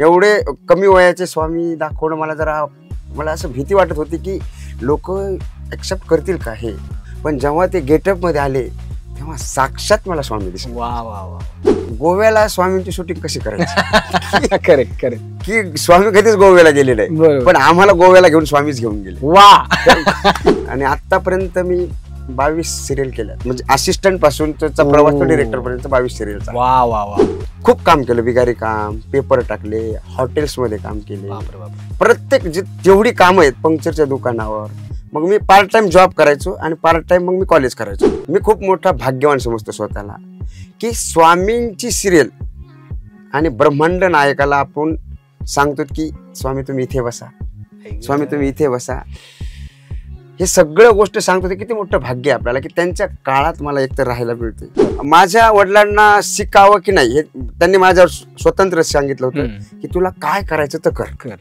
एवढे कमी वयाचे स्वामी दाखवणं मला असं भीती वाटत होती की लोक ऍक्सेप्ट करतील का हे. पण जेव्हा ते गेटअप मध्ये आले तेव्हा साक्षात मला स्वामी दिसले. वा वा वा. गोव्याला स्वामींची शूटिंग कशी करायची करेक्ट करेक्ट. की स्वामी कधीच गोव्याला गेले नाही, पण आम्हाला गोव्याला घेऊन स्वामीच घेऊन गेले. वा. आणि आतापर्यंत मी 22 सिरियल केल्या, म्हणजे असिस्टंट पासून प्रवास तो डिरेक्टर पर्यंत 22 सिरियलचा. वा वा वा. खूप काम केलं, बिगारी काम, पेपर टाकले, हॉटेल्स मध्ये काम केले. प्रत्येक जेवढी काम आहेत पंक्चरच्या दुकानावर. मग मी पार्ट टाइम जॉब करायचो आणि पार्ट टाइम मग मी कॉलेज करायचो. मी खूप मोठा भाग्यवान समजतो स्वतःला की स्वामींची सिरियल आणि ब्रह्मांड नायकाला आपण सांगतो की स्वामी तुम्ही इथे बसा, स्वामी तुम्ही इथे बसा. हे सगळं गोष्ट सांगतो ते किती मोठं भाग्य आहे आपल्याला की त्यांच्या काळात मला एकतर राहायला मिळते. माझ्या वडिलांना शिकावं की नाही हे त्यांनी माझ्यावर स्वतंत्र सांगितलं होतं की तुला काय करायचं तर कर.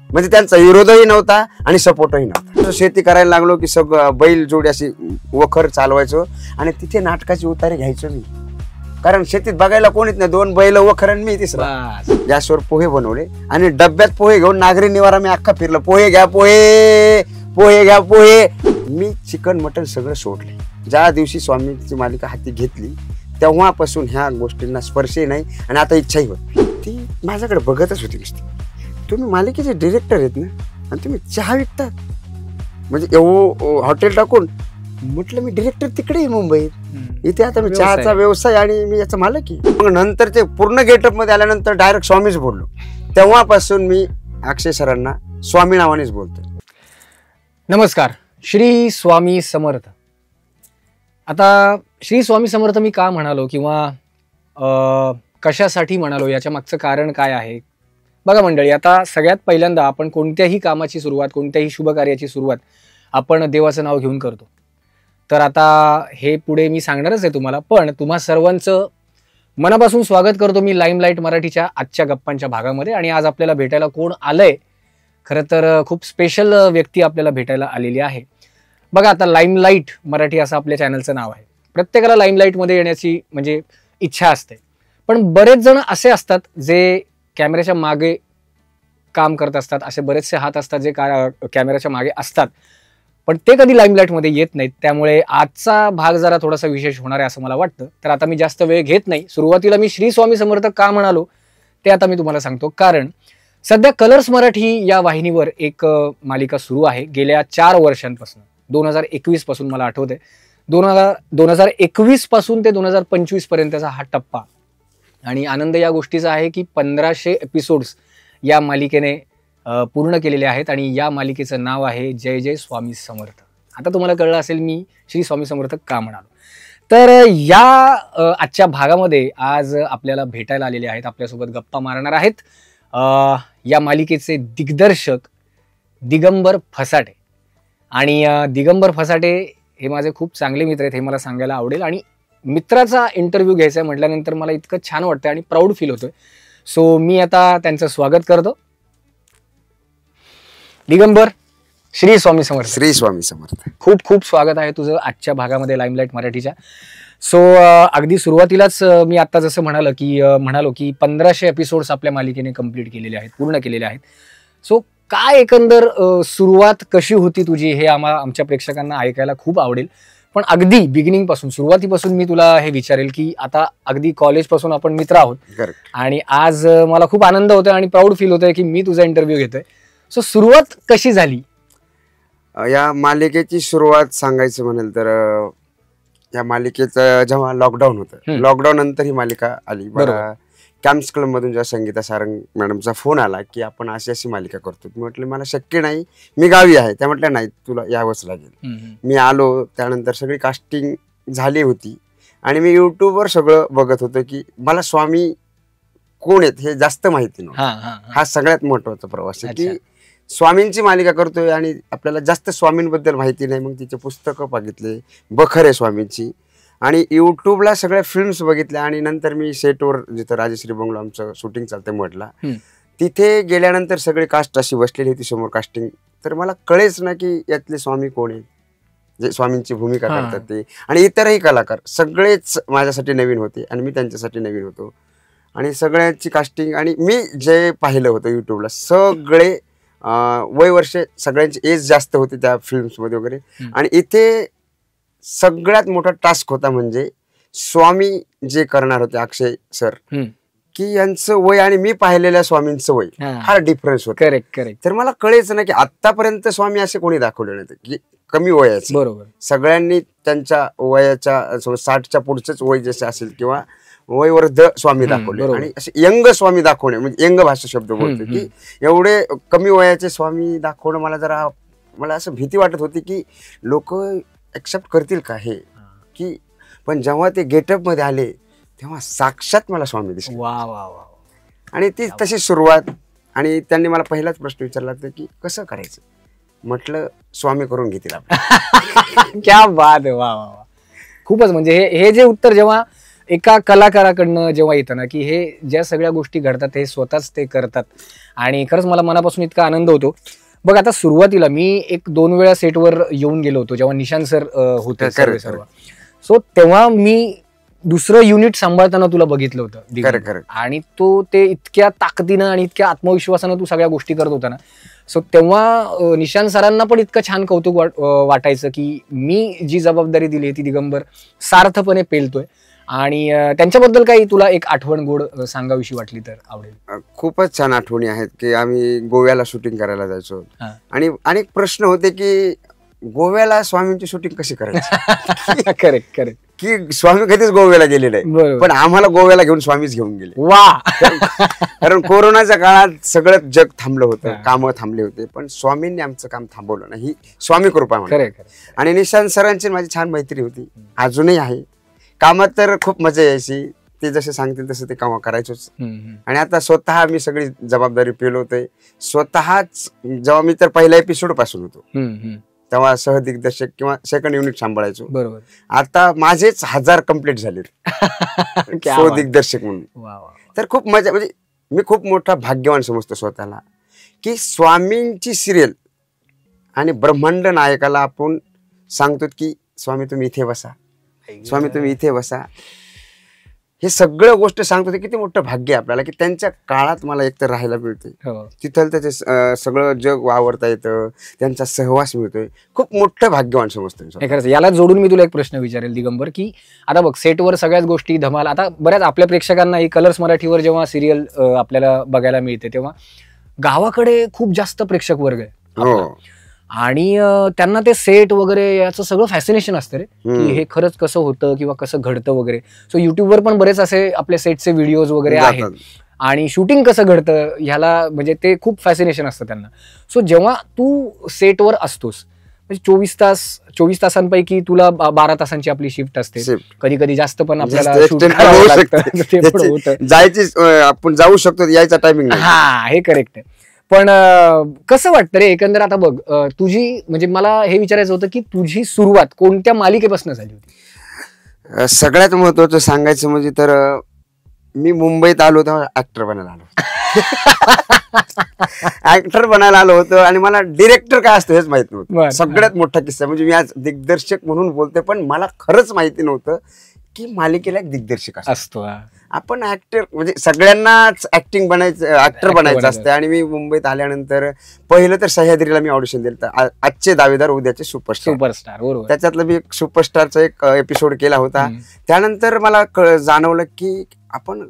म्हणजे त्यांचा विरोधही नव्हता आणि सपोर्टही नव्हता. शेती करायला लागलो की सगळं बैल जोडी अशी वखर चालवायचो आणि तिथे नाटकाची उतारे घ्यायचो मी. कारण शेतीत बघायला कोणीच नाही, 2 बैल वखर आणि मी तिसरा. गॅसवर पोहे बनवले आणि डब्यात पोहे घेऊन नागरी निवारा मी अख्खा फिरलो. पोहे घ्या, पोहे पोहे घ्या, पोहे. मी चिकन मटन सगळं सोडले. ज्या दिवशी स्वामींची मालिका हाती घेतली तेव्हापासून ह्या गोष्टींना स्पर्शही नाही आणि आता इच्छाही होत. ती माझ्याकडे बघतच होती नुसती. तुम्ही मालिकेचे डिरेक्टर आहेत ना आणि तुम्ही चहा विकतात, म्हणजे एवढं हॉटेल टाकून. म्हटलं मी डिरेक्टर तिकडे मुंबईत, इथे आता मी चहाचा व्यवसाय आणि मी याचा मालक आहे. मग नंतर ते पूर्ण गेटअप मध्ये आल्यानंतर डायरेक्ट स्वामीच बोललो. तेव्हापासून मी अक्षय सरांना स्वामी नावानेच बोलतो. नमस्कार. श्री स्वामी समर्थ. आता श्री स्वामी समर्थ मी का म्हणालो किंवा कशासाठी म्हणालो याच्या मागचं कारण काय आहे. बघा मंडळी, आता सगळ्यात पहिल्यांदा आपण कोणत्याही कामाची सुरुवात, कोणत्याही शुभ कार्याची सुरुवात आपण देवाचं नाव घेऊन करतो. तर आता हे पुढे मी सांगणारच आहे तुम्हाला, पण तुम्हा सर्वांचं मनापासून स्वागत करतो मी लाईमलाईट मराठीच्या आजच्या गप्पांच्या भागामध्ये. आणि आज आपल्याला भेटायला कोण आलंय, खरं तर खूप स्पेशल व्यक्ती आपल्याला भेटायला आलेली आहे. बघा, आता लाईमलाईट मराठी असं आपल्या चॅनलचं नाव आहे. प्रत्येकाला लाईमलाईटमध्ये येण्याची म्हणजे इच्छा असते, पण बरेच जण असे असतात जे कॅमेऱ्याच्या मागे काम करत असतात. असे बरेचसे हात असतात जे कॅमेऱ्याच्या मागे असतात, पण ते कधी लाईमलाईटमध्ये येत नाहीत. त्यामुळे आजचा भाग जरा थोडासा विशेष होणार आहे असं मला वाटतं. तर आता मी जास्त वेळ घेत नाही. सुरुवातीला मी श्री स्वामी समर्थ का म्हणालो ते आता मी तुम्हाला सांगतो. कारण सध्या कलर्स मराठी या वाहिनीवर एक मालिका सुरू आहे गेल्या 4 वर्षांपासून. 2021 पासून मला आठवते, 2021 पासून ते 2025 पर्यंतचा हा टप्पा. आणि आनंद या गोष्टीचा आहे की 1500 एपिसोड्स या मालिकेने पूर्ण केलेले आहेत आणि या मालिकेचं नाव आहे जय जय स्वामी समर्थ. आता तुम्हाला कळलं असेल मी श्री स्वामी समर्थ का म्हणालो. तर या आजच्या भागामध्ये आज आपल्याला भेटायला आलेले आहेत, आपल्यासोबत गप्पा मारणार आहेत या मालिकेचे दिग्दर्शक दिगंबर फसाटे. आणि दिगंबर फसाटे हे माझे खूप चांगले मित्र आहेत, हे मला सांगायला आवडेल. आणि मित्राचा इंटरव्ह्यू घ्यायचा म्हटल्यानंतर मला इतकं छान वाटतं आणि प्राऊड फील होतोय. सो मी आता त्यांचं स्वागत करतो. दिगंबर, श्री स्वामी समर्थ. श्री स्वामी समर्थ. खूप खूप स्वागत आहे तुझं आजच्या भागामध्ये लाईमलाईट मराठीच्या. सो अगदी सुरुवातीलाच मी आता जसं म्हणालो की 1500 एपिसोड्स आपल्या मालिकेने कंप्लीट केलेले आहेत, पूर्ण केलेले आहेत. सो काय एकंदर सुरुवात कशी होती तुझी हे आमच्या प्रेक्षकांना ऐकायला खूप आवडेल. पण अगदी बिगिनिंग पासून, सुरुवातीपासून मी तुला हे विचारेल की आता अगदी कॉलेज पासून आपण मित्र आहोत आणि आज मला खूप आनंद होतोय आणि प्राऊड फील होतोय की मी तुझा इंटरव्ह्यू घेतोय. सो सुरुवात कशी झाली या मालिकेची? सुरुवात सांगायचं म्हणेल तर या मालिकेचं जेव्हा लॉकडाऊन होतं, लॉकडाऊन नंतर ही मालिका आली. बरं, कॅम्प्स क्लब मधून जेव्हा संगीता सारंग मॅडमचा फोन आला की आपण अशी मालिका करतो, म्हटलं मला शक्य नाही, मी गावी आहे. त्या म्हटल्या नाही तुला यावंच लागेल. मी आलो. त्यानंतर सगळी कास्टिंग झाली होती आणि मी युट्यूबवर सगळं बघत होतो की मला स्वामी कोण आहेत हे जास्त माहिती नव्हतं. हा सगळ्यात महत्वाचा प्रवास आहे की स्वामींची मालिका करतोय आणि आपल्याला जास्त स्वामींबद्दल माहिती नाही. मग तिचे पुस्तकं बघितले, बखर स्वामींची, आणि युट्यूबला सगळ्या फिल्म्स बघितल्या. आणि नंतर मी सेटवर जिथं राजश्री बंगलो आमचं शूटिंग चालतं म्हटला, तिथे गेल्यानंतर सगळी कास्ट अशी बसलेली होती समोर कास्टिंग. तर मला कळेच ना की यातले स्वामी कोण आहेत, जे स्वामींची भूमिका करतात ते. आणि इतरही कलाकार सगळेच माझ्यासाठी नवीन होते आणि मी त्यांच्यासाठी नवीन होतो. आणि सगळ्यांची कास्टिंग आणि मी जे पाहिलं होतं युट्यूबला सगळे वय वर्ष सगळ्यांची एज जास्त होती त्या फिल्म्समध्ये वगैरे. आणि इथे सगळ्यात मोठा टास्क होता म्हणजे स्वामी जे करणार होते अक्षय सर, की यांचं वय आणि मी पाहिलेल्या स्वामींचं वय फार डिफरन्स होता. Correct correct. तर मला कळेच ना की आतापर्यंत स्वामी असे कोणी दाखवले नाही की कमी वयाचे. बरोबर. सगळ्यांनी त्यांच्या वयाच्या 60च्या पुढचंच वय जसे असेल किंवा वयवर्ध स्वामी दाखवले आणि असे यंग स्वामी दाखवणे म्हणजे यंग भाषा शब्द बोलतो की एवढे कमी वयाचे स्वामी दाखवणं मला असं भीती वाटत होती की लोक एक्सेप्ट करतील का हे की. पण जेव्हा ते गेटअप मध्ये आले तेव्हा साक्षात मला स्वामी दिसले. वा वा वा. आणि ती तशी सुरुवात. आणि त्यांनी मला पहिलाच प्रश्न विचारला की कसं करायचं. म्हटलं स्वामी करून घेतील आपण. क्या बात आहे. वा वा वा. खूपच म्हणजे हे जे उत्तर जेव्हा एका कलाकाराकडनं जेव्हा येतं ना की हे ज्या सगळ्या गोष्टी घडतात हे स्वतःच ते करतात आणि खरंच मला मनापासून इतका आनंद होतो. बघ आता सुरुवातीला मी 1-2 वेळा सेटवर येऊन गेलो होतो जेव्हा निशांत सर होते सर्व. सो तेव्हा मी दुसरं युनिट सांभाळताना तुला बघितलं होतं आणि ते इतक्या ताकदीनं आणि इतक्या आत्मविश्वासानं तू सगळ्या गोष्टी करत होता ना. सो तेव्हा निशांत सरांना पण इतकं छान कौतुक वाटायचं की मी जी जबाबदारी दिली ती दिगंबर सार्थपणे पेलतोय. आणि त्यांच्याबद्दल काही तुला एक आठवण गोड सांगावीशी वाटली तर आवडेल. खूपच छान आठवणी आहेत की आम्ही गोव्याला शूटिंग करायला जायचो आणि अनेक प्रश्न होते की गोव्याला स्वामींची शूटिंग कशी करायची. Correct correct. की स्वामी कधीच गोव्याला गेलेले नाही पण आम्हाला गोव्याला घेऊन स्वामीच घेऊन गेले. वा. कारण कोरोनाच्या काळात सगळं जग थांबलं होतं, कामं थांबले होते पण स्वामींनी आमचं काम थांबवलं नाही. ही स्वामी कृपा म्हणा. आणि निशांत सरांची माझी छान मैत्री होती, अजूनही आहे. कामात तर खूप मजा यायची, ते जसे सांगतील तसं ते काम करायचोच. आणि आता स्वतः मी सगळी जबाबदारी पेलवतोय स्वतःच. जेव्हा मी तर पहिल्या एपिसोड पासून होतो तेव्हा सहदिग्दर्शक किंवा सेकंड युनिट सांभाळायचो. बरोबर. आता माझेच 1000 कंप्लीट झाले सहदिग्दर्शक म्हणून. तर खूप मजा म्हणजे मी खूप मोठा भाग्यवान समजतो स्वतःला की स्वामींची सिरियल आणि ब्रह्मांड नायकाला आपण सांगतो की स्वामी तुम्ही इथे बसा, स्वामी तुम्ही इथे बसा. हे सगळं गोष्ट सांगतो ते किती मोठं भाग्य आहे आपल्याला की त्यांच्या काळात मला एकतर राहायला मिळते, तिथलं त्याचे सगळं जग वावरता येतं, त्यांचा सहवास मिळतोय. खूप मोठं भाग्यवान समजतो. खरंच. याला जोडून मी तुला एक प्रश्न विचारेल दिगंबर की आता बघ सेटवर सगळ्याच गोष्टी धमाल. आता बऱ्याच आपल्या प्रेक्षकांना ही कलर्स मराठीवर जेव्हा सिरियल आपल्याला बघायला मिळते तेव्हा गावाकडे खूप जास्त प्रेक्षक वर्ग आहे आणि त्यांना ते सेट वगैरे याचं सगळं फॅसिनेशन असतं रे की हे खरंच कसं होतं किंवा कसं घडतं वगैरे. सो युट्यूबवर पण बरेच असे आपल्या सेटचे व्हिडिओज वगैरे आहेत आणि शूटिंग कसं घडतं ह्याला म्हणजे ते खूप फॅसिनेशन असतं त्यांना. सो जेव्हा तू सेटवर असतोस म्हणजे 24 तासांपैकी तुला 12 तासांची आपली शिफ्ट असते, कधी कधी जास्त पण आपल्याला जायची आपण जाऊ शकतो यायचा टायमिंग. हा हे करेक्ट आहे. पण कसं वाटतं रे एकंदर आता बघ तुझी म्हणजे मला हे विचारायचं होतं की तुझी सुरुवात कोणत्या मालिकेपासून झाली होती. सगळ्यात महत्वाचं सांगायचं म्हणजे तर मी मुंबईत आलो तेव्हा ऍक्टर बनायला आलो होतो आणि मला डिरेक्टर काय असतं हेच माहित नव्हतं. सगळ्यात मोठा किस्सा म्हणजे मी आज दिग्दर्शक म्हणून बोलतोय पण मला खरंच माहिती नव्हतं की मालिकेला एक दिग्दर्शक असतो. आपण ऍक्टर म्हणजे सगळ्यांनाच ऍक्टिंग बनायचं ऍक्टर बनायचं असतं. आणि मी मुंबईत आल्यानंतर पहिलं तर सह्याद्रीला मी ऑडिशन दिलं तर आजचे दावेदार उद्याचे सुपरस्टार त्याच्यातलं मी एक सुपरस्टारचा एक एपिसोड केला होता. त्यानंतर मला जाणवलं की आपण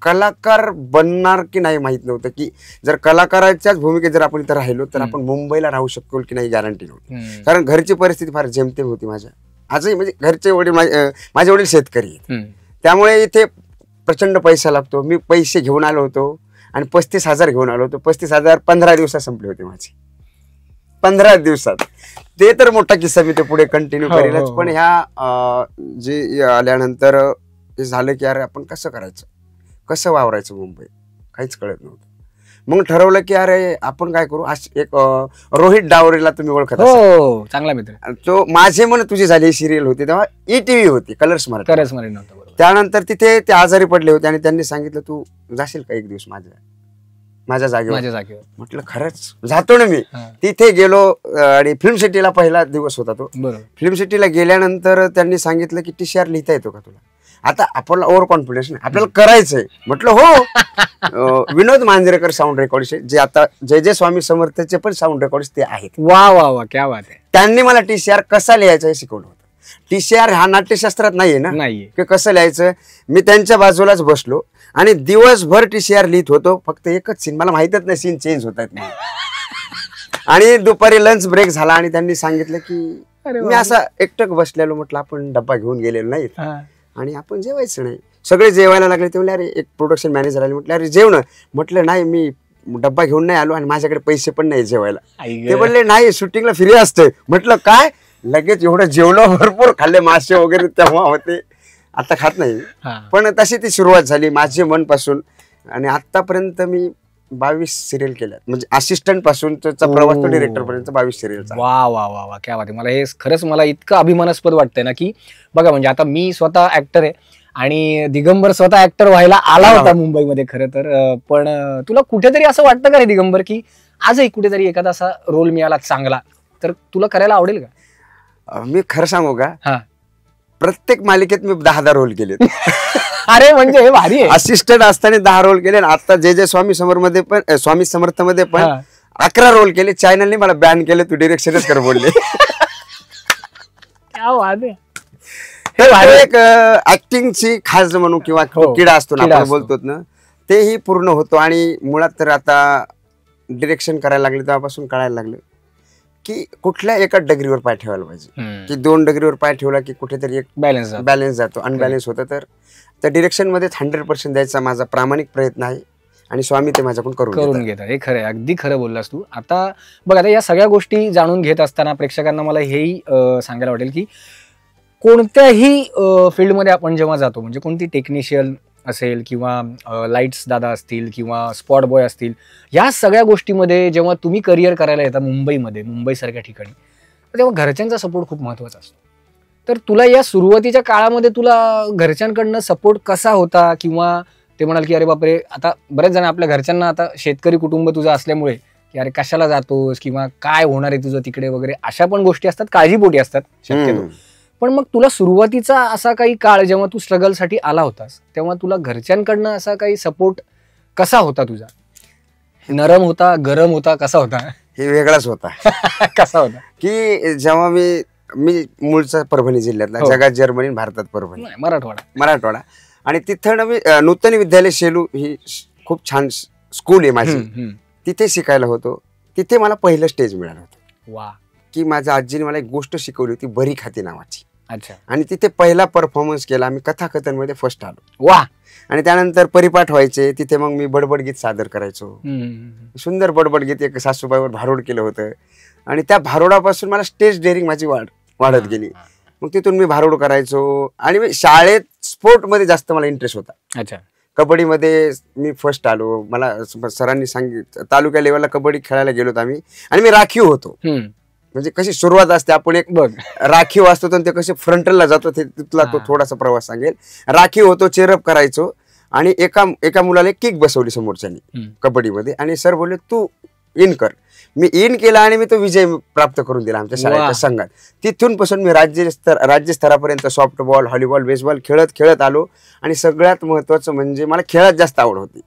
कलाकार बनणार की नाही माहित नव्हतं की जर कलाकाराच्याच भूमिकेत जर आपण इथं राहिलो तर आपण मुंबईला राहू शकतो की नाही गॅरंटी नव्हती. कारण घरची परिस्थिती फार जेमतेम होती माझ्या. आजही म्हणजे घरचे वडील माझे वडील शेतकरी आहेत त्यामुळे इथे प्रचंड पैसा लागतो. मी पैसे घेऊन आलो होतो आणि 35,000 घेऊन आलो होतो. 35,000 15 दिवसात संपले होते माझे. 15 दिवसात. ते तर मोठा किस्सा मी ते पुढे कंटिन्यू करेलच. पण ह्या जे आल्यानंतर हे झालं की अरे आपण कसं करायचं, कसं वावरायचं मुंबईत काहीच कळत नव्हतं. मग ठरवलं की अरे आपण काय करू. एक रोहित डावरेला तुम्ही ओळखत असाल, चांगला मित्र. तो माझे मन तुझी झाली सिरियल होती तेव्हा ETV होती कलर्स मराठी. त्यानंतर तिथे ते आजारी पडले होते आणि त्यांनी सांगितलं तू जाशील का एक दिवस माझ्या जागेवर. म्हटलं खरंच जातो ना मी. तिथे गेलो आणि फिल्म सिटीला पहिला दिवस होता तो. फिल्म सिटीला गेल्यानंतर त्यांनी सांगितलं की TCR लिहिता येतो का तुला. आता आपल्याला ओव्हर कॉन्फिडन्स नाही, आपल्याला करायचंय. म्हटलं हो. विनोद मांजरेकर साऊंड रेकॉर्डिस्ट जे आता जय जय स्वामी समर्थचे पण साऊंड रेकॉर्डिस्ट ते आहेत. वा वा वा, क्या बात आहे. त्यांनी मला TCR कसा लिहायचा हे शिकवलं होतं. TCR हा नाट्यशास्त्रात नाहीये ना, नाहीये की कसं लिहायचं. मी त्यांच्या बाजूलाच बसलो आणि दिवसभर TCR लिहित होतो. फक्त एकच सीन मला माहितच नाही, सीन चेंज होत आहेत. आणि दुपारी लंच ब्रेक झाला आणि त्यांनी सांगितलं की मी असा एकटक बसलेलो. म्हटलं आपण डब्बा घेऊन गेलेलो नाही आणि आपण जेवायचं नाही. सगळे जेवायला लागले. ते म्हणले अरे एक प्रोडक्शन मॅनेजर आले. म्हटलं अरे जेवण. म्हटलं नाही मी डब्बा घेऊन नाही आलो आणि माझ्याकडे पैसे पण नाही जेवायला. ते म्हणले नाही शूटिंगला फ्री असतंय. म्हटलं काय. लगेच एवढं जेवलं, भरपूर खाल्ले मासे वगैरे तेव्हा होते. आता खात नाही पण तशी ती सुरुवात झाली माझे मनपासून. आणि आतापर्यंत मी 22 सिरियल केल्या, म्हणजे असिस्टंट पासून प्रवास तो डिरेक्टर पर्यंत 22 सिरियल. वा वा वा वा, क्या बात आहे. मला हे खरंच मला इतकं अभिमानास्पद वाटतंय ना, की बघा म्हणजे आता मी स्वतः ऍक्टर आहे आणि दिगंबर स्वतः ऍक्टर व्हायला आला होता मुंबईमध्ये खरं तर. पण तुला कुठेतरी असं वाटतं का रे दिगंबर, की आजही कुठेतरी एखादा असा रोल मिळाला चांगला तर तुला करायला आवडेल का? मी खरं सांगू का, प्रत्येक मालिकेत मी 10 रोल केले. अरे म्हणजे हे भारी आहे. असिस्टंट असताना 10 रोल केले. आता जय जय स्वामी स्वामी समर्थ मध्ये पण 11 रोल केले. चॅनलने मला बॅन केले, तू डिरेक्शनच कर बोलले. हे एक ऍक्टिंगची खास म्हणून किंवा किडा असतो ना आपण बोलतो ना, तेही पूर्ण होतो. आणि मुळात तर आता डिरेक्शन करायला लागले तेव्हापासून कळायला लागलं की कुठल्या एका डगरीवर पाय ठेवायला पाहिजे, की 2 डगरीवर पाय ठेवला की कुठेतरी एक बॅलन्स जातो, अनबॅलन्स होतं. तर त्या डिरेक्शन मध्ये 100% द्यायचा माझा प्रामाणिक प्रयत्न आहे आणि स्वामी ते माझ्याकडून करून घेतात. हे खरं आहे, अगदी खरं बोललास तू. आता बघ, आता या सगळ्या गोष्टी जाणून घेत असताना प्रेक्षकांना मला हेही सांगायला वाटेल की कोणत्याही फील्डमध्ये आपण जेव्हा जातो, म्हणजे कोणती टेक्निशियन असेल किंवा लाईट्स दादा असतील किंवा स्पॉट बॉय असतील, या सगळ्या गोष्टीमध्ये जेव्हा तुम्ही करिअर करायला येता मुंबईसारख्या ठिकाणी, तेव्हा घरच्यांचा सपोर्ट खूप महत्वाचा असतो. तर तुला या सुरुवातीच्या काळामध्ये तुला घरच्यांकडनं सपोर्ट कसा होता? किंवा ते म्हणाल की अरे बापरे, आता बरेच जण आपल्या घरच्यांना, आता शेतकरी कुटुंब तुझं असल्यामुळे की अरे कशाला जातोस किंवा काय होणार आहे तुझं तिकडे वगैरे, अशा पण गोष्टी असतात, काळजीपोटी असतात शक्यतो. पण मग तुला सुरुवातीचा असा काही काळ जेव्हा तू स्ट्रगलसाठी आला होतास, तेव्हा तुला घरच्यांकडनं असा काही सपोर्ट कसा होता तुझा? नरम होता, गरम होता, कसा होता? हे वेगळाच होता. कसा होता? की जेव्हा मी मूळचा परभणी जिल्ह्यातला, जगात जर्मनी, भारतात परभणी, मराठवाडा. आणि तिथं मी नूतन विद्यालय शेलू ही खूप छान स्कूल आहे माझी, तिथे शिकायला होतो. तिथे मला पहिलं स्टेज मिळालं होतं. वा. की माझ्या आजीने मला एक गोष्ट शिकवली होती, बरी खाती नावाची. अच्छा. आणि तिथे पहिला परफॉर्मन्स केला मी, कथाकथन मध्ये फर्स्ट आलो. वा. आणि त्यानंतर परिपाठ व्हायचे, तिथे मग मी बडबड गीत सादर करायचो. सुंदर बडबड गीत एक सासूबाईवर भारुड केलं होतं. आणि त्या भारुडापासून मला स्टेज डेअरिंग माझी वाढत गेली. मग तिथून मी भारुड करायचो. आणि मी शाळेत स्पोर्ट मध्ये जास्त मला इंटरेस्ट होता. अच्छा. कबड्डीमध्ये मी फर्स्ट आलो. मला सरांनी सांगितलं, तालुक्या लेवलला कबड्डी खेळायला गेलो होतो आम्ही. आणि मी राखीव होतो. म्हणजे कशी सुरुवात असते, आपण एक राखीव असतो तर ते कसे फ्रंटलला जातो, तिथला तो थोडासा प्रवास सांगेल. राखीव होतो, चेअरअप करायचो. आणि एका मुलाला किक बसवली समोरच्यानी कबड्डीमध्ये. आणि सर बोलले तू इन कर. मी इन केला आणि मी तो विजय प्राप्त करून दिला आमच्या शाळेच्या संघात. तिथून पासून मी राज्यस्तरापर्यंत सॉफ्टबॉल, व्हॉलीबॉल, बेसबॉल खेळत आलो. आणि सगळ्यात महत्वाचं म्हणजे मला खेळात जास्त आवड होती.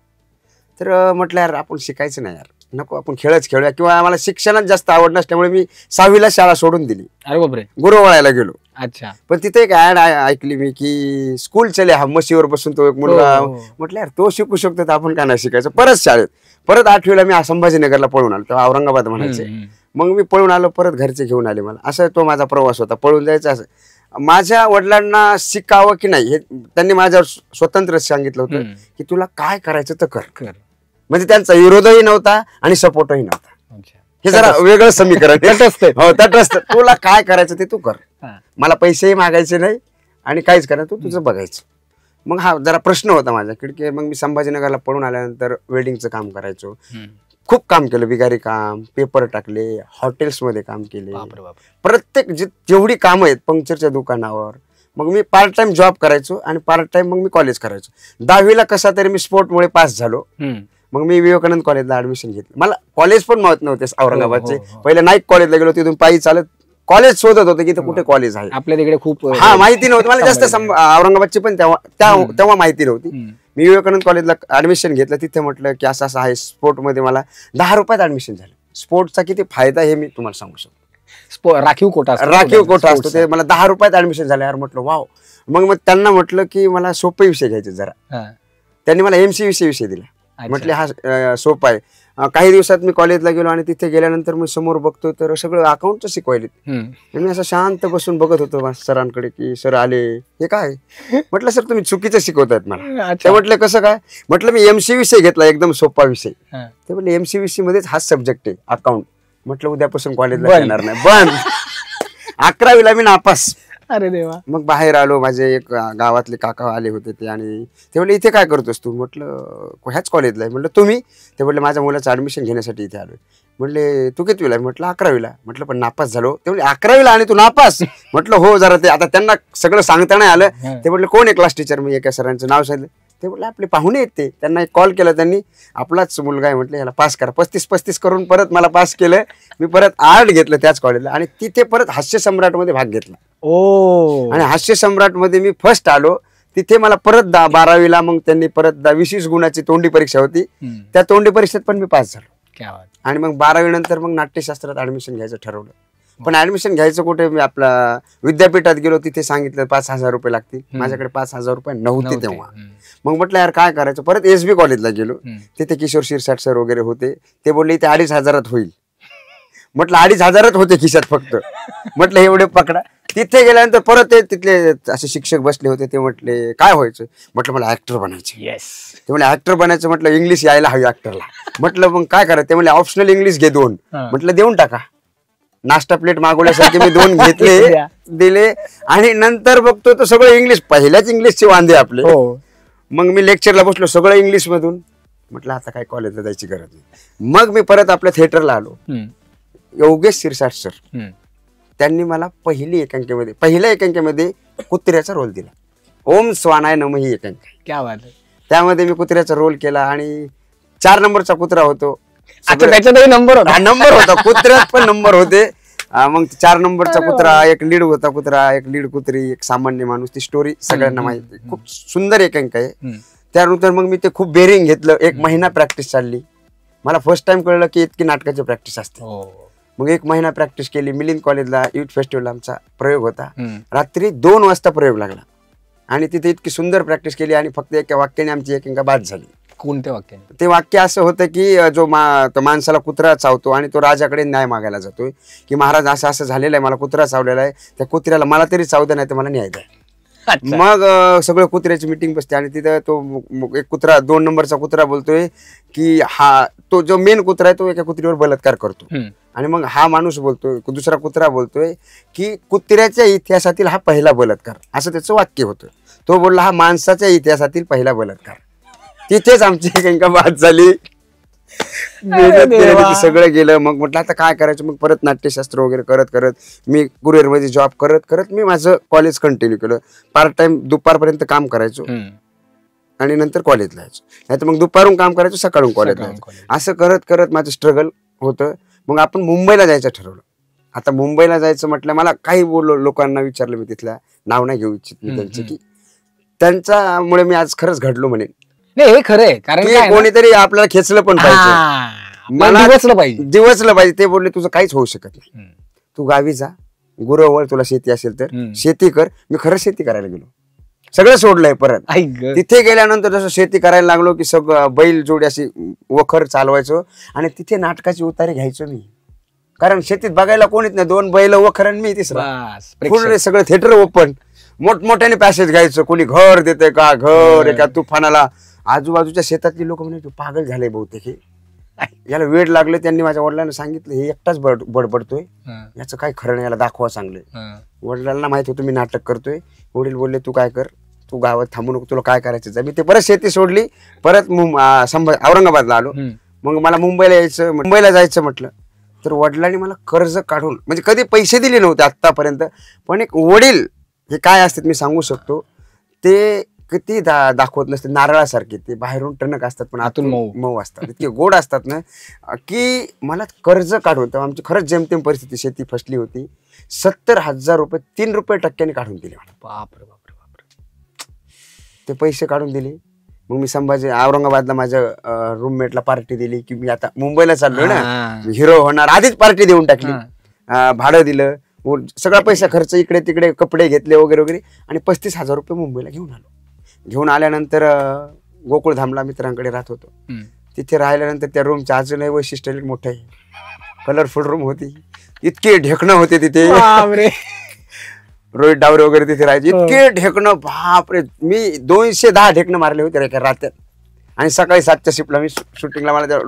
तर म्हटलं यार आपण शिकायचं नाही यार, नको आपण खेळूया. किंवा आम्हाला शिक्षणात जास्त आवड नसल्यामुळे मी 6वीला शाळा सोडून दिली. अरे बापरे. गुरुवाळ्याला गेलो. अच्छा. पण तिथे एक ऍड ऐकली मी की स्कूल चले हा, म्हशीवर बसून तो एक मुलगा. म्हटलं यार तो शिकू शकतो तर आपण का नाही शिकायचं. परत शाळेत 8वीला मी संभाजीनगरला पळून आलो, तेव्हा औरंगाबाद म्हणायचे. मग मी पळून आलो, परत घरचे घेऊन आले मला. असं तो माझा प्रवास होता, पळून जायचा. असं माझ्या वडिलांना शिकावं की नाही हे त्यांनी माझ्यावर स्वतंत्र सांगितलं होतं की तुला काय करायचं तर कर. म्हणजे त्यांचा विरोधही नव्हता आणि सपोर्टही नव्हता. हे जरा वेगळं समीकरण. तटस्थ. तुला काय करायचं ते तू कर, मला पैसेही मागायचे नाही आणि काहीच करायचं, तू तुझं बघायचं. मग हा जरा प्रश्न होता माझ्याकडे. मग मी संभाजीनगरला पळून आल्यानंतर वेल्डिंगचं काम करायचो. खूप काम केलं, बिगारी काम, पेपर टाकले, हॉटेल्समध्ये काम केले. प्रत्येक जेवढी कामं आहेत, पंक्चरच्या दुकानावर. मग मी पार्ट टाइम जॉब करायचो आणि पार्ट टाइम मग मी कॉलेज करायचो. 10वीला कसा तरी मी स्पोर्टमुळे पास झालो. मग मी विवेकानंद कॉलेजला ऍडमिशन घेतलं. मला कॉलेज पण माहित नव्हते औरंगाबादचे. पहिले नाईक कॉलेजला गेलो, तिथून पायी चालत कॉलेज शोधत होतो की इथं कुठे कॉलेज आहे. आपल्या तिकडे खूप हा माहिती नव्हती मला जास्त औरंगाबादची पण तेव्हा माहिती नव्हती. मी विवेकानंद कॉलेजला ऍडमिशन घेतलं. तिथे म्हटलं की असं असं आहे स्पोर्टमध्ये. मला 10 रुपयात ऍडमिशन झालं. स्पोर्टचा किती फायदा हे मी तुम्हाला सांगू शकतो. राखीव कोटा असतो ते. मला 10 रुपयात ऍडमिशन झालं. यार म्हटलं वाव. मग त्यांना म्हटलं की मला सोपे विषय घ्यायचे जरा. त्यांनी मला MCVC विषय दिला. म्हटले हा सोपा आहे. काही दिवसात मी कॉलेजला गेलो आणि तिथे गेल्यानंतर मी समोर बघतो तर सगळं अकाउंटच शिकवायले. मी असं शांत बसून बघत होतो सरांकडे की सर आले. हे काय म्हटलं सर तुम्ही चुकीचं शिकवतायत मला. ते म्हटलं कसं काय. म्हटलं मी MCVC घेतला एकदम सोपा विषय. ते म्हटलं MCVC मध्येच हाच सब्जेक्ट आहे अकाउंट. म्हटलं उद्यापासून कॉलेजला येणार नाही. बंद. 11वीला मी नापास. अरे देवा. मग बाहेर आलो. माझे एक गावातले काका आले होते ते आणि ते म्हणले इथे काय करतोस तू. म्हटलं ह्याच कॉलेजला आहे. म्हटलं तुम्ही. ते म्हटले माझ्या मुलाचं ऍडमिशन घेण्यासाठी इथे आलोय. म्हटले तू कितवीला आहे. म्हटलं 11वीला. म्हटलं पण नापास झालो. ते म्हणले 11वीला आणि तू नापास. म्हटलं हो जरा ते आता त्यांना सगळं सांगता नाही आलं. ते म्हटले कोण आहे क्लास टीचर. मी एका सरांचं नाव सांगितलं. ते म्हटलं आपले पाहुणे आहेत ते. त्यांना एक कॉल केला त्यांनी. आपलाच मुलगा आहे म्हटलं याला पास करा. 35 करून परत मला पास केलं. मी परत आर्ट घेतलं त्याच कॉलेजला आणि तिथे परत हास्य सम्राट मध्ये भाग घेतला. आणि हास्य सम्राट मध्ये मी फर्स्ट आलो. तिथे मला परत 12वीला मग त्यांनी परत 20 गुणाची तोंडी परीक्षा होती. त्या तोंडी परीक्षेत पण मी पास झालो. आणि मग 12वी नंतर मग नाट्यशास्त्रात ऍडमिशन घ्यायचं ठरवलं. पण ऍडमिशन घ्यायचं कुठे. मी आपला विद्यापीठात गेलो. तिथे सांगितलं 5,000 रुपये लागतील. माझ्याकडे 5,000 रुपये नव्हते तेव्हा. मग म्हटलं यार काय करायचं. परत SB कॉलेजला गेलो. तिथे किशोर शिरसाट सर वगैरे होते. ते बोलले इथे 2,500 होईल. म्हटलं 2,500 होते खिशात फक्त. म्हटलं एवढे पकडा. तिथे गेल्यानंतर परत ते तिथले असे शिक्षक बसले होते. ते म्हटले काय व्हायचं. म्हटलं मला ऍक्टर बनायचं. ते म्हणजे ऍक्टर बनायचं. म्हटलं इंग्लिश यायला हवी ऍक्टरला. म्हटलं मग काय करायचं. ते म्हणजे ऑप्शनल इंग्लिश घे 2. म्हटलं देऊन टाका. नाश्ता प्लेट मागवल्यासारखे मी 2 घेतले दिले आणि नंतर बघतो तर सगळं इंग्लिश. पहिल्याच इंग्लिशचे वांदे आपले. मग मी लेक्चरला बसलो सगळं इंग्लिश मधून. म्हटलं आता काय कॉलेजला जायची गरज नाही. मग मी परत आपल्या थिएटरला आलो. योगेश शिरसाट सर त्यांनी मला पहिल्या एकांकिकेमध्ये कुत्र्याचा रोल दिला. ओम स्वानाय नमः ही एकांकिका. त्यामध्ये मी कुत्र्याचा रोल केला आणि 4 नंबरचा कुत्रा होतो. त्याच्यातही नंबर होता. कुत्र्यात पण नंबर होते. मग 4 नंबरचा कुत्रा, एक लीड होता कुत्रा, एक लीड कुत्री, एक सामान्य माणूस. ती स्टोरी सगळ्यांना माहिती. खूप सुंदर एकांकिका आहे. त्यानंतर मग मी ते खूप बेरिंग घेतलं. 1 महिना प्रॅक्टिस चालली. मला फर्स्ट टाइम कळलं की इतकी नाटकाची प्रॅक्टिस असते. मग 1 महिना प्रॅक्टिस केली. मिलिंद कॉलेजला युथ फेस्टिवल आमचा प्रयोग होता. रात्री 2 वाजता प्रयोग लागला आणि तिथे इतकी सुंदर प्रॅक्टिस केली आणि फक्त एका वाक्याने आमची एकांकिका बाद झाली. कोणत्या वाक्य. ते वाक्य असं होतं की जो माणसाला कुत्रा चावतो आणि तो राजाकडे न्याय मागायला जातोय की महाराज असं असं झालेलं आहे. मला कुत्रा चावलेला आहे. त्या कुत्र्याला मला तरी चावू द्या नाही तर मला न्याय द्या. मग सगळं कुत्र्याची मिटिंग बसते आणि तिथं तो एक कुत्रा 2 नंबरचा कुत्रा बोलतोय की हा तो जो मेन कुत्रा आहे तो एका कुत्रीवर बलात्कार करतो. आणि मग हा माणूस बोलतोय, दुसरा कुत्रा बोलतोय की कुत्र्याच्या इतिहासातील हा पहिला बलात्कार, असं त्याचं वाक्य होतं. तो बोलला हा माणसाच्या इतिहासातील पहिला बलात्कार. तिथेच आमची एकांकिका बाद झाली. सगळं गेलं. मग म्हटलं आता काय करायचं. मग परत नाट्यशास्त्र वगैरे करत करत मी कुरिअर मध्ये जॉब करत करत मी माझं कॉलेज कंटिन्यू केलं. पार्ट टाइम दुपारपर्यंत काम करायचो आणि नंतर कॉलेजला जायचो. नाही तर मग दुपारून काम करायचो, सकाळून कॉलेजला जायचो. असं करत करत माझं स्ट्रगल होतं. मग आपण मुंबईला जायचं ठरवलं. आता मुंबईला जायचं म्हटलं, मला काही लोकांना विचारलं, मी तिथल्या नाव नाही घेऊ इच्छित मी त्यांचे, की त्यांच्यामुळे मी आज खरंच घडलो म्हणेन. नाही हे खरं आहे, कारण कोणीतरी आपल्याला खेचलं पण पाहिजे, मला दिवसलं पाहिजे. ते बोलले तुझं काहीच होऊ शकत नाही, तू गावी जा, गुरवळ, तुला शेती असेल तर शेती कर. मी खरंच शेती करायला गेलो, सगळं सोडलंय. परत तिथे गेल्यानंतर जसं शेती करायला लागलो की सगळं बैल जोडी अशी वखर चालवायचो आणि तिथे नाटकाची उतारे घ्यायचो मी, कारण शेतीत बघायला कोणीच नाही. 2 बैल वखर आणि मी तिसरा. पूर्ण सगळं थिएटर ओपन, मोठमोठ्याने पॅसेज घ्यायचं. कोणी घर देते का, घर एका तुफानाला. आजूबाजूच्या शेतातली लोक म्हणजे पागल झाले बहुतेक, याला वेळ लागले. त्यांनी माझ्या वडिलांना सांगितलं, हे एकटाच बडबडतोय, याचं काय खरं नाही, याला दाखवा चांगलं. वडिलांना माहित होतं मी नाटक करतोय. वडील बोलले तू काय कर, तू गावात थांबू नको, तुला काय करायचं. मी ते परत शेती सोडली, परत औरंगाबादला आलो. मग मला मुंबईला जायचं म्हटलं तर वडिलांनी मला कर्ज काढून, म्हणजे कधी पैसे दिले नव्हते आतापर्यंत, पण एक वडील हे काय असतात मी सांगू शकतो. ते किती दाखवत नसते, नारळासारखे ते बाहेरून टणक असतात पण आतून मऊ असतात, इतके गोड असतात ना की मला कर्ज काढून, तेव्हा आमची खरंच जेमतेम परिस्थिती, शेती फसली होती, 70,000 रुपये 3 टक्क्याने काढून दिले मला. बापरे बापरे. ते पैसे काढून दिले. मग मी संभाजी औरंगाबादला माझ्या रूममेटला पार्टी दिली की मी आता मुंबईला चाललोय ना, हिरो होणार, आधीच पार्टी देऊन टाकली, भाडं दिलं, सगळा पैसा खर्च, इकडे तिकडे कपडे घेतले वगैरे वगैरे, आणि 35,000 रुपये मुंबईला घेऊन आलो. घेऊन आल्यानंतर गोकुळधामला मित्रांकडे राहत होतो. तिथे राहिल्यानंतर त्या रूमच्या अजूनही वैशिष्ट्य मोठं आहे, कलरफुल रूम होती, इतके ढेकणं होते तिथे, रोहित डावरे वगैरे तिथे राहायचे, इतके ढेकणं, बापरे. मी 210 ढेकणं मारले होते एका रात्यात. आणि सकाळी 7च्या शिफ्टला मी शूटिंगला मला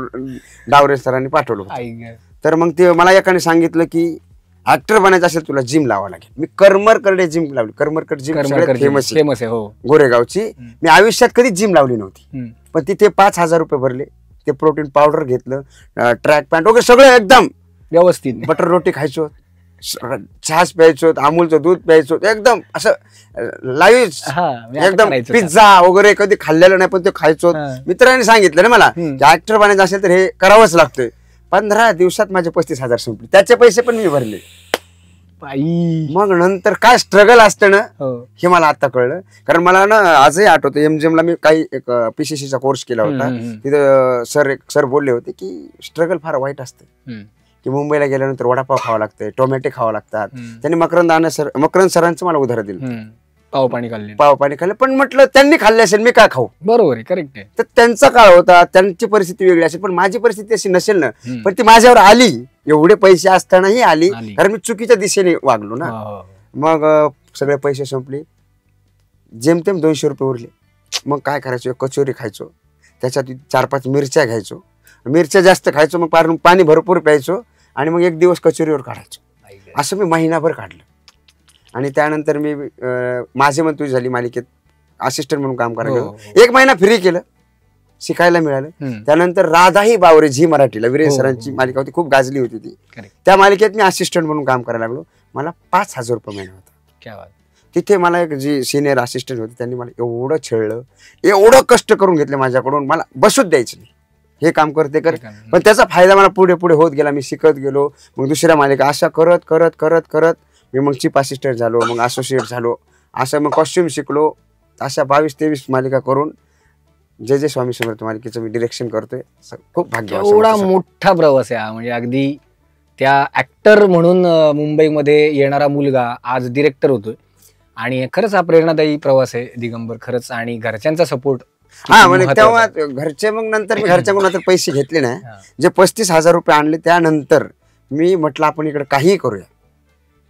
डावरे सरांनी पाठवलं होतं. तर मग ते मला एकाने सांगितलं की ऍक्टर बनायचं असेल तुला जिम लावावं लागेल. मी करमरकडे जिम लावली. करमरकड जिम फेमस आहे गोरेगावची. मी आयुष्यात कधीच जिम लावली नव्हती, पण तिथे 5,000 रुपये भरले. ते प्रोटीन पावडर घेतलं, ट्रॅक पॅन्ट वगैरे सगळं एकदम व्यवस्थित. बटर रोटी खायचो, छास प्यायचो, अमूलचं दूध प्यायचो, एकदम असं लाईव्ह, एकदम पिझ्झा वगैरे कधी खाल्लेलं नाही पण ते खायचो. मित्रांनी सांगितलं ना मला की ऍक्टर बनायचं असेल तर हे करावंच लागतंय. 15 दिवसात माझे 35,000 संपले. त्याचे पैसे पण मी भरले. मग नंतर काय स्ट्रगल असतं ना हे मला आता कळलं. कारण मला ना आजही आठवतं, एमजीएमला मी काही एक पीसीसीचा कोर्स केला होता. तिथं सर बोलले होते की स्ट्रगल फार वाईट असतं, की मुंबईला गेल्यानंतर वडापाव खावा लागतंय, टोमॅटो खावा लागतात. त्यांनी मकरंद सरांचं मला उदाहरण दिलं, पाव पाणी खाल्ले. पण म्हटलं त्यांनी खाल्ले असेल, मी काय खाऊ? बरोबर आहे, करेक्ट आहे. तर त्यांचा काळ होता, त्यांची परिस्थिती वेगळी असेल, पण माझी परिस्थिती अशी नसेल ना. पण ती माझ्यावर आली, एवढे पैसे असतानाही आली, कारण मी चुकीच्या दिशेने वागलो ना. मग सगळे पैसे संपले, जेमतेम 200 रुपये उरले. मग काय करायचो, कचोरी खायचो, त्याच्यात 4-5 मिरच्या घ्यायचो, मिरच्या जास्त खायचो, मग पाणी भरपूर प्यायचो, आणि मग एक दिवस कचोरीवर काढायचो. असं मी महिनाभर काढलं. आणि त्यानंतर मी माझे मन तुझी झाली मालिकेत असिस्टंट म्हणून काम करायला गेलो. 1 महिना फ्री केलं, शिकायला मिळालं. त्यानंतर राधाही बावरे झी मराठीला वीरेंद्र सरांची मालिका होती, खूप गाजली होती ती. त्या मालिकेत मी असिस्टंट म्हणून काम करायला लागलो. मला 5,000 रुपये महिना होता. तिथे मला एक जी सिनियर असिस्टंट होती, त्यांनी मला एवढं छळलं, एवढं कष्ट करून घेतले माझ्याकडून, मला बसूच द्यायचं नाही, हे काम करते कर. पण त्याचा फायदा मला पुढे पुढे होत गेला. मी शिकत गेलो. मग दुसऱ्या मालिका अशा करत करत करत करत मी मग चीफ असिस्टंट झालो, मग असोसिएट झालो, असं मग कॉस्ट्युम शिकलो. अशा 22-23 मालिका करून जे स्वामी समर्थ मालिकेचं मी डिरेक्शन करतोय. खूप भाग्य. एवढा मोठा प्रवास आहे म्हणजे अगदी त्या ऍक्टर म्हणून मुंबईमध्ये येणारा मुलगा आज डिरेक्टर होतोय. आणि खरंच हा प्रेरणादायी प्रवास आहे दिगंबर, खरंच. आणि घरच्यांचा सपोर्ट. म्हणजे तेव्हा घरचे, मग नंतर मी घरच्याकडून पैसे घेतले नाही. जे 35,000 रुपये आणले त्यानंतर मी म्हटलं आपण इकडे काहीही करूया,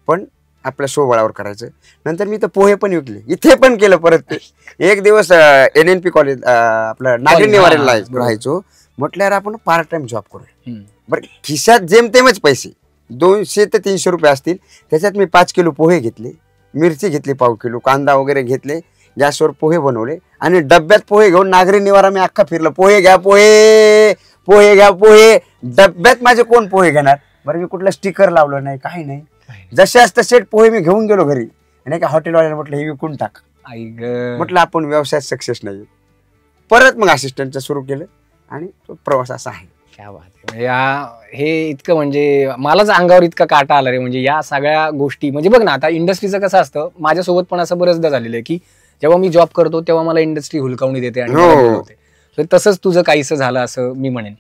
पण आपल्या शोबळावर करायचं. नंतर मी तर पोहे पण विकले, इथे पण केलं परत. एक दिवस NNP कॉलेज आपलं नागरी निवारेला राहायचो. म्हटलं यार आपण पार्ट टाइम जॉब करूया. बरं, खिशात जेमतेमच पैसे 200 ते 300 रुपये असतील. त्याच्यात मी 5 किलो पोहे घेतले, मिरची घेतली 1/2 किलो, कांदा वगैरे घेतले, गॅसवर पोहे बनवले, आणि डब्यात पोहे घेऊन नागरी निवारा मी अख्खा फिरलो. पोहे घ्या, पोहे, पोहे घ्या, पोहे. डब्यात माझे कोण पोहे घेणार? बरं, मी कुठलं स्टिकर लावलं नाही, काही नाही. जसे असतं सेट पोहे मी घेऊन गेलो घरी, आणि एका हॉटेलवाल्याने म्हटलं हे विकून टाक. म्हटलं आपण व्यवसायात सक्सेस नाही. परत मग असिस्टंटचं सुरू केलं, आणि तो प्रवास असा आहे. क्या बात आहे. म्हणजे हे इतकं, म्हणजे मलाच अंगावर इतका काटा आला रे. म्हणजे या सगळ्या गोष्टी, म्हणजे बघ ना, आता इंडस्ट्रीचं कसं असतं, माझ्यासोबत पण असं बरेचदा झालेलं आहे की जेव्हा मी जॉब करतो तेव्हा मला इंडस्ट्री हुलकावणी देते आणि होते. तसंच तुझं काहीसं झालं असं मी म्हणेन.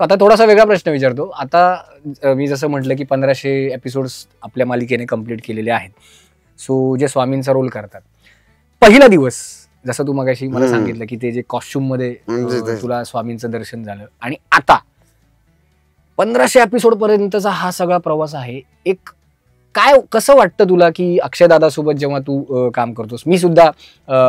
आता थोडासा वेगळा प्रश्न विचारतो. आता मी जसं म्हटलं की 1500 एपिसोड्स आपल्या मालिकेने कम्प्लीट केलेले आहेत. सो जे स्वामींचा रोल करतात, पहिला दिवस जसं तू मगाशी मला सांगितलं की ते जे कॉस्ट्युम मध्ये तुला स्वामींचं दर्शन झालं, आणि आता 1500 एपिसोड पर्यंतचा हा सगळा प्रवास आहे. एक काय, कसं वाटतं तुला की अक्षय दादा सोबत जेव्हा तू काम करतोस? मी सुद्धा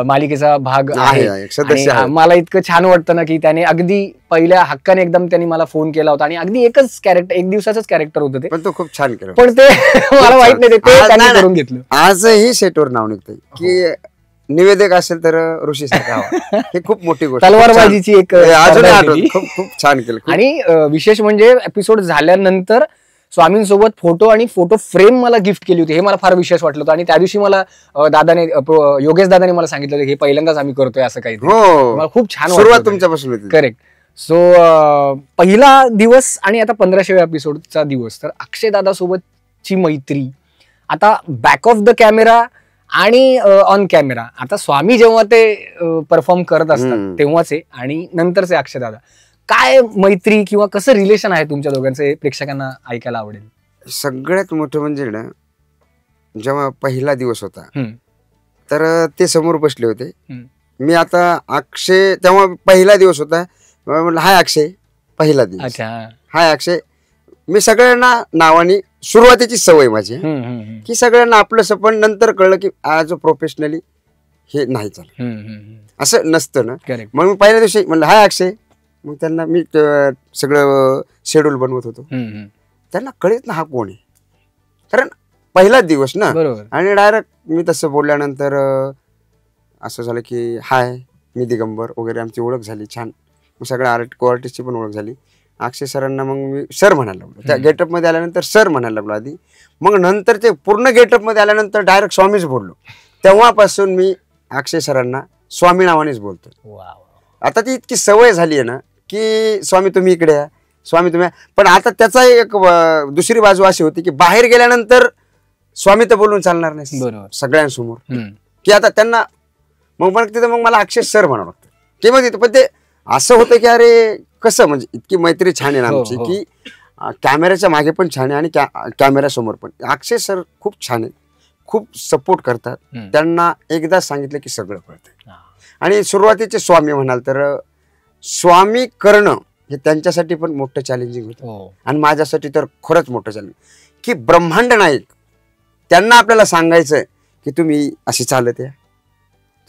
मालिकेचा भाग आहे. मला इतकं छान वाटतं ना की त्याने अगदी पहिल्या हक्काने एकदम त्यांनी मला फोन केला होता, आणि अगदी एकच कॅरेक्टर, 1 दिवसाचंच कॅरेक्टर होतं ते, पण तो खूप छान केलं. पण ते मला माहित नाही, ते त्यांनी करून घेतलं. आजही सेटवर नाव निघतंय की निवेदक असेल तर ऋषी सारखा हवा. हे खूप मोठी गोष्ट. तलवारबाजीची एक खूप छान केलं. आणि विशेष म्हणजे एपिसोड झाल्यानंतर स्वामींसोबत फोटो आणि फोटो फ्रेम मला गिफ्ट केली होती. हे मला फार विशेष वाटलं होतं. आणि त्या दिवशी मला योगेश दादाने मला सांगितलं हे पहिल्यांदाच आम्ही करतोय असं काही. मला खूप छान सुरुवात तुमच्यापासून होती. करेक्ट. सो पहिला दिवस आणि आता 1500व्या एपिसोडचा दिवस, तर अक्षय दादा सोबतची मैत्री आता बॅक ऑफ द कॅमेरा आणि ऑन कॅमेरा. आता स्वामी जेव्हा ते परफॉर्म करत असतात तेव्हाचे आणि नंतरचे अक्षय दादा, काय मैत्री किंवा कसं रिलेशन आहे तुमच्या दोघांचं हे प्रेक्षकांना ऐकायला आवडेल. सगळ्यात मोठं म्हणजे ना, जेव्हा पहिला दिवस होता तर ते समोर बसले होते. मी आता अक्षय, तेव्हा पहिला दिवस होता, म्हणलं हाय अक्षय, पहिला दिवस, हाय अक्षय. मी सगळ्यांना नावाने, सुरुवातीची सवय माझी की सगळ्यांना आपलंसं, पण नंतर कळलं की ॲज अ प्रोफेशनली हे नाही चालत, असं नसतं ना. मग मी पहिल्या दिवशी म्हणलं हाय अक्षय. मग त्यांना मी सगळं शेड्यूल बनवत होतो, त्यांना कळत ना हा कोण आहे, कारण पहिलाच दिवस ना. आणि डायरेक्ट मी तसं बोलल्यानंतर असं झालं की हाय मी दिगंबर वगैरे, आमची ओळख झाली छान. मग सगळ्या को आर्टिस्टची पण ओळख झाली. अक्षय सरांना मग मी सर म्हणायला लागलो. त्या गेटअपमध्ये आल्यानंतर सर म्हणायला लागलो आधी. मग नंतर ते पूर्ण गेटअपमध्ये आल्यानंतर डायरेक्ट स्वामीच बोललो. तेव्हापासून मी अक्षय सरांना स्वामी नावानेच बोलतो. आता ती इतकी सवय झाली आहे ना की स्वामी तुम्ही इकडे या, स्वामी तुम्ही. पण आता त्याचा एक दुसरी बाजू अशी होती की बाहेर गेल्यानंतर स्वामी तर बोलून चालणार नाही सगळ्यांसमोर, की आता त्यांना मग तिथं मग मला अक्षय सर म्हणावं लागतं की मग तिथं. पण ते असं होतं की अरे कसं, म्हणजे इतकी मैत्री छान आहे ना आमची की कॅमेऱ्याच्या मागे पण छान आहे आणि कॅमेऱ्यासमोर पण. अक्षय सर खूप छान आहे, खूप सपोर्ट करतात. त्यांना एकदा सांगितलं की सगळं कळतं. आणि सुरुवातीचे स्वामी म्हणाल तर स्वामी करणं हे त्यांच्यासाठी पण मोठं चॅलेंजिंग होतं आणि माझ्यासाठी तर खरंच मोठं चॅलेंज की ब्रह्मांड नायक त्यांना आपल्याला सांगायचंय की तुम्ही अशी चालत या,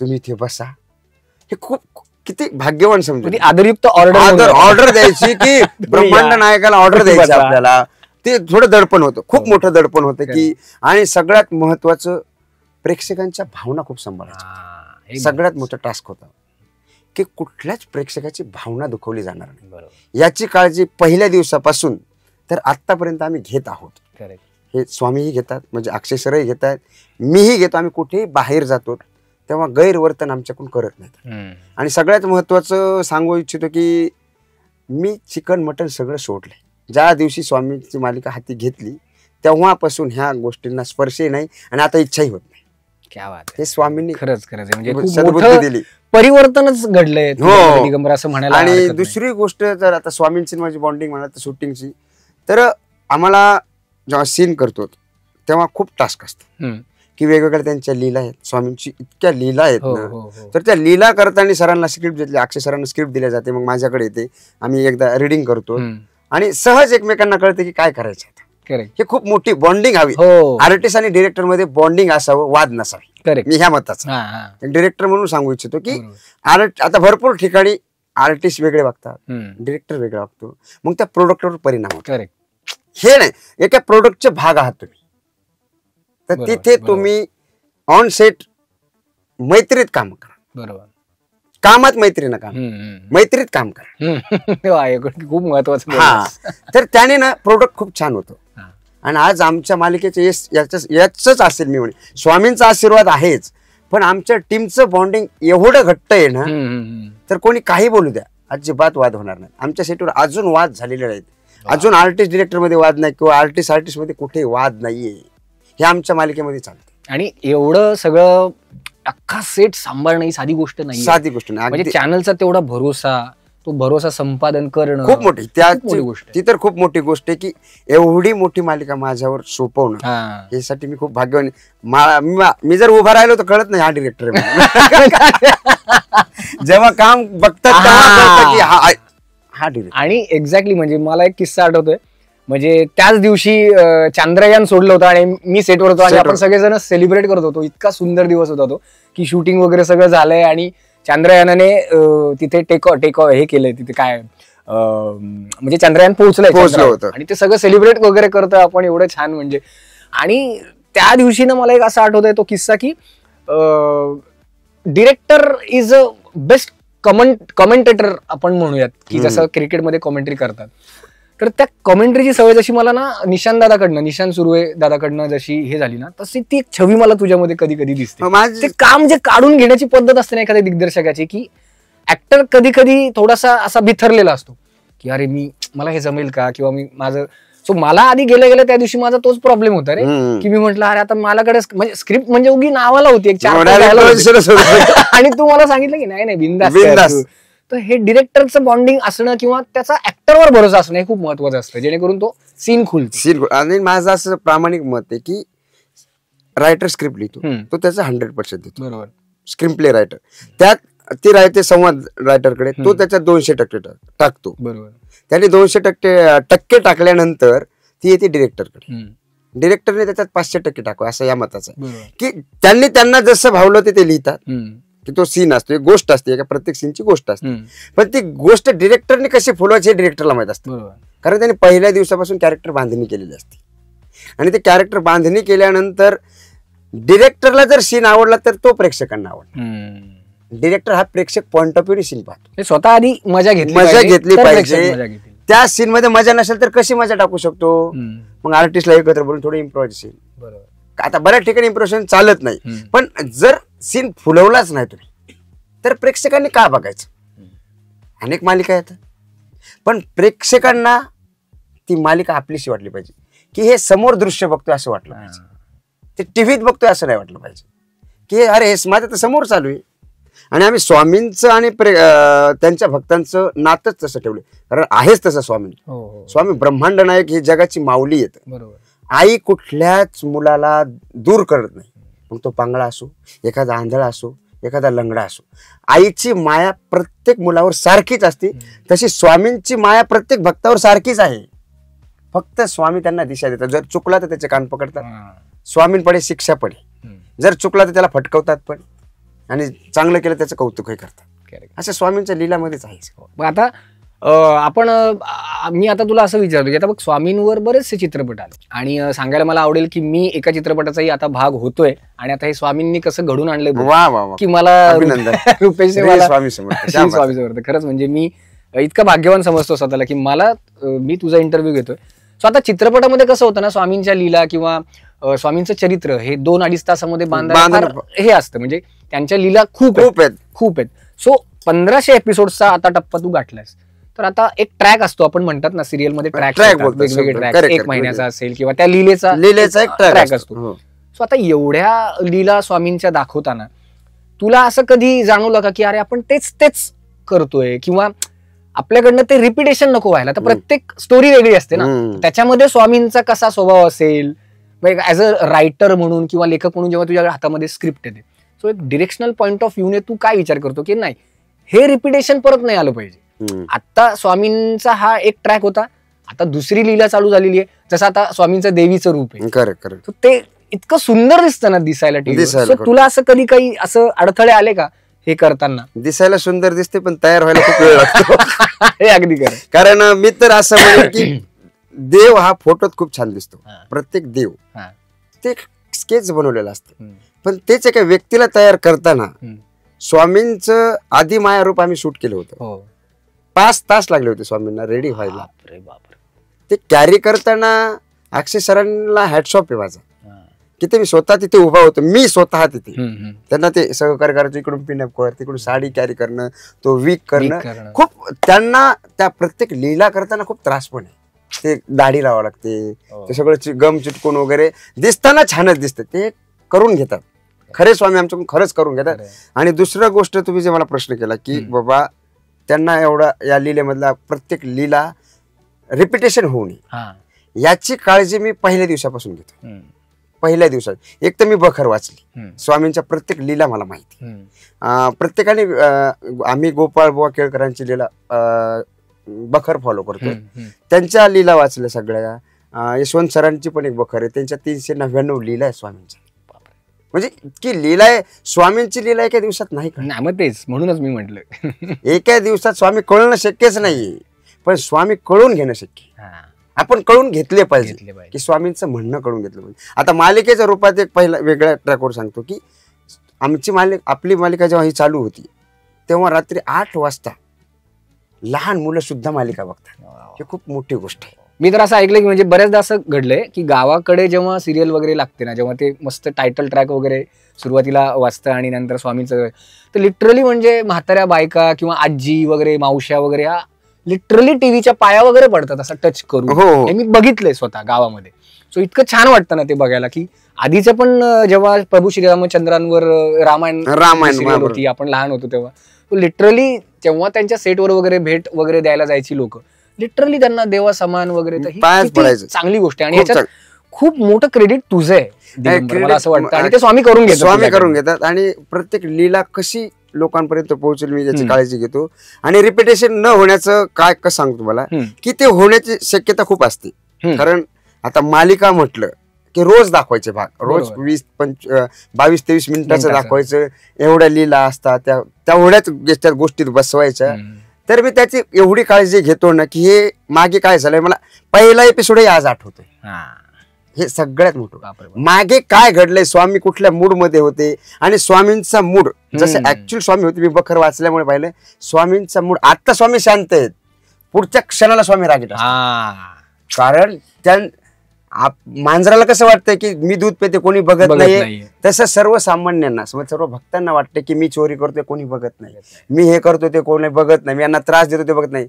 तुम्ही इथे बसा. हे खूप किती भाग्यवान समजून आदरयुक्त ऑर्डर द्यायची की ब्रह्मांड नायकाला ऑर्डर द्यायची आपल्याला. ते थोडं दडपण होतं, खूप मोठं दडपण होतं की. आणि सगळ्यात महत्वाचं प्रेक्षकांच्या भावना खूप सांभाळायच्या. सगळ्यात मोठा टास्क होता की कुठल्याच प्रेक्षकाची भावना दुखवली जाणार नाही याची काळजी पहिल्या दिवसापासून तर आतापर्यंत आम्ही घेत आहोत. हे स्वामीही घेतात, म्हणजे अक्षय सरही घेतात, मीही घेतो. आम्ही कुठेही बाहेर जातो तेव्हा गैरवर्तन आमच्याकडून करत नाहीत. आणि सगळ्यात महत्वाचं सांगू इच्छितो की मी चिकन मटन सगळं सोडलंय. ज्या दिवशी स्वामींची मालिका हाती घेतली तेव्हापासून ह्या गोष्टींना स्पर्शही नाही आणि आता इच्छाही होत नाही. क्या बात, हे स्वामींनी खरंच म्हणजे दिली, परिवर्तनच घडलंय दिगंबर असं म्हणायला. आणि दुसरी गोष्ट जर आता स्वामींची माझी बॉन्डिंग म्हणाल तर शूटिंगची, तर आम्हाला जेव्हा सीन करतो तेव्हा खूप टास्क असतो की वेगवेगळ्या त्यांच्या लीला आहेत. स्वामींची इतक्या लीला आहेत ना, तर त्या लीला करताना सरांना स्क्रिप्ट घेतली, अक्षय सरांना स्क्रिप्ट दिल्या जाते, मग माझ्याकडे येते, आम्ही एकदा रिडिंग करतो आणि सहज एकमेकांना कळते की काय करायचं. हे खूप मोठी बॉन्डिंग हवी. आर्टिस्ट आणि डिरेक्टर मध्ये बॉन्डिंग असावं, वाद नसावी. मी ह्या मताचा डिरेक्टर म्हणून सांगू इच्छितो की आता भरपूर ठिकाणी आर्टिस्ट वेगळे वागतात, डिरेक्टर वेगळा वागतो, मग त्या प्रोडक्टवर परिणाम होतो. हे नाही, एका प्रोडक्टचे भाग आहात तुम्ही, तर तिथे तुम्ही ऑन सेट मैत्रीत काम करा. बरोबर, कामात मैत्री नका, मैत्रीत काम करा. खूप महत्वाचं. तर त्याने ना प्रोडक्ट खूप छान होतो. आणि आज आमच्या मालिकेचे याच असेल, मी म्हणे स्वामींचा आशीर्वाद आहेच, पण आमच्या टीमचं बॉन्डिंग एवढं घट्ट आहे ना, तर कोणी काही बोलू द्या अजिबात वाद होणार नाही. आमच्या सेटवर अजून वाद झालेले नाहीत, अजून आर्टिस्ट डिरेक्टर मध्ये वाद नाही किंवा आर्टिस्ट मध्ये कुठे वाद नाहीये. हे आमच्या मालिकेमध्ये चालतं. आणि एवढं सगळं अख्खा सेट सांभाळणं ही साधी गोष्ट नाही, साधी गोष्ट नाही. म्हणजे चॅनलचा तेवढा भरोसा, तो भरोसा संपादन करणं खूप मोठी, ती तर खूप मोठी गोष्ट आहे की एवढी मोठी मालिका माझ्यावर सोपवणं, यासाठी मी खूप भाग्यवान. मी जर उभा राहिलो तर कळत नाही हा डिरेक्टर जेव्हा काम बघतात की हा डिरेक्टर. आणि एक्झॅक्टली, म्हणजे मला एक किस्सा आठवतोय, म्हणजे त्याच दिवशी चांद्रयान सोडलं होतं आणि मी सेटवर होतो आणि आपण सगळेजण सेलिब्रेट करत होतो. इतका सुंदर दिवस होता तो की शूटिंग वगैरे सगळं झालंय आणि चांद्रयानाने तिथे टेक हे केलंय, तिथे काय म्हणजे चांद्रयान पोहोचलं होतं आणि ते सगळं सेलिब्रेट वगैरे करतोय आपण, एवढं छान म्हणजे. आणि त्या दिवशी ना मला एक असं आठवतोय तो किस्सा की director is a best commentator आपण म्हणूयात, की जसं क्रिकेटमध्ये कॉमेंट्री करतात तर त्या कॉमेंट्रीची सवय जशी मला ना निशांत सुर्वे दादाकडनं जशी हे झाली ना, तशी ती एक छवी मला तुझ्यामध्ये कधी कधी दिसते. ते काम जे काढून घेण्याची पद्धत असते ना एखाद्या दिग्दर्शकाची, की ऍक्टर कधी कधी थोडासा असा बिथरलेला असतो की अरे मला हे जमेल का, किंवा माझं सो मला आधी गेल्या त्या दिवशी माझा तोच प्रॉब्लेम होता रे, की मी म्हटलं अरे आता माझ्याकडे म्हणजे स्क्रिप्ट म्हणजे उगी नावाला होती एक 4 आणि तू मला सांगितलं की नाही बिंदास. तर हे डिरेक्टरचं बॉन्डिंग असणं किंवा त्याचा ऍक्टरवर भरोसा असणं हे खूप महत्वाचं असतं, जेणेकरून तो सीन खुलतो. आणि माझं असं प्रामाणिक मत आहे की रायटर स्क्रिप्ट लिहितो तो त्याचा 100% देतो. बरोबर. स्क्रीन प्ले रायटर त्यात ती राहते संवाद रायटरकडे, तो त्याच्यात 200% टाकतो. बरोबर. त्याने 200% टाकल्यानंतर ती येते डिरेक्टरकडे. डिरेक्टरने त्याच्यात 500% टाकू असं या मताचं आहे की त्यांना जसं भावलं ते लिहितात. की तो सीन असतो, एक गोष्ट असते, एका प्रत्येक सीनची गोष्ट असते, पण ती गोष्ट डिरेक्टरने कशी फुलवायची हे डिरेक्टरला माहित असतं. कारण त्याने पहिल्या दिवसापासून कॅरेक्टर बांधणी केलेली असते आणि ते कॅरेक्टर बांधणी केल्यानंतर डिरेक्टरला जर सीन आवडला तर तो प्रेक्षकांना आवडला. डिरेक्टर हा प्रेक्षक पॉइंट ऑफ व्ह्यू सीन पाहतो. स्वतः आधी मजा घेतली पाहिजे. त्या सीन मध्ये मजा नसेल तर कशी मजा टाकू शकतो. मग आर्टिस्टला एकत्र बोलून थोडं इम्प्रोव्हायझेशन. आता बऱ्याच ठिकाणी इम्प्रोव्हायझेशन चालत नाही, पण जर सीन फुलवलाच नाही तुम्ही तर प्रेक्षकांनी का बघायचं. अनेक मालिका आहेत, पण प्रेक्षकांना ती मालिका आपलीशी वाटली पाहिजे, की हे समोर दृश्य बघतोय असं वाटलं पाहिजे, ते टीव्हीत बघतोय असं नाही वाटलं पाहिजे, की अरे हे माझं तर समोर चालू आहे. आणि आम्ही स्वामींचं आणि त्यांच्या भक्तांचं नातच तसं ठेवलं, कारण आहेच तसं स्वामी. स्वामी ब्रह्मांड नायक ही जगाची माऊली येत. आई कुठल्याच मुलाला दूर करत नाही, मग तो पांगळा असो, एखादा आंधळा असो, एखादा लंगडा असो. आईची माया प्रत्येक मुलावर सारखीच असते, तशी स्वामींची माया प्रत्येक भक्तावर सारखीच आहे. फक्त स्वामी त्यांना दिशा देतात. जर चुकला तर त्याचे कान पकडतात, स्वामींकडे शिक्षा पडे. जर चुकला तर त्याला फटकवतात पण, आणि चांगलं केलं त्याचं कौतुकही करतात. असं स्वामींच्या लीलामध्येच आहे. मग आता मी आता तुला असं विचारतो की आता बघ स्वामींवर बरेचसे चित्रपट आले, आणि सांगायला मला आवडेल की मी एका चित्रपटाचाही आता भाग होतोय, आणि आता हे स्वामींनी कसं घडून आणलंय की मला रुपेश स्वामी समर्थ. खरंच म्हणजे मी इतकं भाग्यवान समजतो स्वतःला की मी तुझा इंटरव्ह्यू घेतोय. सो आता चित्रपटामध्ये कसं होतं ना, स्वामींच्या लीला किंवा स्वामींचं चरित्र हे 2-2.5 तासामध्ये बांधायला हे असतं, म्हणजे त्यांच्या लीला खूप आहेत. सो 1500 एपिसोडचा आता टप्पा तू गाठलायस, तर आता एक ट्रॅक असतो, आपण म्हणतात ना सिरियल मध्ये वेगवेगळे ट्रॅक, 1 महिन्याचा असेल किंवा त्या लीलेचा एक ट्रॅक असतो. सो आता एवढ्या लीला स्वामींच्या दाखवताना तुला असं कधी जाणवलं का की अरे आपण तेच करतोय, किंवा आपल्याकडनं ते रिपिटेशन नको व्हायला. तर प्रत्येक स्टोरी वेगळी असते ना, त्याच्यामध्ये स्वामींचा कसा स्वभाव असेल ऍज अ रायटर म्हणून किंवा लेखक म्हणून, जेव्हा तुझ्या हातामध्ये स्क्रिप्ट येते, सो एक डिरेक्शनल पॉइंट ऑफ व्ह्यूने तू काय विचार करतो की नाही हे रिपिटेशन परत नाही आलं पाहिजे. आता स्वामींचा हा एक ट्रॅक होता, आता दुसरी लीला चालू झालेली आहे, जसं आता स्वामींचं देवीचं रूप आहे. ते इतकं सुंदर दिसतं ना दिसायला टीव्हीवर. तुला असं कधी काही असं अडथळे आले का हे करताना? दिसायला सुंदर दिसते पण तयार व्हायला खूप वेळ लागतो. हे अगदी खरं. कारण मी तर असं म्हणेन की देव हा फोटोत खूप छान दिसतो. प्रत्येक देव ते स्केच बनवलेलं असतं, पण तेच एका व्यक्तीला तयार करताना स्वामींचं आधी माया रूप आम्ही शूट केलं होतं. 5 तास लागले होते स्वामींना रेडी व्हायला. ते कॅरी करताना अक्षय सरांना हॅटसॉप आहे माझा, की ते मी स्वतः तिथे उभा होतो, मी स्वतः तिथे त्यांना ते सहकार्य करायचं. इकडून पिनअप कर, तिकडून साडी कॅरी करणं, तो वीक करणं, खूप त्यांना त्या प्रत्येक लीला करताना खूप त्रास पण आहे. ते दाढी लावावं लागते, ते सगळं गम चिटकून वगैरे दिसताना छानच दिसतं, ते करून घेतात. खरे स्वामी आमच्याकडून खरंच करून घेतात. आणि दुसरं गोष्ट तुम्ही जे मला प्रश्न केला की बाबा त्यांना एवढा या लीलेमधला प्रत्येक लीला रिपिटेशन होऊ नये याची काळजी मी पहिल्या दिवसापासून घेतो. पहिल्या दिवसात एक तर मी बखर वाचली, स्वामींच्या प्रत्येक लीला मला माहिती. प्रत्येकाने आम्ही गोपाळ बुवा केळकरांची लीला बखर फॉलो करतो, त्यांच्या लीला वाचल्या सगळ्या. यशवंत सरांची पण एक बखर आहे, त्यांच्या 399 लीला आहे स्वामींच्या. म्हणजे की लीला आहे, स्वामींची लीला एका दिवसात नाही का? मग तेच म्हणूनच मी म्हटलं एका दिवसात स्वामी कळणं शक्यच नाहीये, पण स्वामी कळून घेणं शक्य. आपण कळून घेतले पाहिजे की स्वामींचं म्हणणं कळून घेतलं पाहिजे. आता मालिकेच्या रूपात एक पहिला वेगळ्या ट्रॅकवर सांगतो की आपली मालिका जेव्हा ही चालू होती तेव्हा रात्री 8 वाजता लहान मुलं सुद्धा मालिका बघतात. हे खूप मोठी गोष्ट आहे. मी तर असं ऐकलंय की म्हणजे बऱ्याचदा असं घडलंय की गावाकडे जेव्हा सिरियल वगैरे लागते ना, जेव्हा ते मस्त टायटल ट्रॅक वगैरे सुरुवातीला वाजतं आणि नंतर स्वामींचं, तर लिटरली म्हणजे म्हाताऱ्या बायका किंवा आजी वगैरे मावश्या वगैरे ह्या लिटरली टीव्हीच्या पाया वगैरे पडतात असं टच करून. हो. हे मी बघितलंय स्वतः गावामध्ये. सो इतकं छान वाटतं ना ते बघायला की आधीचं पण जेव्हा प्रभू श्रीरामचंद्रांवर रामायण serial होती, आपण लहान होतो तेव्हा लिटरली तेव्हा त्यांच्या सेटवर वगैरे भेट वगैरे द्यायला जायची लोक, लिटरली त्यांना देवा समान वगैरे. तर ही किती चांगली गोष्ट आहे आणि याच्यात खूप मोठं क्रेडिट तुझं आहे दिगंबर, मला असं वाटतं. आणि ते स्वामी करून घेतात आणि प्रत्येक लीला कशी लोकांपर्यंत पोहोचेल मी याची काळजी घेतो. आणि रिपिटेशन न होण्याचं काय कसं सांगतो मला की ते होण्याची शक्यता खूप असते. कारण आता मालिका म्हटलं की रोज दाखवायचे भाग, रोज 22-23 मिनिटाचं दाखवायचं, एवढ्या लीला असतात, त्या तेवढ्याच गोष्टीत बसवायच्या. तर मी त्याची एवढी काळजी घेतो ना की हे मागे काय झालंय मला पहिला एपिसोडही आज आठवतोय. हे सगळ्यात मोठं मागे काय घडलंय, स्वामी कुठल्या मूड मध्ये होते आणि स्वामींचा मूड जसं ऍक्च्युअल स्वामी होते. मी बखर वाचल्यामुळे पाहिलं स्वामींचा मूड. आता स्वामी शांत आहेत, पुढच्या क्षणाला स्वामी रागीट असतात. कारण त्या मांजराला कसं वाटतंय की मी दूध पिते कोणी बघत नाहीये, तसं सर्वसामान्यांना सर्व भक्तांना वाटतं की मी चोरी करतोय कोणी बघत नाही, मी हे करतो ते कोणी बघत नाही, मी यांना त्रास देतो ते बघत नाही.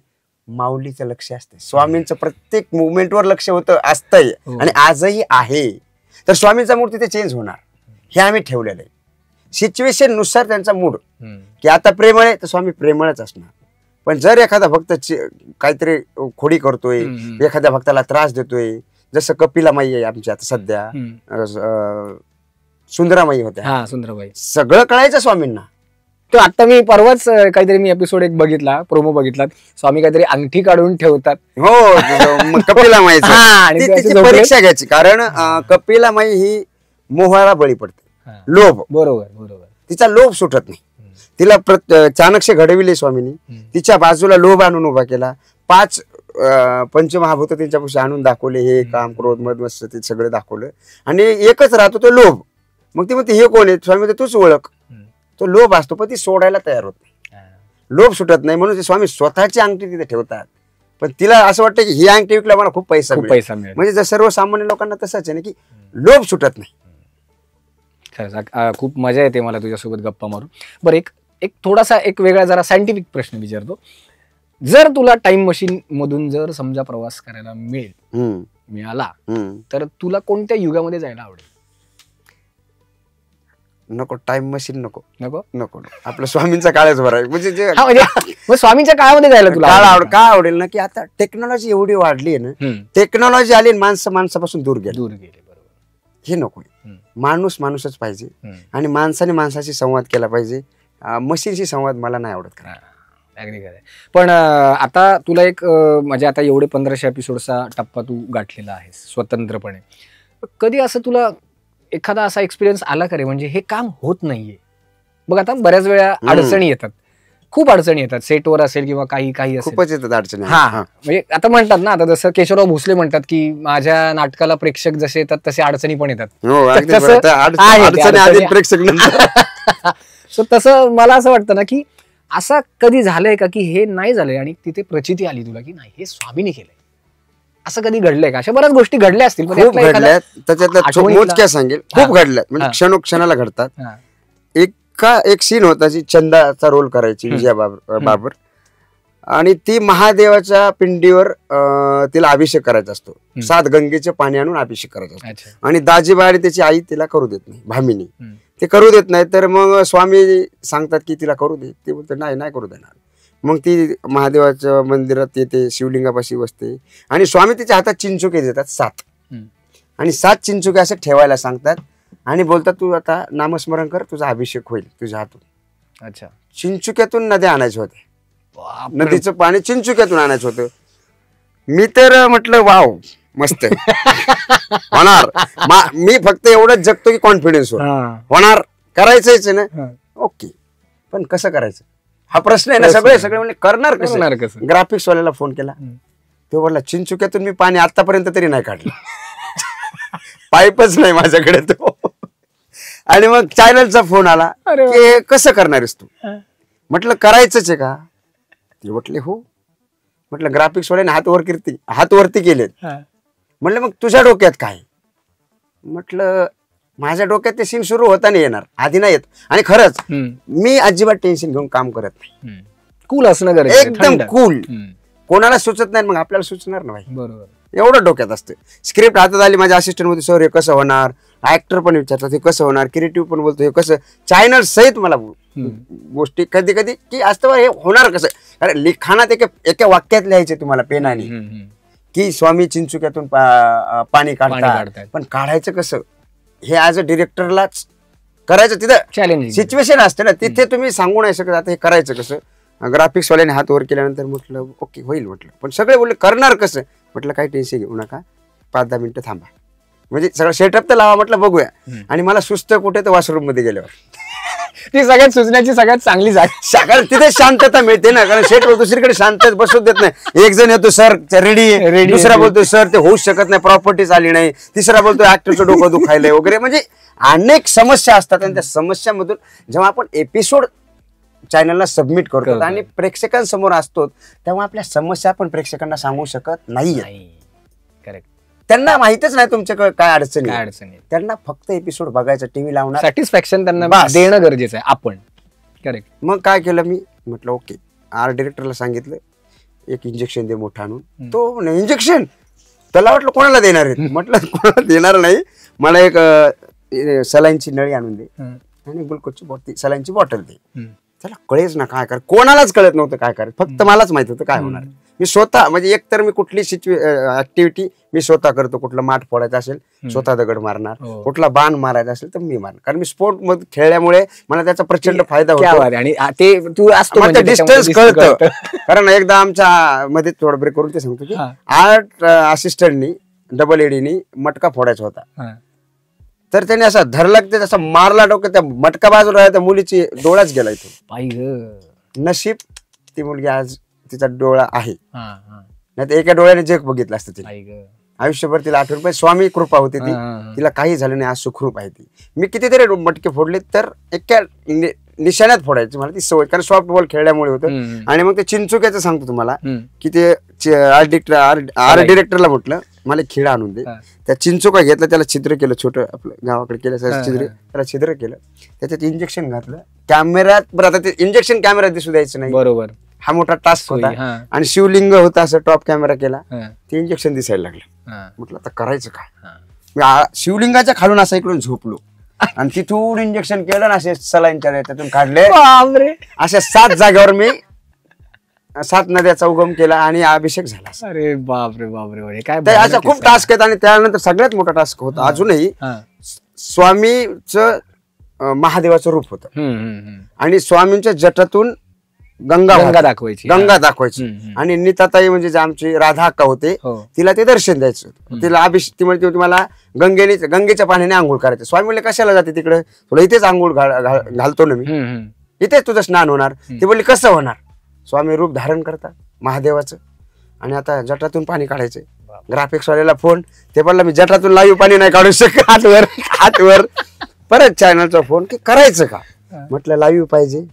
माऊलीचं लक्ष असते, स्वामींचं प्रत्येक मुवमेंटवर लक्ष होतं असतंय आणि आजही आहे. तर स्वामींचा मूड तिथे चेंज होणार हे आम्ही ठेवलेलं आहे. सिच्युएशन नुसार त्यांचा मूड की आता प्रेमळ आहे तर स्वामी प्रेमळच असणार. पण जर एखादा भक्त काहीतरी खोडी करतोय, एखाद्या भक्ताला त्रास देतोय, जसं कपिलामाई आहे आमची आता सध्या, सुंदरामाई होत्या, सुंदराबाई, सगळं कळायचं स्वामींना. तो आता मी परवाच काहीतरी मी एपिसोड एक बघितला, प्रोमो बघितला, स्वामी काहीतरी अंगठी काढून ठेवतात. हो, कपिलामाईची परीक्षा घ्यायची. कारण कपिलामाई ही मोहाला बळी पडते, लोभ. बरोबर. तिचा लोभ सुटत नाही. तिला चाणक्य घडविले स्वामींनी, तिच्या बाजूला लोभ आणून उभा केला. 5 पंचमहाभूत त्यांच्यापाशी आणून दाखवले, हे काम क्रोध मद मत्सर सगळं दाखवलं आणि एकच राहतो तो लोभ. मग ती म्हणते हे कोण आहे, स्वामी तूच ओळख. तो लोभ असतो पण ती सोडायला तयार होत नाही, लोभ सुटत नाही, म्हणून स्वामी स्वतःची अंगठी तिथे ठेवतात. पण तिला असं वाटतं की ही अंगठी विकला मला खूप पैसा मिळेल. म्हणजे जर सर्वसामान्य लोकांना तसंच आहे ना की लोभ सुटत नाही. खरंच खूप मजा येते मला तुझ्यासोबत गप्पा मारून. बरं, एक थोडासा एक वेगळा जरा सायंटिफिक प्रश्न विचारतो. जर तुला टाइम मशीन मधून जर समजा प्रवास करायला मिळाला तर तुला कोणत्या युगामध्ये जायला आवडेल? नको, टाइम मशीन नको. आपल्या स्वामींचा काळच बरा आहे. म्हणजे स्वामींच्या काळामध्ये जायला तुला काय आवडेल ना की आता टेक्नॉलॉजी एवढी वाढली आहे ना, टेक्नॉलॉजी आली माणसापासून दूर गेले. बरोबर. हे नको. माणूसच पाहिजे आणि माणसाने माणसाशी संवाद केला पाहिजे. मशीनशी संवाद मला नाही आवडत. अगदी खरं. पण आता तुला एक म्हणजे आता एवढे 1500 एपिसोडचा टप्पा तू गाठलेला आहेस स्वतंत्रपणे. कधी असं तुला एखादा असा एक्सपिरियन्स आला का रे, म्हणजे हे काम होत नाहीये? बघ आता बऱ्याच वेळा अडचणी येतात, खूप अडचणी येतात, सेटवर असेल किंवा काही खूपच येतात अडचणी. म्हणजे आता म्हणतात ना, आता जसं केशवराव भोसले म्हणतात की माझ्या नाटकाला प्रेक्षक जसे येतात तसे अडचणी पण येतात. सो तसं मला असं वाटतं ना की असं कधी झालंय का की हे नाही झालंय आणि तिथे प्रचिती आली तुला की नाही हे स्वामीने केलंय? असं कधी घडलंय का? अशा बऱ्याच गोष्टी घडल्या असतील, खूप घडल्यात. त्याच्यातल्या मोजक्या सांगेल, खूप घडल्यात, म्हणजे क्षणोक्षणाला घडतात. एक सीन होता जी चंदाचा रोल करायची विजया बाबर, आणि ती महादेवाच्या पिंडीवर तिला अभिषेक करायचा असतो. 7 गंगेचे पाणी आणून अभिषेक करायचा असतो आणि दाजीबा आणि त्याची आई तिला करू देत नाही, भामिनी ते करू देत नाही. तर मग स्वामी सांगतात की तिला करू दे. ते बोलते नाही करू देणार. मग ती महादेवाच्या मंदिरात येते, शिवलिंगापाशी बसते आणि स्वामी तिच्या हातात चिंचुके देतात 7 आणि 7 चिंचुके असे ठेवायला सांगतात आणि बोलतात तू आता नामस्मरण कर, तुझा अभिषेक होईल तुझ्या हातून. चिंचुक्यातून नद्या आणायच्या होत्या, नदीचं पाणी चिंचुक्यातून आणायचं होतं. मी तर म्हटलं वाव मस्त होणार. मी फक्त एवढंच जगतो की कॉन्फिडन्स होणार, करायचंच ना. ओके, पण कसं करायचं हा प्रश्न आहे ना. सगळे म्हणजे करणार कसं? ग्राफिक्स वाल्याला फोन केला, तो बोलला चिंचुक्यातून मी पाणी आतापर्यंत तरी नाही काढलं, पाईपच नाही माझ्याकडे तो. आणि मग चॅनलचा फोन आला की कसं करणारस तू? म्हटलं करायचंच आहे का? ते म्हटले हो. म्हटलं ग्राफिक्स वाल्याने हात वरती केलेत. म्हटलं मग तुझ्या डोक्यात काय? म्हटलं माझ्या डोक्यात ते सीन सुरू होता नाही येणार, आधी नाही येत. आणि खरंच मी अजिबात टेन्शन घेऊन काम करत नाही, कूल असणं गरजेचं आहे, एकदम थंड. कूल. कोणाला सुचत नाही मग आपल्याला सुचणार ना भाई, बरोबर. एवढं डोक्यात असतं. स्क्रिप्ट हातात आली, माझ्या असिस्टंट मध्ये सर हे कसं होणार, ऍक्टर पण विचारतात हे कसं होणार, क्रिएटिव्ह पण बोलतो हे कसं, चॅनल सहित मला गोष्टी कधी कधी की असतं हे होणार कसं. कारण लिखाणात एका वाक्यात लिहायचे तुम्हाला पेनाने की स्वामी चिंचुक्यातून पाणी काढतात, पण काढायचं कसं हे ॲज अ डिरेक्टरलाच करायचं. तिथं चॅलेंजिंग सिच्युएशन असते ना, तिथे तुम्ही सांगू नाही शकत आता हे करायचं कसं. ग्राफिक्स वाल्याने हात वर केल्यानंतर म्हटलं ओके होईल. म्हटलं पण सगळे बोलले करणार कसं. म्हटलं काही टेन्शन घेऊ नका, 5-10 मिनिटं थांबा, म्हणजे सगळं सेटअप तर लावा. म्हटलं बघूया. आणि मला सुस्त कुठे तर वॉशरूम मध्ये गेल्यावर ती सगळ्यात सुचण्याची सगळ्यात चांगली जागा. तिथे शांतता मिळते ना, कारण सेटवर दुसरीकडे शांतता बसू देत नाही. एक जण येतो सर रेडी, दुसरा बोलतो सर ते होऊच शकत नाही, प्रॉपर्टीज आली नाही, तिसरा बोलतो ऍक्टरचं डोकं दुखायलंय वगैरे. म्हणजे अनेक समस्या असतात आणि त्या समस्यामधून जेव्हा आपण एपिसोड चॅनलला सबमिट करतो आणि प्रेक्षकांसमोर असतो तेव्हा आपल्या समस्या आपण प्रेक्षकांना सांगू शकत नाहीये. करेक्ट. त्यांना माहितच नाही तुमच्याकडे काय अडचणी. त्यांना फक्त एपिसोड बघायचं, टीव्ही लावणार, सॅटिस्फॅक्शन त्यांना देणं गरजेचं आहे आपण. करेक्ट. मग काय केलं मी, म्हटलं ओके आर्ट डिरेक्टरला सांगितलं एक इंजेक्शन दे मोठा आणून. तो इंजेक्शन त्याला वाटलं कोणाला देणार आहे. म्हटलं कोणाला देणार नाही, मला एक सलाईनची नळी आणून दे आणि ग्लुकोजची बॉटल, सलाईनची बॉटल दे. त्याला कळेच ना काय कर, कोणालाच कळत नव्हतं काय करायचं, फक्त मलाच माहित होतं काय होणार. मी स्वतः म्हणजे एकतर मी कुठली ऍक्टिव्हिटी मी स्वतः करतो, कुठलं माठ फोडायचं असेल स्वतः दगड मारणार, कुठला बाण मारायचा असेल तर मी मारणार, कारण मी स्पोर्ट मध्ये खेळल्यामुळे मला त्याचा प्रचंड फायदा होतो. आणि ते तू असतो डिस्टन्स कळतं. कारण एकदा आमच्या मध्ये थोडं ब्रेक करून ते सांगतो की आर्ट असिस्टंटनी डबल एडीनी मटका फोडायचा होता, तर त्याने असा धरला की त्याचा मारला डोक्यात, त्या मटका बाजूला राहिला, त्या मुलीची डोळाच गेला इथून. नशीब ती मुलगी आज तिचा डोळा आहे, नाही तर एका डोळ्याने जग बघितलं असतं तिला. आयुष्यभर तिला आठवण, पण स्वामी कृपा होती ती, तिला काही झालं नाही, आज सुखरूप आहे ती. मी कितीतरी मटके फोडले तर एका निशाण्यात फोडायची मला ती सवय, कारण सॉफ्ट बॉल खेळल्यामुळे होतं. आणि मग ते चिंचुक्याचं सांगतो तुम्हाला की ते आर्ट डिरेक्टरला म्हटलं मला खिळा आणून दे. त्या चिंचुका घेतला, त्याला छिद्र केलं, छोटं आपलं गावाकडे केलं छिद्र, त्याला छिद्र केलं, त्याच्यात इंजेक्शन घातलं कॅमेऱ्यात. बरं आता ते इंजेक्शन कॅमेऱ्यात दिसू द्यायचं नाही, बरोबर, हा मोठा टास्क होता. आणि शिवलिंग होता, असं टॉप कॅमेरा केला, ते इंजेक्शन दिसायला लागलं. म्हटलं आता करायचं काय. मी शिवलिंगाच्या खालून असं इकडून झोपलो आणि तिथून इंजेक्शन केलं ना, असे सलाईनच्या त्यातून काढले, अशा 7 जागेवर मी 7 नद्याचा उगम केला आणि अभिषेक झाला. अरे बापरे बापरे, काय अशा खूप टास्क आहेत. आणि त्यानंतर सगळ्यात मोठा टास्क होता अजूनही, स्वामीचं महादेवाचं रूप होतं आणि स्वामींच्या जटातून गंगा दाखवायची. आणि नीताताई म्हणजे जे आमची राधा अक्का होते, तिला ते दर्शन द्यायचं. तिला ती म्हणते तुम्हाला गंगेच्या पाण्याने आंघोळ करायचं. स्वामी म्हणले कशाला जाते तिकडे, तुला इथेच आंघोळ घालतो ना मी, इथेच तुझं स्नान होणार. ती बोलली कसं होणार. स्वामी रूप धारण करतात महादेवाचं आणि आता जटातून पाणी काढायचंय. ग्राफिक्स वाल्याला फोन, ते बोलला मी जटातून लाईव्ह पाणी नाही काढू शकत. हातवर परत चॅनलचा फोन की करायचं का. म्हटलं लाईव्ह पाहिजे,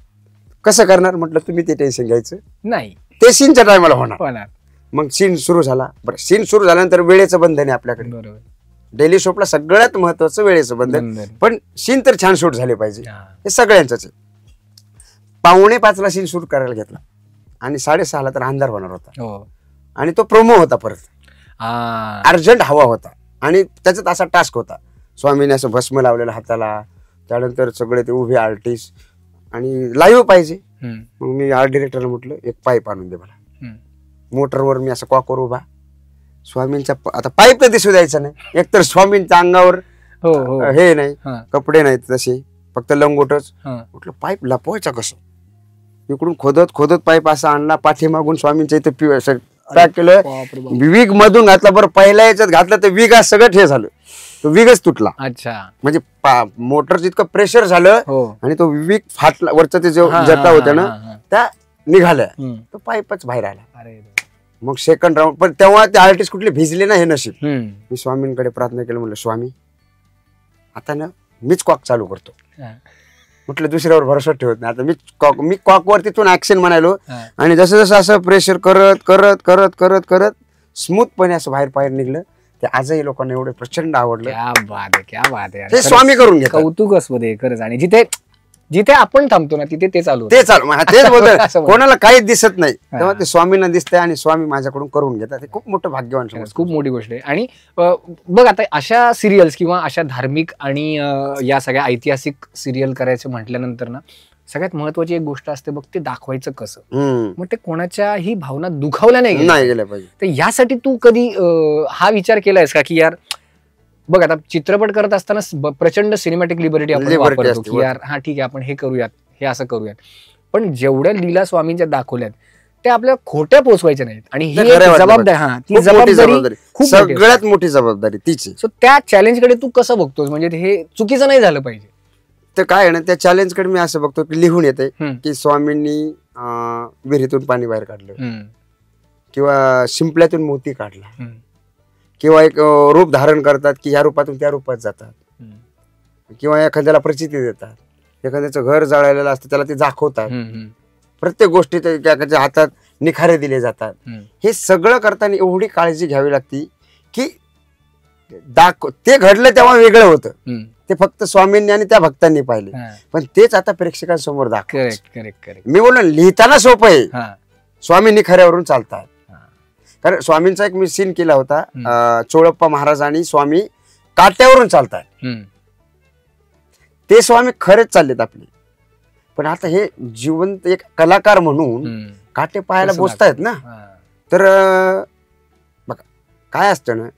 कसं करणार. म्हटलं तुम्ही ते टेन्शन घ्यायचं नाही, ते सीनच्या टायमाला होणार. मग सीन सुरू झाला. बरं, सीन सुरू झाल्यानंतर वेळेचं बंधन आहे आपल्याकडे. डेली शोपला सगळ्यात महत्वाचं वेळेचं बंधन, पण सीन तर छान शूट झाले पाहिजे, हे सगळ्यांचंच. 4:45ला सीन शूट करायला घेतला आणि 6:30ला तर अंधार होणार होता. आणि तो प्रोमो होता, परत अर्जंट हवा होता. आणि त्याच्यात असा टास्क होता, स्वामीने असं भस्म लावलेलं हाताला, त्यानंतर सगळे ते उभे आर्टिस्ट आणि लाईव्ह पाहिजे. मग मी आर्ट डिरेक्टरला म्हटलं एक पाईप आणून दे मला. मोटरवर मी असं कॉकवर उभा, स्वामींचा आता पाईप तर दिसू द्यायचा नाही. एकतर स्वामींच्या अंगावर हे नाही, कपडे नाहीत तसे, फक्त लंगोटच. म्हटलं पाईप लपवायचा कसं. इकडून खोदत पाईप असा आणला, पाठीमागून स्वामींच्या इथे पॅक केलं, विग मधून घातला. बरं, पहिल्या याच्यात घातलं तर विग सगळं हे झालं, तो विगच तुटला. अच्छा, म्हणजे मोटरचं इतकं प्रेशर झालं आणि तो विग फाटला. वरचा ते जे जटा होत्या ना त्या निघाल्या, तो पाईपच बाहेर आला. मग सेकंड राऊंड, पण तेव्हा ते आर्टिस्ट कुठले भिजले ना, हे नशीब. मी स्वामींकडे प्रार्थना केलं, म्हणलं स्वामी आता ना मीच कॉक चालू करतो. म्हटलं दुसऱ्यावर भरोसा ठेवत नाही. आता मी कॉकवर तिथून ऍक्शन म्हणायलो हा. आणि जसं जसं असं प्रेशर करत करत करत करत करत स्मूथपणे असं बाहेर निघलं. ते आजही लोकांना एवढं प्रचंड आवडलं. क्या बात आहे, क्या बात आहे. ते स्वामी करून घेतात. कौतुकच मध्ये खरंच. आणि जिथे जिथे आपण थांबतो ना तिथे ते चालू ते चालू तेच असं बोलतो, म्हणतो. कोणाला काहीच दिसत नाही हा. तेव्हा ते स्वामींना दिसतंय आणि स्वामी माझ्याकडून करून घेतात. ते खूप मोठं भाग्यवान समजतो. खूप मोठी गोष्ट आहे. आणि बघ आता अशा सिरियल्स किंवा अशा धार्मिक आणि या सगळ्या ऐतिहासिक सिरियल करायचं म्हटल्यानंतर ना सगळ्यात महत्वाची एक गोष्ट असते बघ, ते दाखवायचं कसं. मग ते कोणाच्याही भावना दुखावल्या नाही गेल्या पाहिजे. तर यासाठी तू कधी हा विचार केलायस का की यार बघ आता चित्रपट करत असताना प्रचंड सिनेमॅटिक लिबर्टी आपण वापरतो की यार हा ठीक आहे आपण हे करूयात, हे असं करूयात, पण जेवढ्या लीला स्वामींच्या दाखवल्यात त्या आपल्या खोट्या पोचवायच्या नाहीत. आणि ही जबाबदारी खूप सगळ्यात मोठी जबाबदारी तिची. सो त्या चॅलेंज कडे तू कसं बघतोस, म्हणजे हे चुकीचं नाही झालं पाहिजे. तर काय आहे ना, त्या चॅलेंज कडे मी असं बघतो की लिहून येते की स्वामींनी विहिरीतून पाणी बाहेर काढलं, किंवा शिंपल्यातून मोती काढला, किंवा एक रूप धारण करतात की ह्या रूपातून त्या रूपात जातात, किंवा एखाद्याला प्रचिती देतात, एखाद्याचं घर जळालेलं असतं त्याला ते दाखवतात, प्रत्येक गोष्टी त्याच्या हातात निखारे दिले जातात. हे सगळं करताना एवढी काळजी घ्यावी लागती की ते घडलं तेव्हा वेगळं होतं, ते फक्त स्वामींनी आणि त्या भक्तांनी पाहिले, पण तेच आता प्रेक्षकांसमोर दाखवायचं. मी बोललो लिहिताना सोपं आहे, स्वामी निखाऱ्यावरून चालतात. कारण स्वामींचा एक मी सीन केला होता, चोळप्पा महाराज आणि स्वामी काट्यावरून चालतात. ते स्वामी खरेच चाललेत आपले, पण आता हे जिवंत एक कलाकार म्हणून काटे पायाला बोचतायत ना. तर बघा काय असतं ना,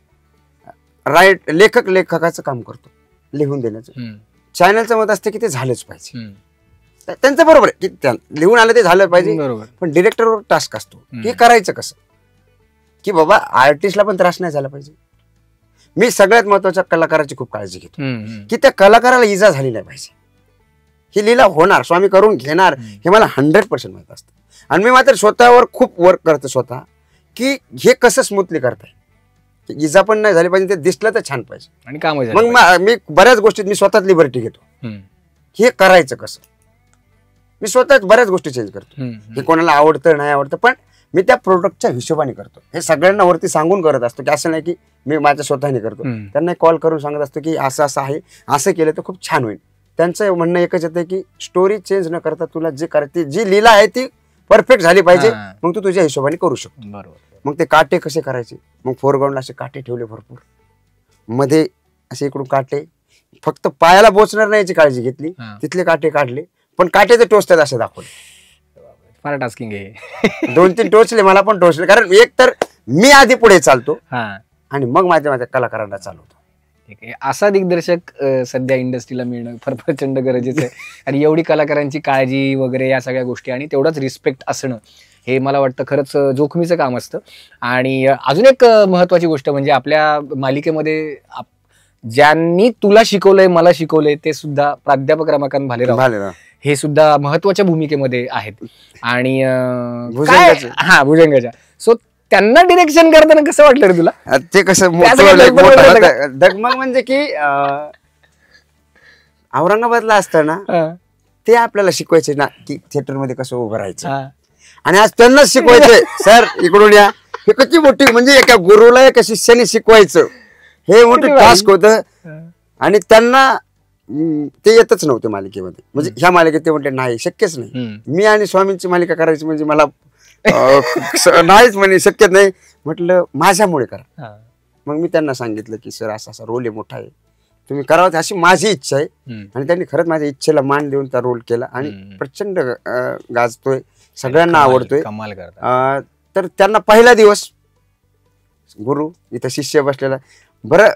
लेखकाचं काम करतो लिहून देण्याचं. चॅनलचं मत असतं की ते झालंच पाहिजे, त्यांचं बरोबर आहे की लिहून आलं ते झालं पाहिजे, पण डिरेक्टरवर टास्क असतो की करायचं कसं, की बाबा आर्टिस्टला पण त्रास नाही झाला पाहिजे. मी सगळ्यात महत्वाच्या कलाकाराची खूप काळजी घेतो की त्या कलाकाराला इजा झाली नाही पाहिजे. ही लीला होणार, स्वामी करून घेणार हे मला 100% माहित असतं. आणि मी मात्र स्वतःवर खूप वर्क करतो स्वतः की हे कसं स्मूथली करताय, इजा पण नाही झाली पाहिजे, ते दिसलं तर छान पाहिजे. आणि काम मग मी बऱ्याच गोष्टीत मी स्वतःच लिबर्टी घेतो, हे करायचं कसं. मी स्वतःच बऱ्याच गोष्टी चेंज करतो, हे कोणाला आवडतं नाही आवडतं, पण मी त्या प्रोडक्टच्या हिशोबाने करतो. हे सगळ्यांना वरती सांगून करत असतो की असं नाही की मी माझ्या स्वतःने करतो. त्यांना कॉल करून सांगत असतो की असं असं आहे, असं केलं तर खूप छान होईल. त्यांचं म्हणणं एकच येतं की स्टोरी चेंज न करता तुला जे करायचं, जी लीला आहे ती परफेक्ट झाली पाहिजे, मग तू तुझ्या हिशोबाने करू शकतो. बरोबर. मग ते काटे कसे करायचे, मग फोरग्राऊंडला असे काटे ठेवले भरपूर, मध्ये असे इकडून काटे, फक्त पायाला बोचणार नाही याची काळजी घेतली, तिथले काटे काढले, पण काटेचे टोचतात असे दाखवले. फार टास्किंग आहे. 2-3 टोचले, मला पण टोचले, कारण एक तर मी आधी पुढे चालतो आणि मग माझ्या कलाकारांना चालवतो. असा दिग्दर्शक सध्या इंडस्ट्रीला मिळणं फार प्रचंड गरजेचं आहे. आणि एवढी कलाकारांची काळजी वगैरे या सगळ्या गोष्टी आणि तेवढंच रिस्पेक्ट असणं हे मला वाटतं खरंच जोखमीचं काम असतं. आणि अजून एक महत्वाची गोष्ट म्हणजे आपल्या मालिकेमध्ये ज्यांनी तुला शिकवलंय, मला शिकवलंय, ते सुद्धा प्राध्यापक रमाकांत भालेराव हे सुद्धा महत्वाच्या भूमिकेमध्ये आहेत. आणि भुजंगाच्या. सो त्यांना डिरेक्शन करताना कसं वाटलं रे तुला? ते कसं डगमग म्हणजे की औरंगाबादला असताना ते आपल्याला शिकवायचे ना की थिएटर मध्ये कसं उभं राहायचं, आणि आज त्यांनाच शिकवायचंय सर इकडून या. हे कशी मोठी म्हणजे एका गुरुला एका शिष्याने शिकवायचं हे मोठं टास्क होतं. आणि त्यांना ते येतच नव्हते मालिकेमध्ये, म्हणजे ह्या मालिकेत ते म्हटले नाही शक्यच नाही, मी आणि स्वामींची मालिका करायची म्हणजे मला नाहीच म्हणे, शक्यच नाही. म्हटलं माझ्यामुळे करा. मग मी त्यांना सांगितलं की सर असा असा रोल आहे, मोठा आहे, तुम्ही करावं अशी माझी इच्छा आहे. आणि त्यांनी खरंच माझ्या इच्छेला मान देऊन त्या रोल केला आणि प्रचंड गाजतोय, सगळ्यांना आवडतोय. तर त्यांना पहिला दिवस गुरु इथं शिष्य बसलेला, बरं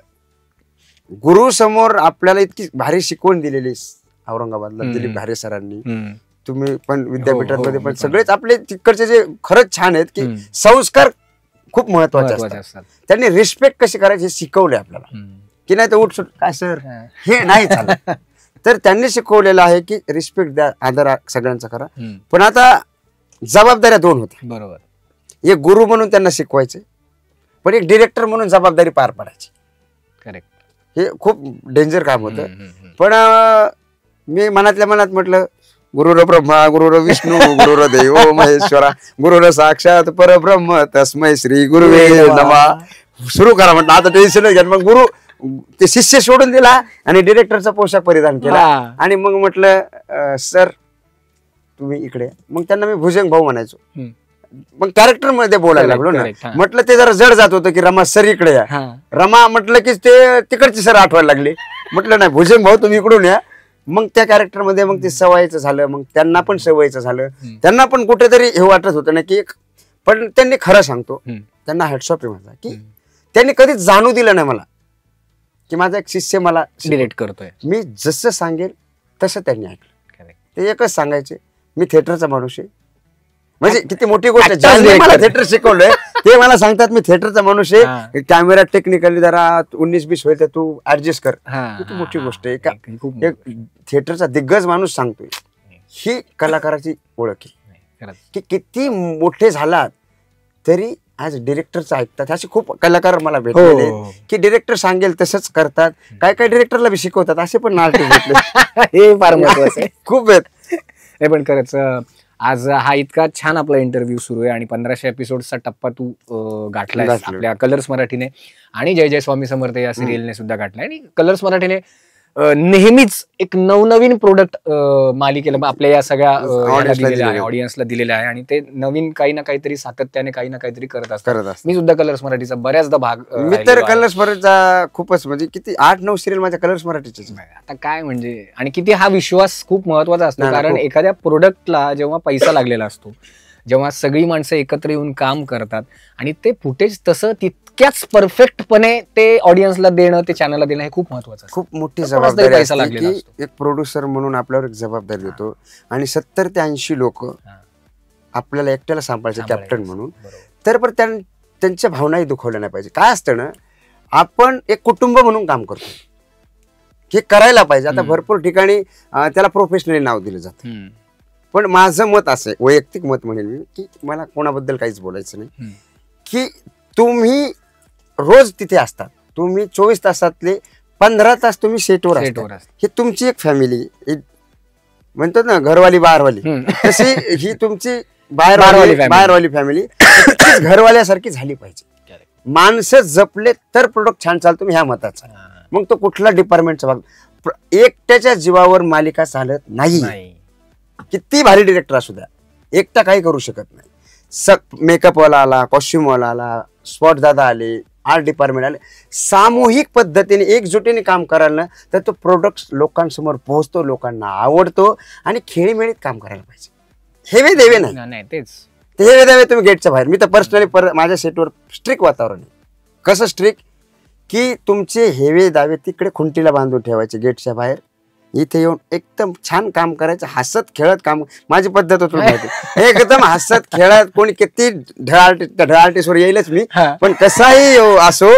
गुरु समोर आपल्याला इतकी भारी शिकवण दिलेली औरंगाबादला दिलीप घारे सरांनी, तुम्ही पण विद्यापीठामध्ये पण सगळेच आपले तिकडचे जे खरंच छान आहेत की संस्कार खूप महत्वाचे असतात. त्यांनी रिस्पेक्ट कशी करायची हे शिकवले आपल्याला, की नाही तर उठसूट काय सर हे नाही चालत. तर त्यांनी शिकवलेलं आहे की रिस्पेक्ट द्या, आदर सगळ्यांचा करा. पण आता जबाबदाऱ्या 2 होत्या. बरोबर. एक गुरु म्हणून त्यांना शिकवायचे, पण एक डिरेक्टर म्हणून जबाबदारी पार पाडायची. करेक्ट. हे खूप डेंजर काम होतं. पण मी मनातल्या मनात म्हटलं गुरुर ब्रह्मा गुरुर विष्णू गुरुर देव महेश्वरा गुरुर साक्षात परब्रह्म तस्मै श्री गुरुवे नमः. सुरू करा म्हटलं, आता टेन्शन घ्या. मग गुरु ते शिष्य सोडून दिला आणि डिरेक्टरचा पोशाख परिधान केला आणि मग म्हटलं सर तुम्ही इकडे. मग त्यांना मी भुजंग भाऊ म्हणायचो. मग कॅरेक्टर मध्ये बोलायला लागलो ना. म्हटलं ते जरा जड जात होतं की रमा सर इकडे या. रमा म्हटलं की ते तिकडची सर आठवायला लागली. म्हटलं नाही भुजंग भाऊ तुम्ही इकडून या. मग त्या कॅरेक्टर मध्ये मग ते सवयीचं झालं. मग त्यांना पण सवयीचं झालं. त्यांना पण कुठेतरी हे वाटत होतं ना की पण त्यांनी खरं सांगतो त्यांना हॅट्सऑफ आहे माझा की त्यांनी कधीच जाणू दिलं नाही मला की माझा एक शिष्य मला डिरेक्ट करतोय. मी जसं सांगेल तसं त्यांनी ऐकलं. ते एकच सांगायचे मी थिएटरचा माणूस आहे. म्हणजे किती मोठी गोष्ट आहे. ज्यांनी मला थिएटर शिकवलंय ते मला सांगतात मी थिएटरचा माणूस आहे. कॅमेरा टेक्निकली जरा 19-20 होईल तर तू ऍडजस्ट कर. किती मोठी गोष्ट आहे का एक थिएटरचा दिग्गज माणूस सांगतोय. ही कलाकाराची ओळख आहे की किती मोठे झालात तरी आज डिरेक्टरचं ऐकतात. असे खूप कलाकार मला भेटले की डिरेक्टर सांगेल तसंच करतात. काय काय डिरेक्टरला बी शिकवतात असे पण नाटक भेटले. हे फार महत्वाचं आहे. खूप आहेत. हे पण खरंच आज हा इतका छान आपला इंटरव्ह्यू सुरू आहे आणि 1500 एपिसोडचा टप्पा तू गाठलाय आपल्या कलर्स मराठीने आणि जय जय स्वामी समर्थ या सिरियलने सुद्धा गाठलाय. आणि कलर्स मराठीने नेहमीच एक नवनवीन प्रोडक्ट मालिकेला आपल्या या सगळ्या ऑडियन्सला दिलेलं आहे आणि ते नवीन काही ना काहीतरी सातत्याने काही ना काहीतरी करत असतात. मी सुद्धा कलर्स मराठीचा बऱ्याचदा भाग मी तर कलर्स मराठीचा खूपच म्हणजे किती 8-9 सिरियल माझ्या कलर्स मराठीचे. आता काय म्हणजे आणि किती हा विश्वास खूप महत्वाचा असतो. कारण एखाद्या प्रोडक्टला जेव्हा पैसा लागलेला असतो जेव्हा सगळी माणसं एकत्र येऊन काम करतात आणि ते फुटेज तसं तितक्याच परफेक्टपणे ते ऑडियन्सला देणं ते चॅनलला देणं हे खूप महत्वाचं आहे. खूप मोठी जबाबदारी असते की एक प्रोड्युसर म्हणून आपल्यावर एक जबाबदारी देतो आणि 70 ते 80 लोक आपल्याला एकट्याला सांभाळायचे कॅप्टन म्हणून. तर पण त्यांच्या भावनाही दुखवल्या नाही पाहिजे. काय असतं ना आपण एक कुटुंब म्हणून काम करतो हे करायला पाहिजे. आता भरपूर ठिकाणी त्याला प्रोफेशनली नाव दिलं जातं पण माझं मत असं आहे वैयक्तिक मत म्हणेल मी की मला कोणाबद्दल काहीच बोलायचं नाही की तुम्ही रोज तिथे असतात. तुम्ही 24 तासातले 15 तास तुम्ही सेटवर असतात. ही तुमची एक फॅमिली म्हणतात ना घरवाली बाहेरवाली तशी ही तुमची बाहेरवाली फॅमिली घरवाल्यासारखी झाली पाहिजे. माणसं जपले तर प्रोडक्ट छान चालतो मी ह्या मताचा. मग तो कुठला डिपार्टमेंटचा भाग एकट्याच्या जीवावर मालिका चालत नाही. किती भारी डिरेक्टर असू द्या एकटा काही करू शकत नाही. मेकअपवाला आला कॉस्ट्युमवाला आला स्पॉट दादा आले आर्ट डिपार्टमेंट आले सामूहिक पद्धतीने एकजुटीने काम करायला तर तो प्रोडक्ट लोकांसमोर पोहोचतो लोकांना आवडतो आणि खेळीमेळीत काम करायला पाहिजे. हेवे देवे नाही तेच ते हेवे देवे तुम्ही गेटच्या बाहेर. मी तर पर्सनली माझ्या सेटवर स्ट्रिक्ट वातावरण आहे. कसं स्ट्रिक्ट की तुमचे हेवे दावे तिकडे खुंटीला बांधून ठेवायचे गेटच्या बाहेर. इथे येऊन एकदम छान काम करायचं हसत खेळत काम. माझी पद्धत होती एकदम हसत खेळत. कोणी किती ढळ आर्टिस्टवर येईलच मी पण कसाही असो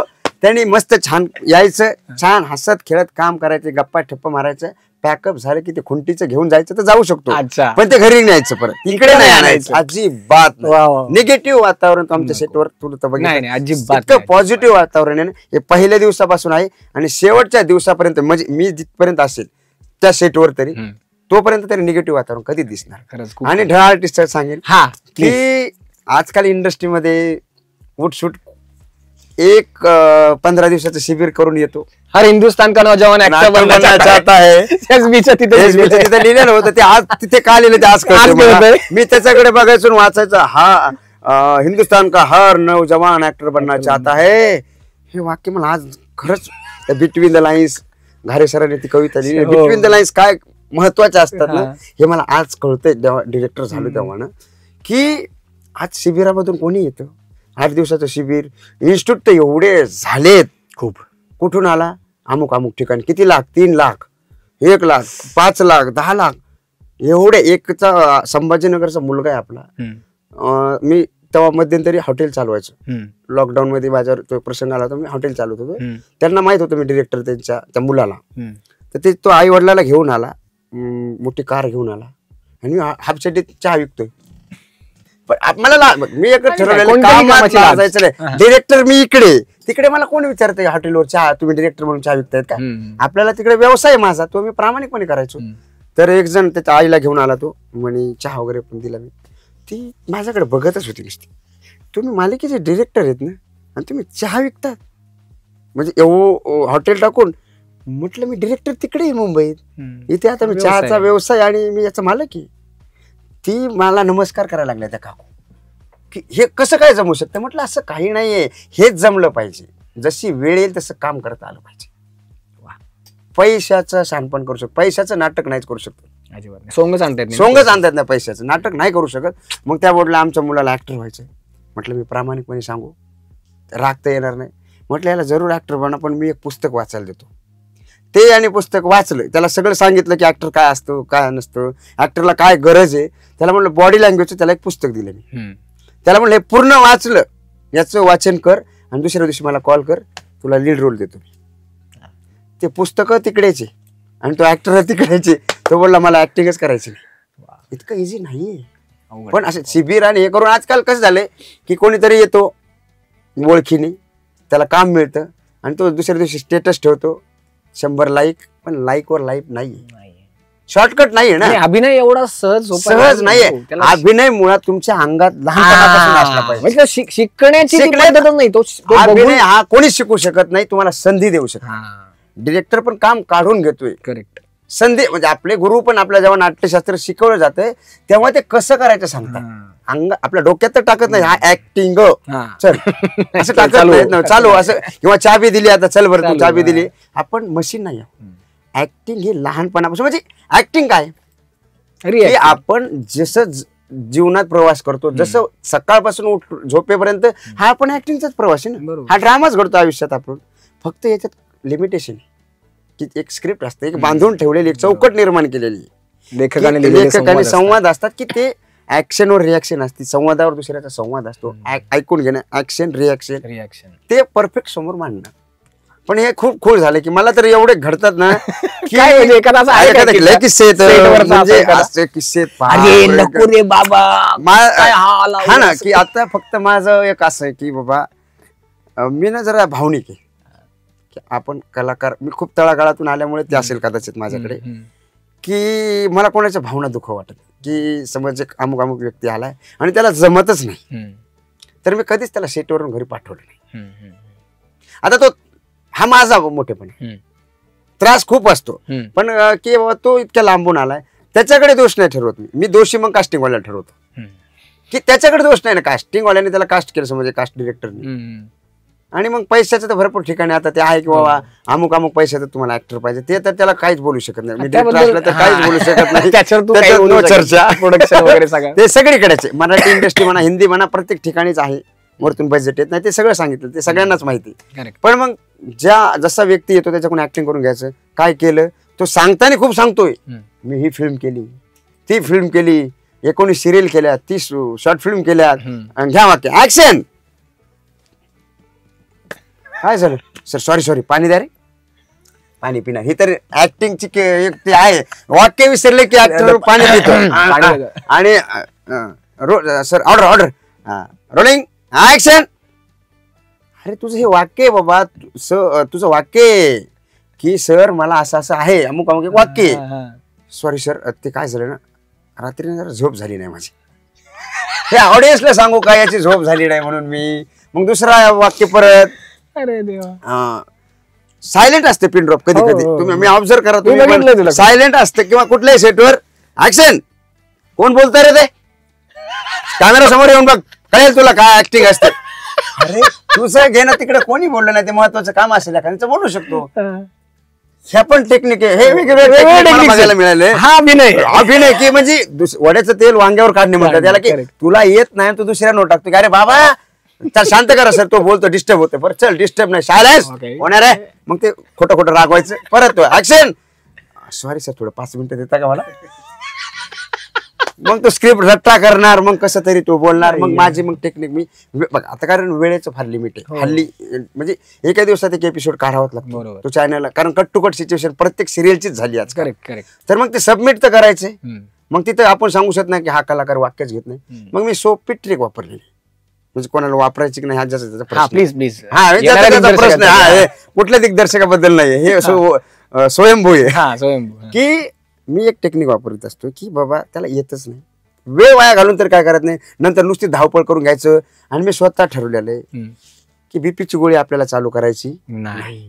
त्यांनी मस्त छान यायचं छान हसत खेळत काम करायचं गप्पा ठप्पा मारायचं. पॅकअप झालं की ते खुंटीचं घेऊन जायचं तर जाऊ शकतो पण ते घरी न्यायचं परत तिकडे नाही आणायचं अजिबात. निगेटिव्ह वातावरण तो आमच्या सेटवर तुला बघितलं पॉझिटिव्ह वातावरण आहे ना हे पहिल्या दिवसापासून आहे आणि शेवटच्या दिवसापर्यंत म्हणजे मी जिथपर्यंत असेल त्या सेटवर तरी तोपर्यंत तरी निगेटिव्ह वातावरण कधी दिसणार. आणि ढळ आर्टिस्ट सांगेल की आजकाल इंडस्ट्रीमध्ये उठसूट एक 15 दिवसाचं शिबिर करून येतो. हर हिंदुस्तान का नौजवान ऍक्टर बनना चाहता है तिथे लिहिलेलं होतं ते आज तिथे का लिहिलं ते आज कळतंय. मी त्याच्याकडे बघायचो वाचायचं हा हिंदुस्तान का हर नौजवान ऍक्टर बनना चाहता है. हे वाक्य मला आज खरंच बिटवीन द लाईन्स घारे सरांनी ती कविता लिहिली. बिटवीन द लाईन्स काय महत्वाचे असतात ना हे मला आज कळतंय जेव्हा डिरेक्टर झालो तेव्हा ना की आज शिबिरामधून कोणी येतं. 8 दिवसाचं शिबिर इन्स्टिट्यूट तर एवढे झालेत खूप. कुठून आला अमुक अमुक ठिकाणी किती लाख 3 लाख 1 लाख 5 लाख 10 लाख एवढे. एकचा संभाजीनगरचा मुलगा आहे आपला. मी तेव्हा मध्यंतरी हॉटेल चालवायचो. लॉकडाऊन मध्ये माझ्यावर तो प्रसंग आला होता मी हॉटेल चालवत होतो. त्यांना माहित होतं मी डिरेक्टर त्या मुलाला. तर ते तो आई वडिलाला घेऊन आला मोठी कार घेऊन आला आणि मी हापशेटीत चहा विकतोय. पण मला मी एक ठरवलेलं जायचं नाही. डिरेक्टर मी इकडे तिकडे मला कोण विचारतंय हॉटेलवर चहा तुम्ही डिरेक्टर म्हणून चहा विकतायत का. आपल्याला तिकडे व्यवसाय माझा तो मी प्रामाणिकपणे करायचो. तर एक जण त्याच्या आईला घेऊन आला, तो म्हणे चहा वगैरे पण दिला मी. ती माझ्याकडे बघतच होती नुसती. तुम्ही मालिकेचे डिरेक्टर आहेत ना आणि तुम्ही चहा विकतात म्हणजे हॉटेल टाकून. म्हटलं मी डिरेक्टर तिकडे आहे मुंबईत, इथे आता मी चहाचा व्यवसाय आणि मी याचा मालक आहे. ती मला नमस्कार करायला लागल्या त्या काकू, की हे कसं काय जमू शकतं. म्हटलं असं काही नाहीये, हेच जमलं पाहिजे. जशी वेळ येईल तसं काम करता आलं पाहिजे. पैशाचं शहाणपण करू शकतो, पैशाचं नाटक नाहीच करू शकतो. सोंगच आणतात ना, पैशाचं नाटक नाही करू शकत. मग त्या बोलला आमच्या मुलाला ऍक्टर व्हायचं. म्हटलं मी प्रामाणिकपणे सांगू, राग तर येणार नाही. म्हटलं याला जरूर ऍक्टर बना, पण मी एक पुस्तक वाचायला देतो. ते आणि पुस्तक वाचलं, त्याला सगळं सांगितलं की ऍक्टर काय असतो काय नसतं, ऍक्टरला काय गरज आहे. त्याला म्हटलं बॉडी लँग्वेजचं त्याला एक पुस्तक दिलं मी. त्याला म्हटलं हे पूर्ण वाचलं, याचं वाचन कर आणि दुसऱ्या दिवशी मला कॉल कर, तुला लीड रोल देतो. ते पुस्तकं तिकडेचे आणि तो ऍक्टर तिकडेचे. तो बोलला मला ऍक्टिंगच करायची नाही. इतकं इझी नाहीये. पण असं शिबिर आणि हे करून आजकाल कसं झालंय की कोणीतरी येतो ओळखीने, त्याला काम मिळतं आणि तो दुसऱ्या दिवशी स्टेटस ठेवतो 100 लाईक. पण लाईक वर लाईफ नाहीये, शॉर्टकट नाहीये ना. अभिनय एवढा सहज नाहीये. अभिनय मुळात तुमच्या अंगात लहानपणापासून असला पाहिजे. शिकण्याची नाही. तो अभिनय हा कोणीच शिकू शकत नाही, तुम्हाला संधी देऊ शकत. डिरेक्टर पण काम काढून घेतोय. करेक्ट. संधी म्हणजे आपले गुरु पण आपल्या जेव्हा नाट्यशास्त्र शिकवलं जातंय तेव्हा ते कसं करायचं सांगतात. आपल्या डोक्यात तर टाकत नाही, हा ऍक्टिंग चल असं टाकत नाही, चालू असं. किंवा चाबी दिली, आता चल बरं तू चाबी दिली. आपण मशीन नाही. ऍक्टिंग ही लहानपणापासून म्हणजे ऍक्टिंग काय, आपण जसं जीवनात प्रवास करतो, जसं सकाळपासून झोपेपर्यंत हा आपण ऍक्टिंगचाच प्रवास आहे ना. हा ड्रामाच घडतो आयुष्यात. आपण फक्त याच्यात लिमिटेशन की एक स्क्रिप्ट असते, एक बांधून ठेवलेली, एक चौकट निर्माण केलेली. लेखकाने संवाद असतात की ते ऍक्शनवर रिॲक्शन असते, संवादावर दुसऱ्याचा संवाद असतो. ऐकून घेणं, ऍक्शन रिॲक्शन ते परफेक्ट समोर मांडणं. पण हे खूप खूळ झाले की मला तर एवढे घडतात ना की किस्से हा ना, की आता फक्त माझं एक असं आहे की बाबा मी ना जरा भावनिक आहे की आपण कलाकार, मी खूप तळागाळातून आल्यामुळे ते असेल कदाचित माझ्याकडे, की मला कोणाच्या भावना दुःख वाटत की समज एक अमुक व्यक्ती आलाय आणि त्याला जमतच नाही, तर मी कधीच त्याला सेटवरून घरी पाठवलं नाही. आता तो हा माझा मोठेपणे त्रास खूप असतो, पण की बाबा तो इतक्या लांबून आलाय, त्याच्याकडे दोष नाही ठरवत मी दोषी मग कास्टिंगवाल्याला ठरवतो की त्याच्याकडे दोष नाही ना, कास्टिंगवाल्याने त्याला कास्ट केलं समजे कास्ट डिरेक्टरने. आणि मग पैशाचं तर भरपूर ठिकाणी आता ते आहे की बाबा अमुक पैशाचं तुम्हाला ऍक्टर पाहिजे, ते तर त्याला काहीच बोलू शकत नाही. मी डिरेक्टर असलं तर काहीच बोलू शकत नाही, चर्चा प्रोडक्शन वगैरे ते सगळीकडेच. मराठी इंडस्ट्री म्हणा, हिंदी म्हणा, प्रत्येक ठिकाणीच आहे. वरतून बजेट येत नाही, ते सगळं सांगितलं, ते सगळ्यांनाच माहिती. पण मग जसा व्यक्ती येतो त्याच्याकडून ऍक्टिंग करून घ्यायचं. काय केलं तो सांगताना खूप सांगतोय, मी ही फिल्म केली, ती फिल्म केली, 19 सिरियल केल्या, 30 शॉर्ट फिल्म केल्या, घ्या वाक्य ऍक्शन. काय झालं सर, सॉरी पाणी द्या रे, पाणी पिणार. ही तर ऍक्टिंगची एक ते आहे, वाक्य विसरले की ऍक्टर पाणी पितो. आणि सर ऑर्डर रोलिंग ऍक्शन. अरे तुझं हे वाक्य आहे बाबा, तुझं वाक्य की सर मला असं आहे अमुक अमुक वाक्य. सॉरी सर, ते काय झालं ना, रात्री जरा झोप झाली नाही माझी. हे ऑडियन्सला सांगू का याची झोप झाली नाही म्हणून मी. मग दुसरा वाक्य परत सायलेंट असते पिन ड्रॉप कधी कधी, तुम्ही मी ऑब्झर्व करा, तुम्ही सायलेंट असते किंवा कुठल्याही सेटवर ऍक्शन. कोण बोलतंय रे, ते कॅमेरा समोर येऊन बघ, कळेल तुला काय ऍक्टिंग असते. अरे तुझं घेणं तिकडे कोणी बोललं नाही, ते महत्वाचं काम असेल एखाद्याचं बोलू शकतो. ह्या पण टेक्निक आहे, हे वेगवेगळे बघायला मिळाले. हा अभिनय की म्हणजे वड्याचं तेल वांग्यावर काढणे म्हणतात त्याला, की तुला येत नाही तू दुसऱ्या नोट टाकतो. अरे बाबा चल शांत करा सर, तो बोलतो डिस्टर्ब होते. बरं चल डिस्टर्ब नाही, सायलेन्स होणार आहे. मग ते खोटं रागवायचं, परत तो ऍक्शन. सॉरी सर, थोडं 5 मिनिटं देता का मला. मग तो स्क्रिप्ट रट्टा करणार, मग कसं तरी तो बोलणार. मग माझी मग टेक्निक मी बघ आता, कारण वेळेचं फार लिमिट आहे हल्ली, म्हणजे एका दिवसात एक एपिसोड काढावाच लागतो तो चॅनलला, कारण कट टू कट सिच्युएशन प्रत्येक सिरियलचीच झाली आज. तर मग ते सबमिट तर करायचंय. मग तिथं आपण सांगू शकत नाही की हा कलाकार वाक्यच घेत नाही. मग मी सोपी ट्रिक वापरलेली, म्हणजे कोणाला वापरायची की नाही हा ज्याचा प्रश्न आहे, कुठल्या दिग्दर्शकाबद्दल नाही, हे स्वयंभू आहे. की मी एक टेक्निक वापरत असतो की बाबा त्याला येतच नाही, वेळ वाया घालून तर काय करत नाही, नंतर नुसती धावपळ करून घ्यायचं. आणि मी स्वतः ठरवलेलं आहे की बीपीची गोळी आपल्याला चालू करायची नाही.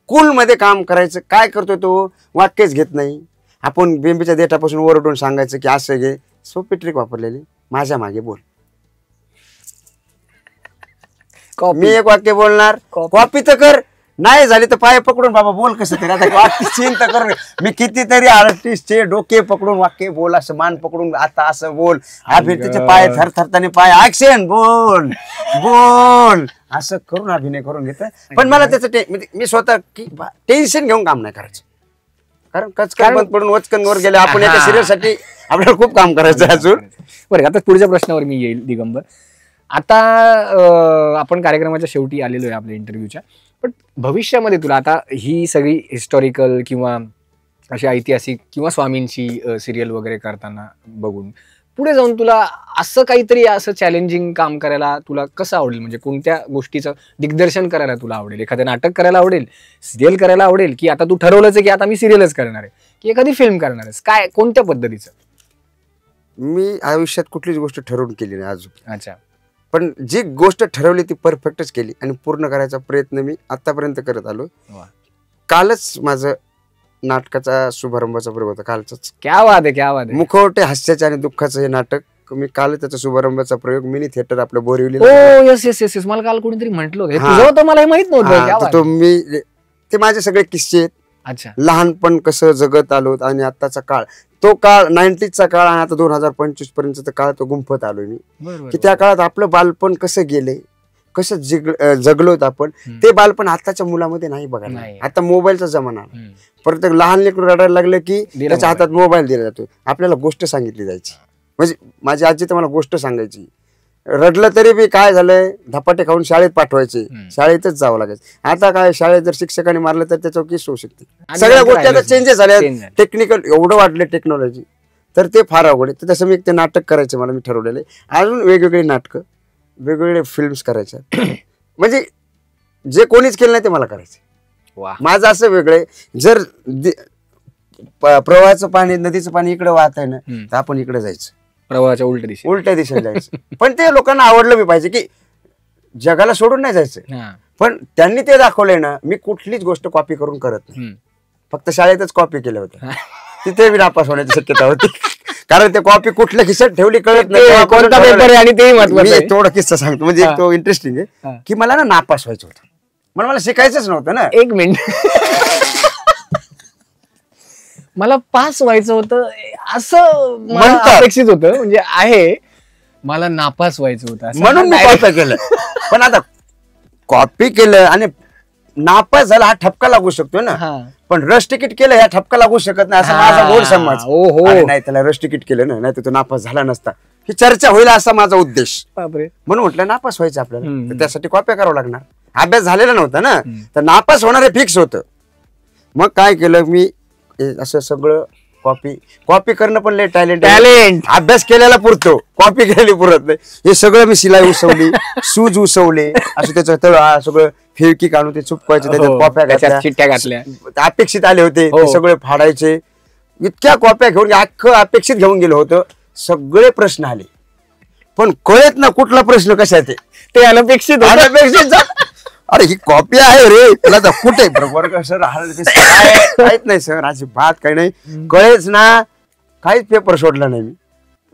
कूल मध्ये काम करायचं. काय करतोय तो, वाक्यच घेत नाही. आपण बेंबीच्या देठापासून ओरडून सांगायचं की असं घे. सोपी ट्रिक वापरलेली, माझ्या मागे बोल. मी एक वाक्य बोलणार, कॉपी तर कर, नाही झाली तर पाय पकडून बाबा बोल कसं तरी. आता वाक्य सीन तर कर. मी कितीतरी आर्टिस्टचे डोके पकडून वाक्य बोल, असं मान पकडून आता असं बोल, त्याचे पाय थरथरताना पाय ऍक्शन बोल बोल असं करून अभिनय करून घेतोय. पण मला त्याचं म्हणजे मी स्वतः की टेन्शन घेऊन काम नाही करायचं. कारण कचकन बंद पडून वचकन वर गेले आपण एका सिरियल साठी आपल्याला खूप काम करायचं अजून. बरं, आता पुढच्या प्रश्नावर मी येईल दिगंबर. आता आपण कार्यक्रमाच्या शेवटी आलेलो आहे आपल्या इंटरव्ह्यूच्या, पण भविष्यामध्ये तुला आता ही सगळी हिस्टॉरिकल किंवा अशी ऐतिहासिक किंवा स्वामींची सिरियल वगैरे करताना बघून पुढे जाऊन तुला असं काहीतरी असं चॅलेंजिंग काम करायला तुला कसं आवडेल? म्हणजे कोणत्या गोष्टीचं दिग्दर्शन करायला तुला आवडेल? एखादं नाटक करायला आवडेल, सिरियल करायला आवडेल, की आता तू ठरवलंच की आता मी सिरियलच करणार आहे, की एखादी फिल्म करणार आहेस? काय, कोणत्या पद्धतीचं? मी आयुष्यात कुठलीच गोष्ट ठरवून केली नाही अजून. अच्छा. पण जी गोष्ट ठरवली ती परफेक्टच केली आणि पूर्ण करायचा प्रयत्न मी आतापर्यंत करत आलो. कालच माझं नाटकाचा शुभारंभाचा प्रयोग होता, कालच. क्या बात आहे, क्या बात आहे. मुखवटे हास्याचे आणि दुःखाचं हे नाटक मी काल त्याचा शुभारंभाचा प्रयोग मिनी थिएटर आपल्या बोरिवली. येस येस येस, मला काल कोणीतरी म्हटलं होतं, मला हे माहित नव्हतं. तो मी ते माझे सगळे किस्से आहेत. अच्छा. लहानपण कसं जगत आलो आणि आताचा काळ, तो काळ 90चा काळ आणि आता 2025 पर्यंतचा काळ तो गुंफत आलोय मी. की त्या काळात आपलं बालपण कसं गेलंय, कसं जगलोत आपण, ते बालपण आताच्या मुलामध्ये नाही बघायला. आता मोबाईलचा जमाना, प्रत्येक लहान लेकरू रडायला लागलं की त्याच्या हातात मोबाईल दिला जातो. आपल्याला गोष्ट सांगितली जायची, म्हणजे माझी आजी तर मला गोष्ट सांगायची, रडलं तरी बी काय झालंय, धपाटे खाऊन शाळेत पाठवायचे, शाळेतच जावं लागायचं. आता काय, शाळेत जर शिक्षकाने मारलं तर त्याच्यावर केस होऊ शकते. सगळ्या गोष्टी आता चेंजेस झाल्या, टेक्निकल एवढं वाढलं टेक्नॉलॉजी, तर ते फार अवघड आहे. तर तसं मी ते नाटक करायचं मला मी ठरवलेलं आहे. अजून वेगवेगळी नाटकं, वेगवेगळे फिल्म्स करायच्या, म्हणजे जे कोणीच केलं नाही ते मला करायचं. माझं असं वेगळं आहे, जर प्रवाहाचं पाणी, नदीचं पाणी इकडे वाहत आहे ना, तर आपण इकडे जायचं, प्रवाहाच्या उलट्या दिशेला जायचं. पण ते लोकांना आवडलं बी पाहिजे की जगाला सोडून नाही जायचं. पण त्यांनी ते दाखवलंय ना, मी कुठलीच गोष्ट कॉपी करून करत नाही. फक्त शाळेतच कॉपी केलं होतं, तिथे बी नापास होण्याची शक्यता होती. कारण ते कॉपी कुठल्या खिशात ठेवली कळत नाही, कोणता पेपर आहे आणि ते महत्त्वाचं. थोडा किस्सा सांगतो, म्हणजे तो इंटरेस्टिंग आहे की मला ना नापास व्हायचं होतं, मला शिकायचंच नव्हतं ना. एक मिनिट, मला पास व्हायचं होतं असं मला अपेक्षित होतं, म्हणजे आहे मला नापास व्हायचं होतं म्हणून मी कॉपी केलं. पण आता कॉपी केलं आणि नापास झाला हा ठपका लागू शकतो ना, पण रस तिकीट केलं ह्या ठपका लागू शकत नाही असं माझा गोड समज. नाही, त्याला रस तिकीट केलं ना, नाही तर तो नापास झाला नसता, ही चर्चा होईल असा माझा उद्देश. म्हणून म्हटलं नापास व्हायचं आपल्याला, तर त्यासाठी कॉप्या करावं लागणार. अभ्यास झालेला नव्हता ना, तर नापास होणार हे फिक्स होतं. मग काय केलं मी, असं सगळं कॉपी करणं पण लय टॅलेंट. अभ्यास केलेला पुरतो, कॉपी केलेली पुरत नाही. हे सगळं मी शिलाई उसवली, सूज उसवले, असं त्याचं तळ सगळं फेवकी काढून ते चुपवायचे, त्याच्यात कॉप्या घातल्या, चिठ्ठ्या घातल्या, अपेक्षित आले होते ते सगळे फाडायचे. इतक्या कॉप्या घेऊन अख्खं अपेक्षित घेऊन गेलो होतं. सगळे प्रश्न आले पण कळत ना कुठला प्रश्न कशा ते अनपेक्षित. अरे ही कॉपी आहे रे, तुला तर कुठे बरोबर सर काहीच नाही सर, अशी बात काही नाही, कळेच ना, काहीच पेपर सोडला नाही मी.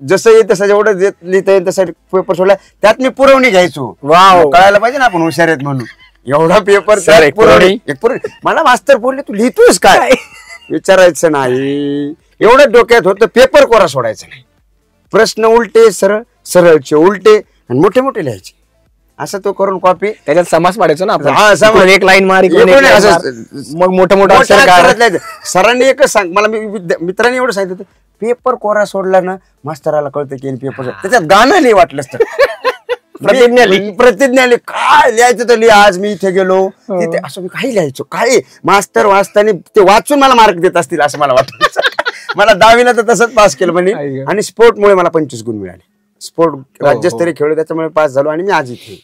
जसं येईल तसं जेवढं लिहिता येईल तसं पेपर सोडला, त्यात मी पुरवणी घ्यायचो. कळायला पाहिजे ना आपण हुशार आहेत म्हणून. एवढा पेपर मला मास्तर बोलले तू लिहितोस काय, विचारायचं नाही, एवढं डोक्यात होतं. पेपर कोरा सोडायचं नाही, प्रश्न उलटे सरळ, सरळचे उलटे आणि मोठे मोठे लिहायचे. असं तो करून कॉपी, त्याच्यात समास पाडायचो ना आपण, एक लाईन मार, मग मोठं मोठं सरांनी एकच सांग मला, मित्रांनी एवढं सांगितलं होतं, पेपर कोरा सोडला ना मास्तराला कळतं की पेपर, त्याच्यात गाणं लिहि वाटलं असतं. प्रतिज्ञा लिहि, काय लिहायचं तर लिहा, आज मी इथे गेलो तिथे, असं मी काही लिहायचो. काय मास्तर वाचताना ते वाचून मला मार्क देत असतील असं मला वाटतं. मला 10वीला तर तसंच पास केलं म्हणे. आणि स्पोर्टमुळे मला 25 गुण मिळाले. स्पोर्ट राज्यस्तरीय खेळलो त्याच्यामुळे पास झालो आणि मी आज इथे.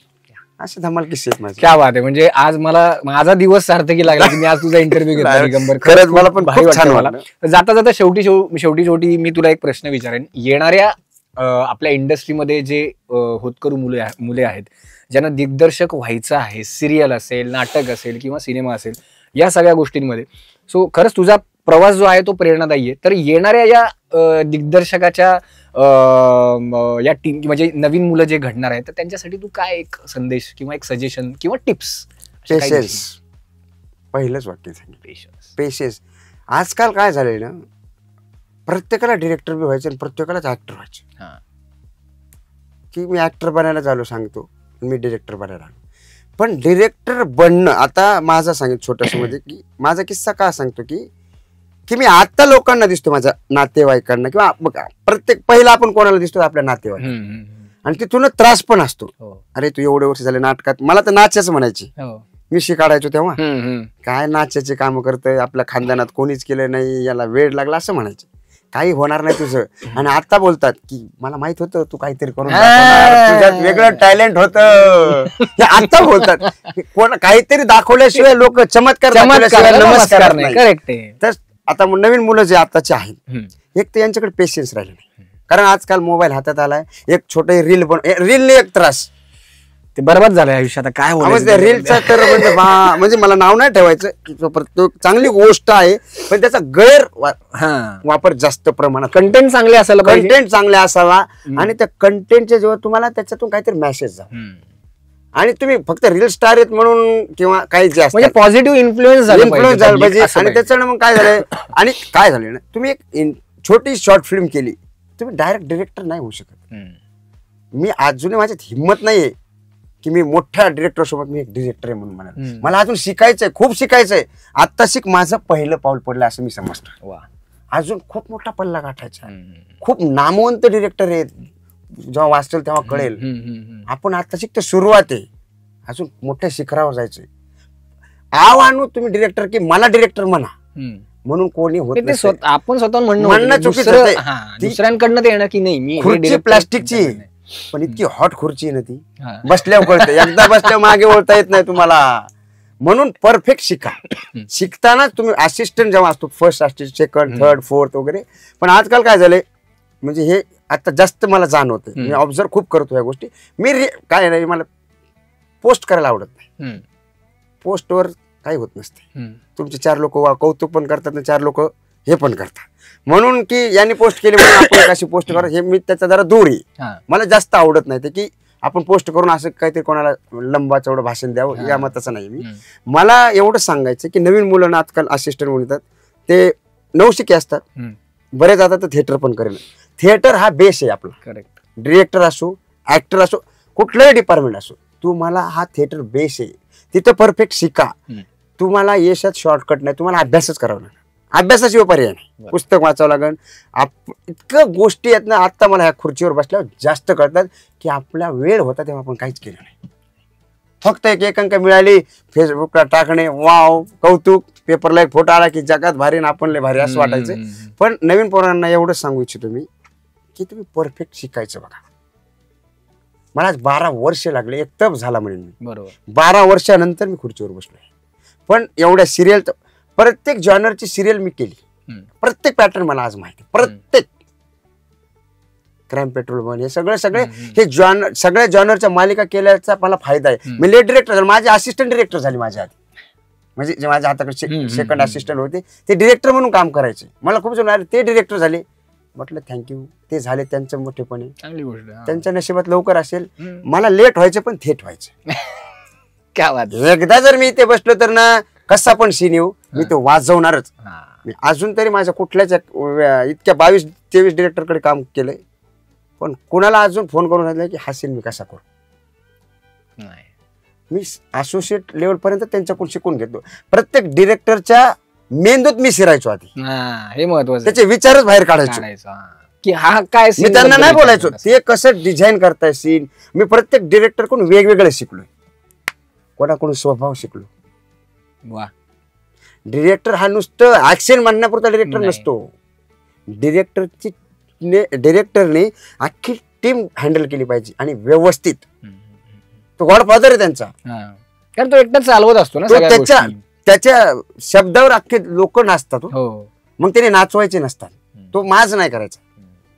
असे धमाल किस्से आहेत माझे. क्या बात आहे. म्हणजे आज मला माझा दिवस सार्थकी लागला की मी आज तुझा इंटरव्ह्यू घेतला दिगंबर. खरंच मला पण भारी खूप छान वाटलं मला. वाटलं. जाता जाता शेवटी मी तुला एक प्रश्न विचारेन. येणाऱ्या आपल्या इंडस्ट्रीमध्ये जे होतकरू मुले आहेत ज्यांना दिग्दर्शक व्हायचं आहे, सिरियल असेल, नाटक असेल किंवा सिनेमा असेल, या सगळ्या गोष्टींमध्ये, सो खरंच तुझा प्रवास जो आहे तो प्रेरणादायी आहे. तर येणाऱ्या या दिग्दर्शकाच्या या टीम म्हणजे नवीन मुलं जे घडणार आहेत तर त्यांच्यासाठी तू काय एक संदेश किंवा एक सजेशन किंवा टिप्स? पेशन्स, पहिलंच वाक्य सांगितलं, पेशन्स. आजकाल काय झालंय ना, प्रत्येकाला डिरेक्टर बी व्हायचं आणि प्रत्येकालाच ऍक्टर व्हायचं. की मी ऍक्टर बनायला झालो सांगतो, मी डिरेक्टर बनायला आलो. पण डिरेक्टर बनणं, आता माझा सांगितलं छोटंसं मध्ये की माझा किस्सा का सांगतो की मी आता लोकांना दिसतो, माझ्या नातेवाईकांना किंवा प्रत्येक पहिला आपण कोणाला दिसतो, आपल्या नातेवाईक, आणि तिथून त्रास पण असतो. अरे तू एवढे वर्ष झाले नाटकात, मला तर नाचाच म्हणायची, मी शिकाडायचो तेव्हा, काय नाचाचे काम करतोय, आपल्या खानदानात कोणीच केलं नाही, याला वेळ लागला असं म्हणायचे, काही होणार नाही तुझं. आणि आता बोलतात की मला माहित होतं तू काहीतरी करून दाखवणार, तुझ्यात वेगळं टॅलेंट होतं. आता बोलतात कोण काहीतरी दाखवल्याशिवाय लोक चमत्कार नमस्कार नाही. करेक्ट आहे. तर आता नवीन मुलं जे आताचे आहेत, एक तर यांच्याकडे पेशन्स राहिले नाही, कारण आजकाल मोबाईल हातात आलाय, एक छोटे रीलने एक त्रास, ते बरबाद झालंय आयुष्यात. काय रीलचा तर म्हणजे मला नाव नाही ठेवायचं की चांगली गोष्ट आहे, पण त्याचा गैर वापर जास्त प्रमाणात. कंटेंट चांगले असायला पाहिजे, कंटेंट चांगले असावा, आणि त्या कंटेंटच्या जेव्हा तुम्हाला त्याच्यातून काहीतरी मेसेज जा, आणि तुम्ही फक्त रील स्टार आहेत म्हणून किंवा काही जे म्हणजे पॉझिटिव्ह इन्फ्लुएन्स झाला पाहिजे. आणि त्याच्यानं मग काय झालंय, आणि काय झालं ना, तुम्ही एक छोटी शॉर्ट फिल्म केली, तुम्ही डायरेक्ट डिरेक्टर नाही होऊ शकत. मी अजूनही माझ्यात हिंमत नाहीये की मी मोठ्या डिरेक्टर सोबत मी एक डिरेक्टर आहे म्हणून म्हणाल. मला अजून शिकायचंय, खूप शिकायचंय. आता शिक माझं पहिलं पाऊल पडलं असं मी समजतो. अजून खूप मोठा पल्ला गाठायचा, खूप नामवंत डिरेक्टर आहेत, जेव्हा वाचतील तेव्हा कळेल. आपण आता शिकतो, सुरुवात आहे, अजून मोठ्या शिखरावर जायचंय. आव आणू तुम्ही डिरेक्टर की मला डिरेक्टर म्हणा म्हणून कोणी होत नाही. आपण स्वतः म्हणणं चुकीचं आहे. दुसऱ्यांकडनं ते येणं की नाही, मी खुर्ची प्लास्टिकची, पण इतकी हॉट खुर्ची ना ती, बसल्यावर कळते, एकदा बसल्यावर मागे वळता येत नाही तुम्हाला. म्हणून परफेक्ट शिका. शिकताना तुम्ही असिस्टंट जेव्हा असतो, first assistant, second, third, fourth वगैरे. पण आजकाल काय झालंय, म्हणजे हे आता जास्त मला जाणवतं, मी ऑब्झर्व खूप करतो या गोष्टी. मी काय नाही, मला पोस्ट करायला आवडत नाही. पोस्टवर काही होत नसते. तुमचे 4 लोक कौतुक पण करतात आणि 4 लोक हे पण करतात, म्हणून की यांनी पोस्ट केली म्हणून आपण अशी पोस्ट करा, हे मी त्याचा जरा दूर आहे. मला जास्त आवडत नाही ते की आपण पोस्ट करून असं काहीतरी कोणाला लंबा चौडं भाषण द्यावं, या मताचं नाही मी. मला एवढं सांगायचं की नवीन मुलांना आजकाल असिस्टंट म्हणतात, ते नवशिके असतात, बरेच आता तर थिएटर पण करेल. थिएटर हा बेस आहे आपला. करेक्ट. डिरेक्टर असो, ऍक्टर असो, कुठलंही डिपार्टमेंट असो, तुम्हाला हा थिएटर बेस आहे. तिथं परफेक्ट शिका. तुम्हाला यशात शॉर्टकट नाही, तुम्हाला अभ्यासच करावा लागेल. अभ्यासाशिवाय पर्याय नाही. पुस्तक वाचावं लागेल. इतकं गोष्टी आहेत ना, आता मला ह्या खुर्चीवर बसल्यावर जास्त कळतात की आपला वेळ होता तेव्हा आपण काहीच केलं नाही. फक्त एक अंक मिळाली, फेसबुकला टाकणे, वाव, कौतुक, पेपरला एक फोटो आला की जगात भारी ना आपण लय भारी असं वाटायचं. पण नवीन पोरांना एवढंच सांगू इच्छितो मी की तुम्ही परफेक्ट शिकायचं. बघा, मला 12 वर्ष लागले, एक तप झाला म्हणेन मी. बरोबर, 12 वर्षानंतर मी खुर्चीवर बसलोय. पण एवढ्या सिरियल, प्रत्येक जॉनरची सिरियल मी केली, प्रत्येक पॅटर्न मला आज माहिती, प्रत्येक क्राईम पेट्रोल वन, हे सगळे हे जॉनर, सगळ्या जॉनरच्या मालिका केल्याचा मला फायदा आहे. मी लेट डिरेक्टर झालो, माझे असिस्टंट डिरेक्टर झाले माझ्या आधी. म्हणजे जे माझ्या हाताकडे सेकंड असिस्टंट होते ते डिरेक्टर म्हणून काम करायचे. मला खूप जण ते डिरेक्टर झाले, म्हटलं थँक्यू, ते झाले त्यांचं मोठेपणे, चांगली गोष्ट, त्यांच्या नशिबात लवकर असेल. मला लेट व्हायचं पण थेट व्हायचं. क्या बात. एकदा जर मी इथे बसलो तर ना, कसा पण सीन येऊ मी तो वाजवणारच. मी अजून तरी माझ्या कुठल्याच इतक्या 22-23 डिरेक्टरकडे काम केलंय, पण कुणाला अजून फोन करून सांगितलं की हा सीन मी कसा करू. मी असोसिएट लेवल पर्यंत त्यांच्याकडून शिकून घेतो. प्रत्येक डिरेक्टरच्या मेंदूत मी शिरायचो आधी, हे महत्वाचं. त्याचे विचारच बाहेर काढायचो की हा काय, मी त्यांना नाही बोलायचो ते कसं डिझाईन करताय सीन. मी प्रत्येक डिरेक्टरकडून वेगवेगळं शिकलोय, कोणाकडून स्वभाव शिकलो. वा. डिरेक्टर हा नुसतं ऍक्शन म्हणण्यापुरता डिरेक्टर नसतो. डिरेक्टरने अख्खी टीम हँडल केली पाहिजे आणि व्यवस्थित. तो गॉडफादर आहे त्यांचा. कारण तो एकटाच चालवत असतो ना सगळ्या गोष्टी. त्याच्या शब्दावर अख्खे लोक नाचतात. हो, मग त्याने नाचवायचे नसतात. तो माज नाही करायचा,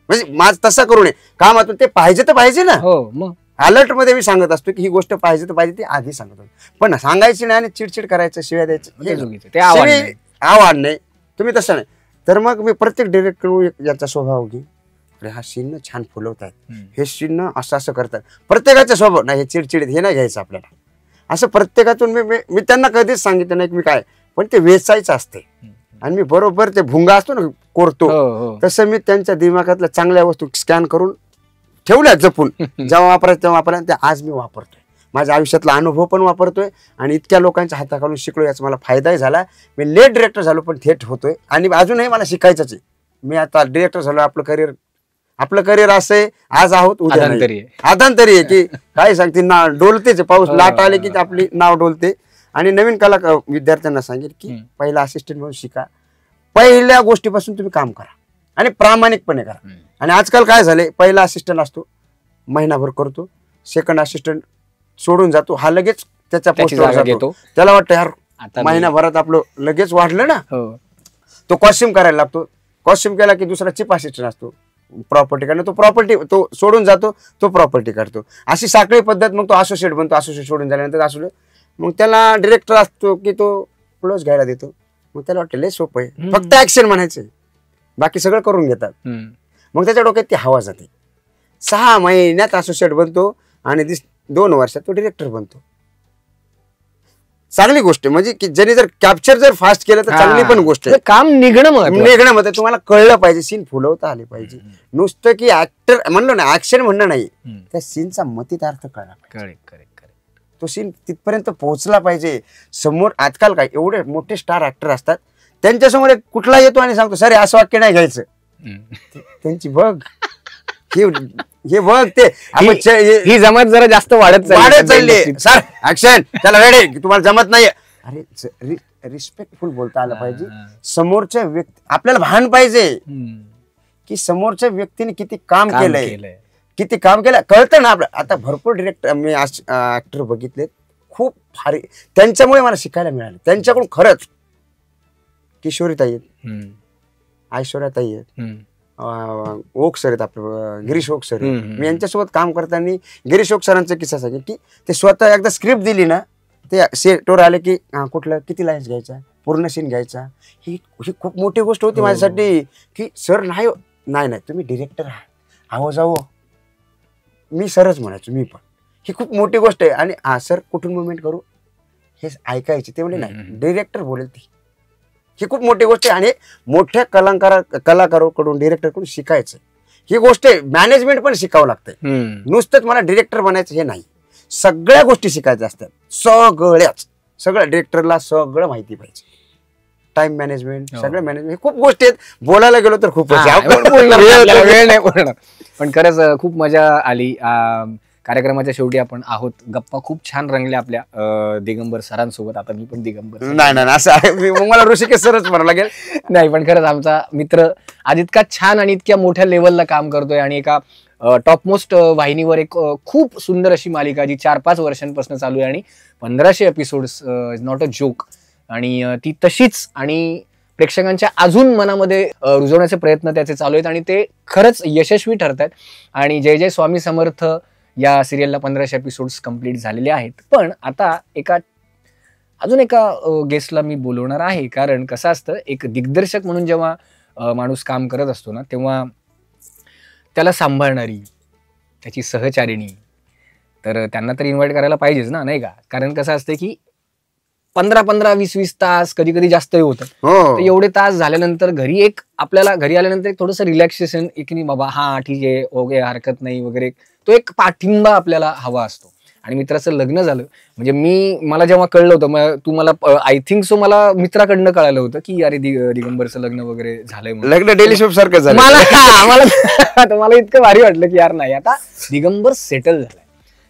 म्हणजे माज तसा करू नये. कामातून ते पाहिजे तर पाहिजे ना. हो, मग अलर्ट मध्ये मी सांगत असतो की ही गोष्ट पाहिजे तर पाहिजे, ती आधी सांगत असतो. पण सांगायची नाही आणि चिडचिड करायचं, शिव्या द्यायचं, ते आव्हान नाही. तुम्ही तसं नाही. तर मग मी प्रत्येक डिरेक्टर याचा स्वभाव घे, अरे हा सीन छान फुलवतात, हे सीन असं असं करतात. प्रत्येकाचा स्वभाव नाही, हे चिडचिड हे नाही घ्यायचं आपल्याला. असं प्रत्येकातून मी त्यांना कधीच सांगितलं नाही की मी काय, पण ते वेचायचं असते. आणि मी बरोबर ते भुंगा असतो ना कोरतो, तसं मी त्यांच्या दिमागातल्या चांगल्या वस्तू स्कॅन करून ठेवल्या जपून. जेव्हा वापरायचं तेव्हा वापरायचं. ते आज मी वापरतोय, माझ्या आयुष्यातला अनुभव पण वापरतोय आणि इतक्या लोकांच्या हाताखालून शिकलो, याचा मला फायदाही झाला. मी लेट डिरेक्टर झालो पण थेट होतोय आणि अजूनही मला शिकायचंच आहे. मी आता डिरेक्टर झालो. आपलं करिअर असं आहे, आज आहोत उद्या आधांतरी आहे की काय सांगते ना, डोलतेच. पाऊस लाट आले की आपली नाव डोलते. आणि नवीन कलाकार विद्यार्थ्यांना सांगेल की पहिला असिस्टंट म्हणून शिका, पहिल्या गोष्टीपासून तुम्ही काम करा आणि प्रामाणिकपणे करा. आणि आजकाल काय झालंय, पहिला असिस्टंट असतो, महिनाभर करतो, सेकंड असिस्टंट सोडून जातो, हा लगेच त्याच्या पोस्टवर जातो. त्याला वाटतं यार महिनाभरात आपलं लगेच वाढलं ना. तो कॉस्ट्युम करायला लागतो. कॉस्ट्युम केला की दुसरा चीफ असिस्टंट असतो प्रॉपर्टी करणं, तो प्रॉपर्टी तो सोडून जातो, तो प्रॉपर्टी करतो. अशी साखळी पद्धत. मग तो असोसिएट बनतो, असोसिएट सोडून झाल्यानंतर असोसिएट, मग त्याला डिरेक्टर असतो की तो क्लोज घ्यायला देतो. मग त्याला वाटतं लय सोपं आहे, फक्त ऍक्शन म्हणायचं, बाकी सगळं करून घेतात. मग त्याच्या डोक्यात ती हवा जाते. 6 महिन्यात असोसिएट बनतो आणि 2 वर्षात तो डिरेक्टर बनतो. चांगली गोष्ट आहे, म्हणजे की ज्यांनी जर कॅप्चर जर फास्ट केलं तर चांगली पण गोष्ट आहे. काम निघणं मध्ये तुम्हाला कळलं पाहिजे, सीन फुलवता आले पाहिजे. नुसतं की ऍक्टर म्हणलो ना, ऍक्शन म्हणणं नाही, त्या सीनचा मतितार्थ कळला पाहिजे. तो सीन तिथपर्यंत पोहोचला पाहिजे. समोर आजकाल काय एवढे मोठे स्टार ऍक्टर असतात, त्यांच्यासमोर कुठला येतो आणि सांगतो सर असं वाक्य नाही घ्यायचं. त्यांची बघ हे बघ, ते ही जमत जरा जास्त वाढत चालली. सर ऍक्शन, त्याला रेडी, तुम्हाला जमत नाही. अरे रिस्पेक्टफुल बोलता आलं पाहिजे. समोरच्या व्यक्ती आपल्याला भान पाहिजे की समोरच्या व्यक्तीने किती काम केलंय, किती काम केलं कळतं ना आपलं. आता भरपूर डिरेक्टर मी ऍक्टर बघितले, खूप भारी, त्यांच्यामुळे मला शिकायला मिळालं. त्यांच्याकडून खरंच किशोरीताई आहेत, ऐश्वर्याताई आहेत, ओक सर आहेत, आपलं गिरीश ओक सर. मी यांच्यासोबत काम करताना गिरीश ओक सरांचा किस्सा सांगेल की ते स्वतः एकदा स्क्रिप्ट दिली ना, ते सेटवर आले की कुठलं किती लाईन्स घ्यायचा, पूर्ण सीन घ्यायचा. ही खूप मोठी गोष्ट होती माझ्यासाठी की सर नाही तुम्ही डिरेक्टर आहात, आहो जाओ, मी सरच म्हणायचो मी पण. ही खूप मोठी गोष्ट आहे. आणि सर कुठून मुवमेंट करू हे ऐकायचे, ते म्हणजे नाही डिरेक्टर बोलेल ती. ही खूप मोठी गोष्ट आहे आणि मोठ्या कलाकाराकडून डिरेक्टरकडून शिकायचं. ही गोष्ट आहे, मॅनेजमेंट पण शिकावं लागतंय. नुसतंच मला डिरेक्टर बनायचं हे नाही, सगळ्या गोष्टी शिकायच्या असतात. सगळं डिरेक्टरला सगळं माहिती पाहिजे. टाइम मॅनेजमेंट, सगळं मॅनेजमेंट, खूप गोष्टी आहेत. बोलायला गेलो तर खूप वेळ नाही बोलणार. पण खरंच खूप मजा आली. कार्यक्रमाच्या शेवटी आपण आहोत. गप्पा खूप छान रंगल्या आपल्या दिगंबर सरांसोबत. आता मी पण दिगंबर नाही असं मला ऋषिकेश सरच म्हणावं लागेल. नाही, पण खरंच आमचा मित्र आज इतका छान आणि इतक्या मोठ्या लेवलला काम करतोय आणि एका टॉपमोस्ट वाहिनीवर एक खूप सुंदर अशी मालिका जी 4-5 वर्षांपासून चालू आहे आणि 1500 एपिसोड्स, नॉट अ जोक. आणि ती तशीच आणि प्रेक्षकांच्या अजून मनामध्ये रुजवण्याचे प्रयत्न त्याचे चालू आहेत आणि ते खरंच यशस्वी ठरत आहेत. आणि जय जय स्वामी समर्थ या सिरियलला 1500 एपिसोड्स कंप्लीट झालेले आहेत. पण आता अजून एका गेस्टला मी बोलवणार आहे. कारण कसं असतं, एक दिग्दर्शक म्हणून जेव्हा माणूस काम करत असतो ना, तेव्हा त्याला सांभाळणारी त्याची सहचारिणी, तर त्यांना तर इन्व्हाइट करायला पाहिजेच ना, नाही का? कारण कसं असतं की 15-15, 20-20 तास, कधी कधी जास्तही होतं. तर एवढे तास झाल्यानंतर आपल्याला घरी आल्यानंतर थोडंसं रिलॅक्सेशन, एक नाही बाबा हा ठीक आहे ओके हरकत नाही वगैरे, तो एक पाठिंबा आपल्याला हवा असतो. आणि मित्राचं लग्न झालं म्हणजे मला जेव्हा कळलं होतं, तू मला आय थिंक सो मला मित्राकडनं कळालं होतं की अरे दिगंबरचं लग्न वगैरे झालंय, लग्न डेली शॉप सारखं झालं. मला इतकं भारी वाटलं की यार नाही, आता दिगंबर सेटल झालाय.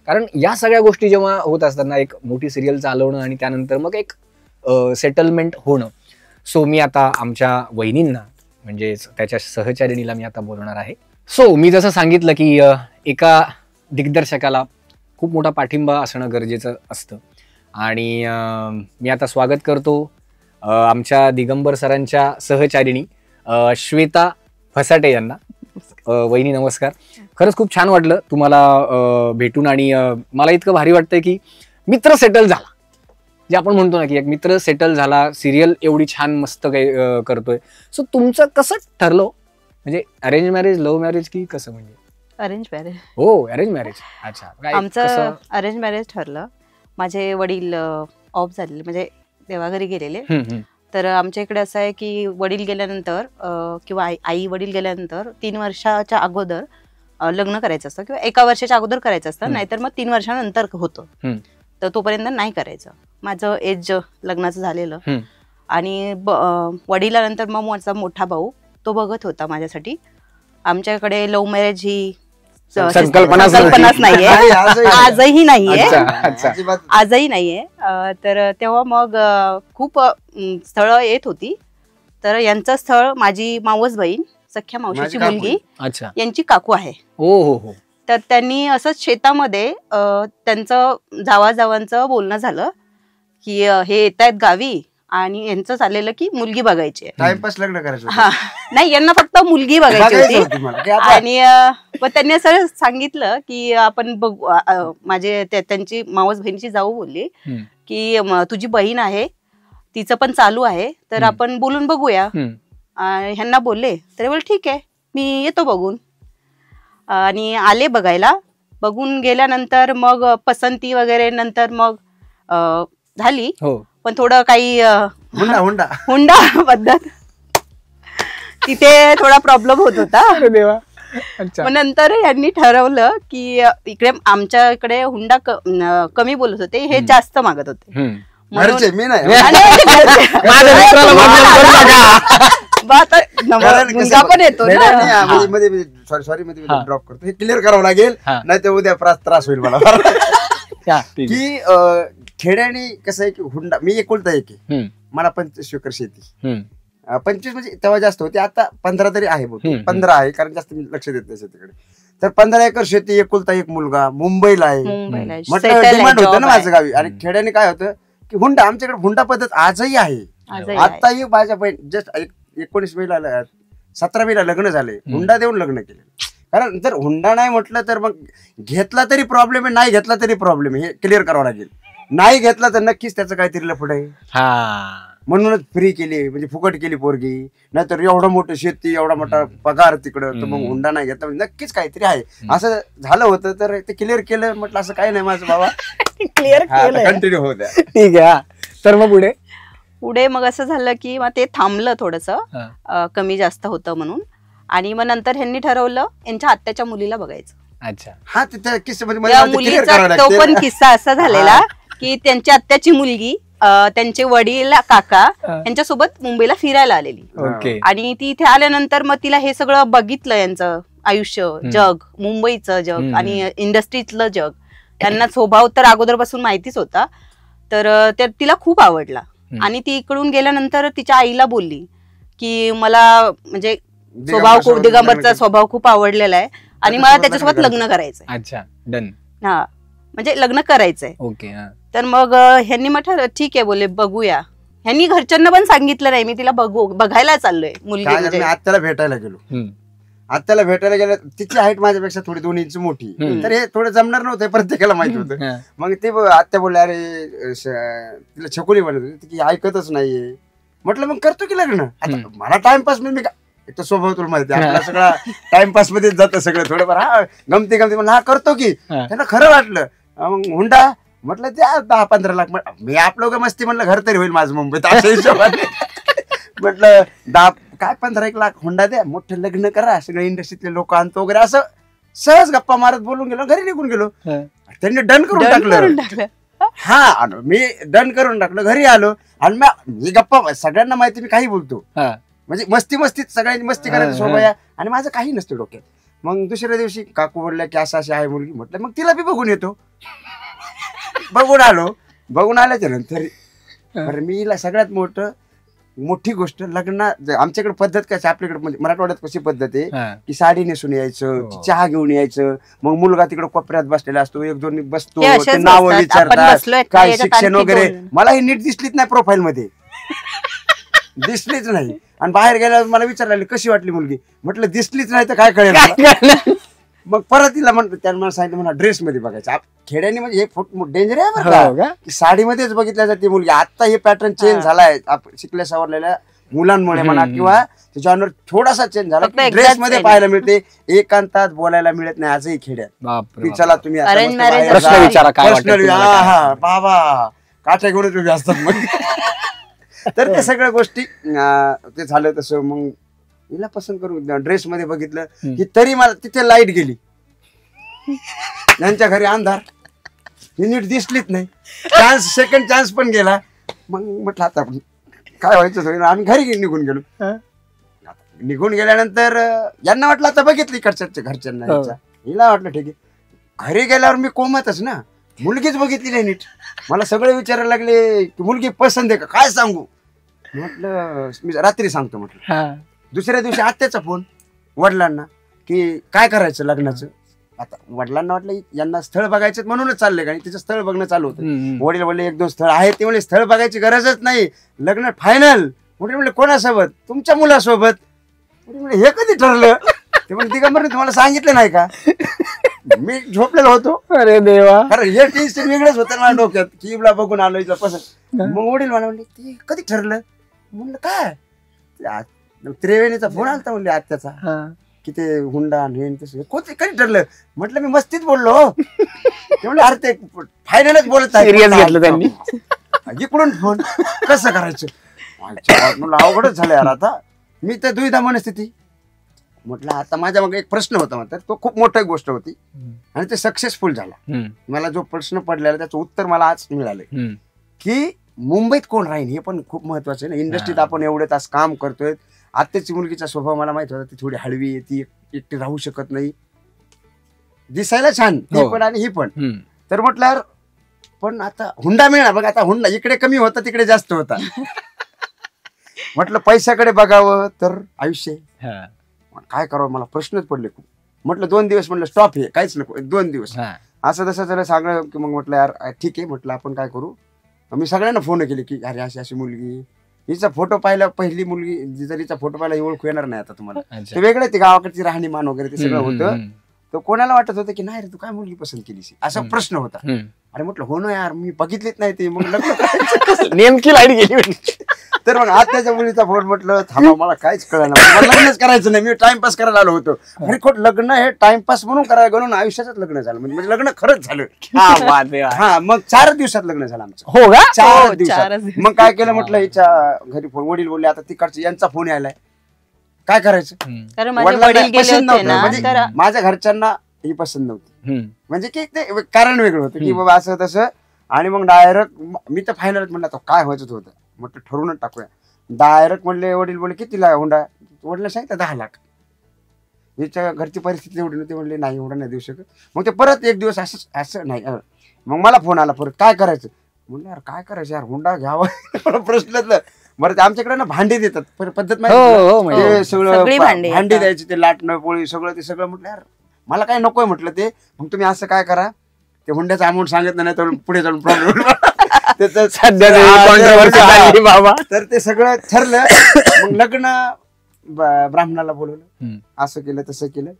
कारण या सगळ्या गोष्टी जेव्हा होत असताना एक मोठी सिरियल चालवणं आणि त्यानंतर मग एक सेटलमेंट होणं. सो मी आता आमच्या वहिनींना म्हणजेच त्याच्या सहचारिणीला मी आता बोलणार आहे. सो मी जसं सांगितलं की एका दिग्दर्शकाला खूप मोठा पाठिंबा असणं गरजेचं असतं. आणि मी आता स्वागत करतो आमच्या दिगंबर सरांच्या सहचारिणी श्वेता फसाटे यांना. वहिनी नमस्कार. खरंच खूप छान वाटलं तुम्हाला भेटून. आणि मला इतकं भारी वाटतंय की मित्र सेटल झाला, जे आपण म्हणतो ना की एक मित्र सेटल झाला, सिरियल एवढी छान मस्त काही करतोय. सो तुमचं कसं ठरलं, म्हणजे अरेंज मॅरेज, लव्ह मॅरेज की कसं? म्हणजे अरेंज मॅरेज. हो, अरेंज मॅरेज. अच्छा, आमचं अरेंज मॅरेज ठरलं. माझे वडील ऑफ झालेले, म्हणजे देवाघरी गेलेले. तर आमच्या इकडे असं आहे की वडील गेल्यानंतर किंवा आई वडील गेल्यानंतर 3 वर्षाच्या अगोदर लग्न करायचं असतं, किंवा 1 वर्षाच्या अगोदर करायचं असतं, नाहीतर मग 3 वर्षानंतर होतं. तर तोपर्यंत नाही करायचं. माझं एज लग्नाचं झालेलं. आणि वडिलानंतर मग माझा मोठा भाऊ तो बघत होता माझ्यासाठी. आमच्याकडे लव्ह मॅरेज ही संकल्पनाच नाहीये, आजही नाहीये, आजही नाहीये. तर तेव्हा मग खूप स्थळ येत होती. तर यांचं स्थळ माझी मावस बहीण, सख्या मावशीची मुलगी, यांची काकू आहे. तर त्यांनी असंच शेतामध्ये त्यांचं जावांचं बोलणं झालं की हे येत आहेत गावी आणि यांचं चाललेलं की मुलगी बघायची. टाइमपास लग्न करायचं. हा, नाही, यांना फक्त मुलगी बघायची होती. आणि मग त्यांनी असं सांगितलं की आपण बघू. माझे त्यांची मावस बहिणीची जाऊ बोलली की तुझी बहीण आहे, तिचं पण चालू आहे, तर आपण बोलून बघूया. ह्यांना बोलले तर बोल ठीक आहे, मी येतो बघून. आणि आले बघायला. बघून गेल्यानंतर मग पसंती वगैरे नंतर मग झाली. पण थोडं काही हुंडा पद्धत तिथे थोडा प्रॉब्लेम होत होता. मग नंतर यांनी ठरवलं की इकडे आमच्या इकडे हुंडा कमी बोलत होते, हे जास्त मागत होते. मुलगा पण येतो सॉरी ड्रॉप करतो, हे क्लिअर करावं लागेल, नाही तर उद्या त्रास होईल मला. की खेड्याने कसं आहे की हुंडा, मी एकुलता एक आहे, मला 25 एकर शेती. 25 म्हणजे तेव्हा जास्त होती, आता 15 तरी आहे. 15 आहे, कारण जास्त मी लक्ष देत नाही शेतीकडे. तर 15 एकर शेती, एकुलता एक मुलगा, मुंबईला आहे. म्हटलं डिमांड होतं ना माझं गावी. आणि खेड्याने काय होतं की हुंडा, आमच्याकडे हुंडा पद्धत आजही आहे. आताही माझ्या बहीण जस्ट 19 मेला 17 मेला लग्न झाले, हुंडा देऊन लग्न केले. कारण जर हुंडा नाही म्हटलं तर मग घेतला तरी प्रॉब्लेम आहे, नाही घेतला तरी प्रॉब्लेम आहे, हे क्लिअर करावं लागेल. नाही घेतला तर नक्कीच त्याचं काहीतरी लफड आहे. म्हणूनच फ्री केली, म्हणजे फुकट केली पोरगी. नाहीतर एवढं मोठं शेती, एवढा मोठा पगार तिकडं, तर मग हुंडा नाही घेतला म्हणजे नक्कीच काहीतरी आहे. असं झालं होतं, तर ते क्लिअर केलं. म्हटलं असं काही नाही माझं बाबा, क्लिअर कंटिन्यू होऊ द्या. ठीक आहे. तर मग पुढे मग असं झालं की मग ते थांबलं, थोडस कमी जास्त होतं म्हणून. आणि मग नंतर ह्यांनी ठरवलं यांच्या आत्याच्या मुलीला बघायचं. अच्छा. हा, त्या किस्सा मुलीचा तो पण किस्सा असा झालेला की त्यांची आत्याची मुलगी त्यांचे वडील काका यांच्यासोबत मुंबईला फिरायला आलेली. आणि ती इथे आल्यानंतर मग तिला हे सगळं बघितलं, यांचं आयुष्य, जग, मुंबईचं जग आणि इंडस्ट्रीतलं जग. त्यांना स्वभाव तर अगोदरपासून माहितीच होता. तर तिला खूप आवडला. आणि ती इकडून गेल्यानंतर तिच्या आईला बोलली की मला म्हणजे दिगंबरचा स्वभाव खूप आवडलेला आहे आणि मला त्याच्यासोबत लग्न करायचंय. अच्छा, डन. हा, म्हणजे लग्न करायचंय. ओके. तर मग ह्यांनी म्हटलं ठीक आहे, बोले बघूया. ह्यांनी घरच्यांना पण सांगितलं नाही, मी तिला बघायला चाललोय मुलगी. मी आत्याला भेटायला गेलो. आत्याला भेटायला गेलं, तिची हाईट माझ्यापेक्षा थोडी 2 इंच मोठी. तर हे थोडं जमणार नव्हतं, प्रत्येकाला माहिती होतं. मग ते आत्या बोलले, अरे तिला छकुली म्हणत होती की ऐकतच नाहीये. म्हटलं मग करतो की लग्न. आता मला टाइमपास, मी एक तर स्वभाव तुला माहिती, आपला सगळा टाइमपास मध्ये जातं सगळं थोडंफार. हा, गमती म्हणलं हा करतो की. त्यांना खरं वाटलं. मग हुंडा म्हटलं द्या 10-15 लाख. मी आपलं मस्ती म्हणलं घर तरी होईल माझं मुंबईत, अशा हिशोबाने. म्हटलं 10 काय 15-1 लाख हुंडा द्या, मोठं लग्न करा, सगळे इंडस्ट्रीतले लोक आणतो वगैरे. असं सहज गप्पा मारत बोलून गेलो, घरी निघून गेलो. त्यांनी डन करून टाकलं. हा, मी डन करून टाकलं, घरी आलो. आणि मी गप्पा, सगळ्यांना माहिती मी काही बोलतो, म्हणजे मस्तीत सगळ्यांनी मस्ती करायची सोबत. आणि माझं काही नसतं डोक्यात. मग दुसऱ्या दिवशी काकू बोलल्या की असं अशी आहे मुलगी. म्हटलं मग तिला बी बघून येतो. बघून आलो. बघून आल्याच्या नंतर मी सगळ्यात मोठं मोठी गोष्ट लग्न आमच्याकडे पद्धत कशी आपल्याकडे म्हणजे मराठवाड्यात कशी पद्धत आहे हा. की साडी नेसून यायचं हो. चहा घेऊन यायचं मग मुलगा तिकडे कोपऱ्यात बसलेला असतो एक दोन बसतो ते असेच ते नावं बसतात. आपण विचारतात बसलोय का, काय याच्यात शिक्षण आणखी वगैरे दोन. मला ही नीट दिसलीच नाही प्रोफाईल मध्ये दिसलीच नाही आणि बाहेर गेल्यावर मला विचारलं कशी वाटली मुलगी म्हटलं दिसलीच नाही तर काय कळेल मला? मग परत तिला म्हणतो त्याने मला सांगितलं म्हणा ड्रेस मध्ये बघायचं खेड्याने म्हणजे हे डेंजर आहे बरं हो का? का? की साडीमध्येच बघितल्या जाते मुलगी आता हे पॅटर्न चेंज झालाय शिकल्या सवरलेल्या मुलांमुळे म्हणा किंवा त्याच्यावर थोडासा चेंज झाला फक्त एकदाच ड्रेस मध्ये change. पाहायला मिळते एकांतात बोलायला मिळत नाही आजही खेड्यात बापरे की बाप. चला तुम्ही आता Arrange मस्त marriage बाहेर प्रश्न जा. विचारा, काय वाटतं Personal, तुम्हाला हा, काय? हा, बाबा काठ्या घेऊनच उभे असतात मग तर ते सगळ्या गोष्टी ते झालं तसं मग हिला पसंत करून ड्रेस मध्ये बघितलं की तरी मला तिथे लाईट गेली त्यांच्या घरी अंधार ही नीट दिसलीच नाही सेकंड चान्स पण गेला मग म्हटलं आता काय व्हायचं होईल आम्ही घरी निघून गेलो निघून गेल्यानंतर यांना वाटलं आता बघितली इकडच्या घरच्यांना याच्या. हिला वाटलं ठीक आहे घरी गेल्यावर मी कोमतच ना मुलगीच बघितली नाही नीट मला सगळे विचारायला लागले की मुलगी पसंत आहे का काय सांगू म्हटलं मी रात्री सांगतो म्हटलं हा. दुसऱ्या दिवशी आत्याचा फोन वडिलांना की काय करायचं लग्नाचं आता वडिलांना वाटलं यांना स्थळ बघायचं म्हणूनच चाललंय का तिचं स्थळ बघणं चालू होतं वडील बोलले एक दोन स्थळ आहे ते म्हणले स्थळ बघायची गरजच नाही लग्न फायनल म्हणले कोणासोबत तुमच्या मुलासोबत म्हणले हे कधी ठरलं ते म्हणजे दिगंबर तुम्हाला सांगितलं नाही का मी झोपलेलो होतो अरे देवा. कारण हे टेन्शन वेगळंच होतं माझ्या डोक्यात की इला बघून आलो इथं पसंत मग वडील मला म्हणले ते कधी ठरलं म्हणलं काय त्रिवेणीचा फोन आलता म्हणले आत्याचा हा. की ते हुंडा आणि तसं कोणते कधी ठरलं म्हटलं मी मस्तीत बोललो ते म्हणले अरे ते फायनलच बोलत आहे Serious घेतलं त्यांनी. इकडून फोन कसं करायचं म्हणलं अवघडच झालं यार आता मी तर दुविधा मनस्थिती म्हटलं आता माझ्या मग एक प्रश्न होता म्हणतात तो खूप मोठी गोष्ट होती आणि ते सक्सेसफुल झाला मला जो प्रश्न पडलेला त्याचं उत्तर मला आज मिळालं की मुंबईत कोण राहील हे पण खूप महत्वाचं आहे ना इंडस्ट्रीत आपण एवढे तास काम करतोय आत्याची मुलगीचा स्वभाव मला माहित होता ती थोडी हळवी आहे ती एकटी राहू शकत नाही दिसायला छान ती पण आणि ही पण तर म्हटलं यार पण आता हुंडा मिळणार बघ आता हुंडा इकडे कमी होता तिकडे जास्त होता म्हटलं पैशाकडे बघावं तर आयुष्य काय करावं मला प्रश्नच पडले खूप म्हटलं 2 दिवस म्हटलं स्टॉप हे काहीच नको 2 दिवस असं तसं झालं सांगलं की मग म्हटलं यार ठीक आहे म्हटलं आपण काय करू मी सगळ्यांना फोन केले की अरे अशी अशी मुलगी हिचा फोटो पाहिला पहिली मुलगी जर हिचा फोटो पाहिला ही ओळखू येणार नाही आता तुम्हाला ते वेगळं ते गावाकडची राहणीमान वगैरे ते सगळं होतं तर कोणाला वाटत होतं की नाही रे तू काय मुलगी पसंत केलीस असा प्रश्न होता अरे म्हटलं हो ना यार मी बघितलीच नाही ते मग लग्न करायचं नेमकी लाईट गेली. तर मग आत्याच्या मुलीचा फोन म्हटलं थांबा मला काहीच कळलं मला लग्नच करायचं नाही मी टाइमपास करायला आलो होतो अरे खोट लग्न हे टाइमपास म्हणून करायला म्हणून आयुष्यातच लग्न झालं म्हणजे लग्न खरंच झालं हा मग 4 दिवसात लग्न झालं आमचं हो का? 4 दिवसात मग काय केलं म्हटलं हिच्या घरी फोन वडील बोलले आता तिकडचे यांचा फोन यायलाय काय करायचं कारण माझे वडिलांना वडील गेले पसंत होते नव्हतं ना म्हणजे तर माझ्या घरच्यांना ही पसंत नव्हती म्हणजे की ते कारण वेगळं होतं की बाबा असं तसं आणि मग डायरेक्ट मी तर फायनलच म्हणलं काय व्हायचं होतं म्हटलं ठरवूनच टाकूया डायरेक्ट म्हणले वडील बोलले कितीला हुंडा वडिला सांगितलं 10 लाख हिच्या घरची परिस्थिती एवढी नव्हती म्हणले नाही एवढं नाही देऊ शकत मग ते परत एक दिवस असं नाही मग मला फोन आला परत काय करायचं म्हणलं यार काय करायचं यार हुंडा घ्यावा प्रश्नच बरं ते आमच्याकडे ना भांडी देतात पद्धत माहिती ते सगळं भांडी द्यायची ते लाटणं पोळी सगळं ते सगळं म्हटलं यार मला काय नकोय म्हटलं ते मग तुम्ही असं काय करा ते हुंड्याचा अमाऊंट सांगितलं नाही तर पुढे जाऊन प्रॉब्लेम बाबा. तर ते सगळं ठरलं मग लग्न ब्राह्मणाला बोलवलं असं केलं तसं केलं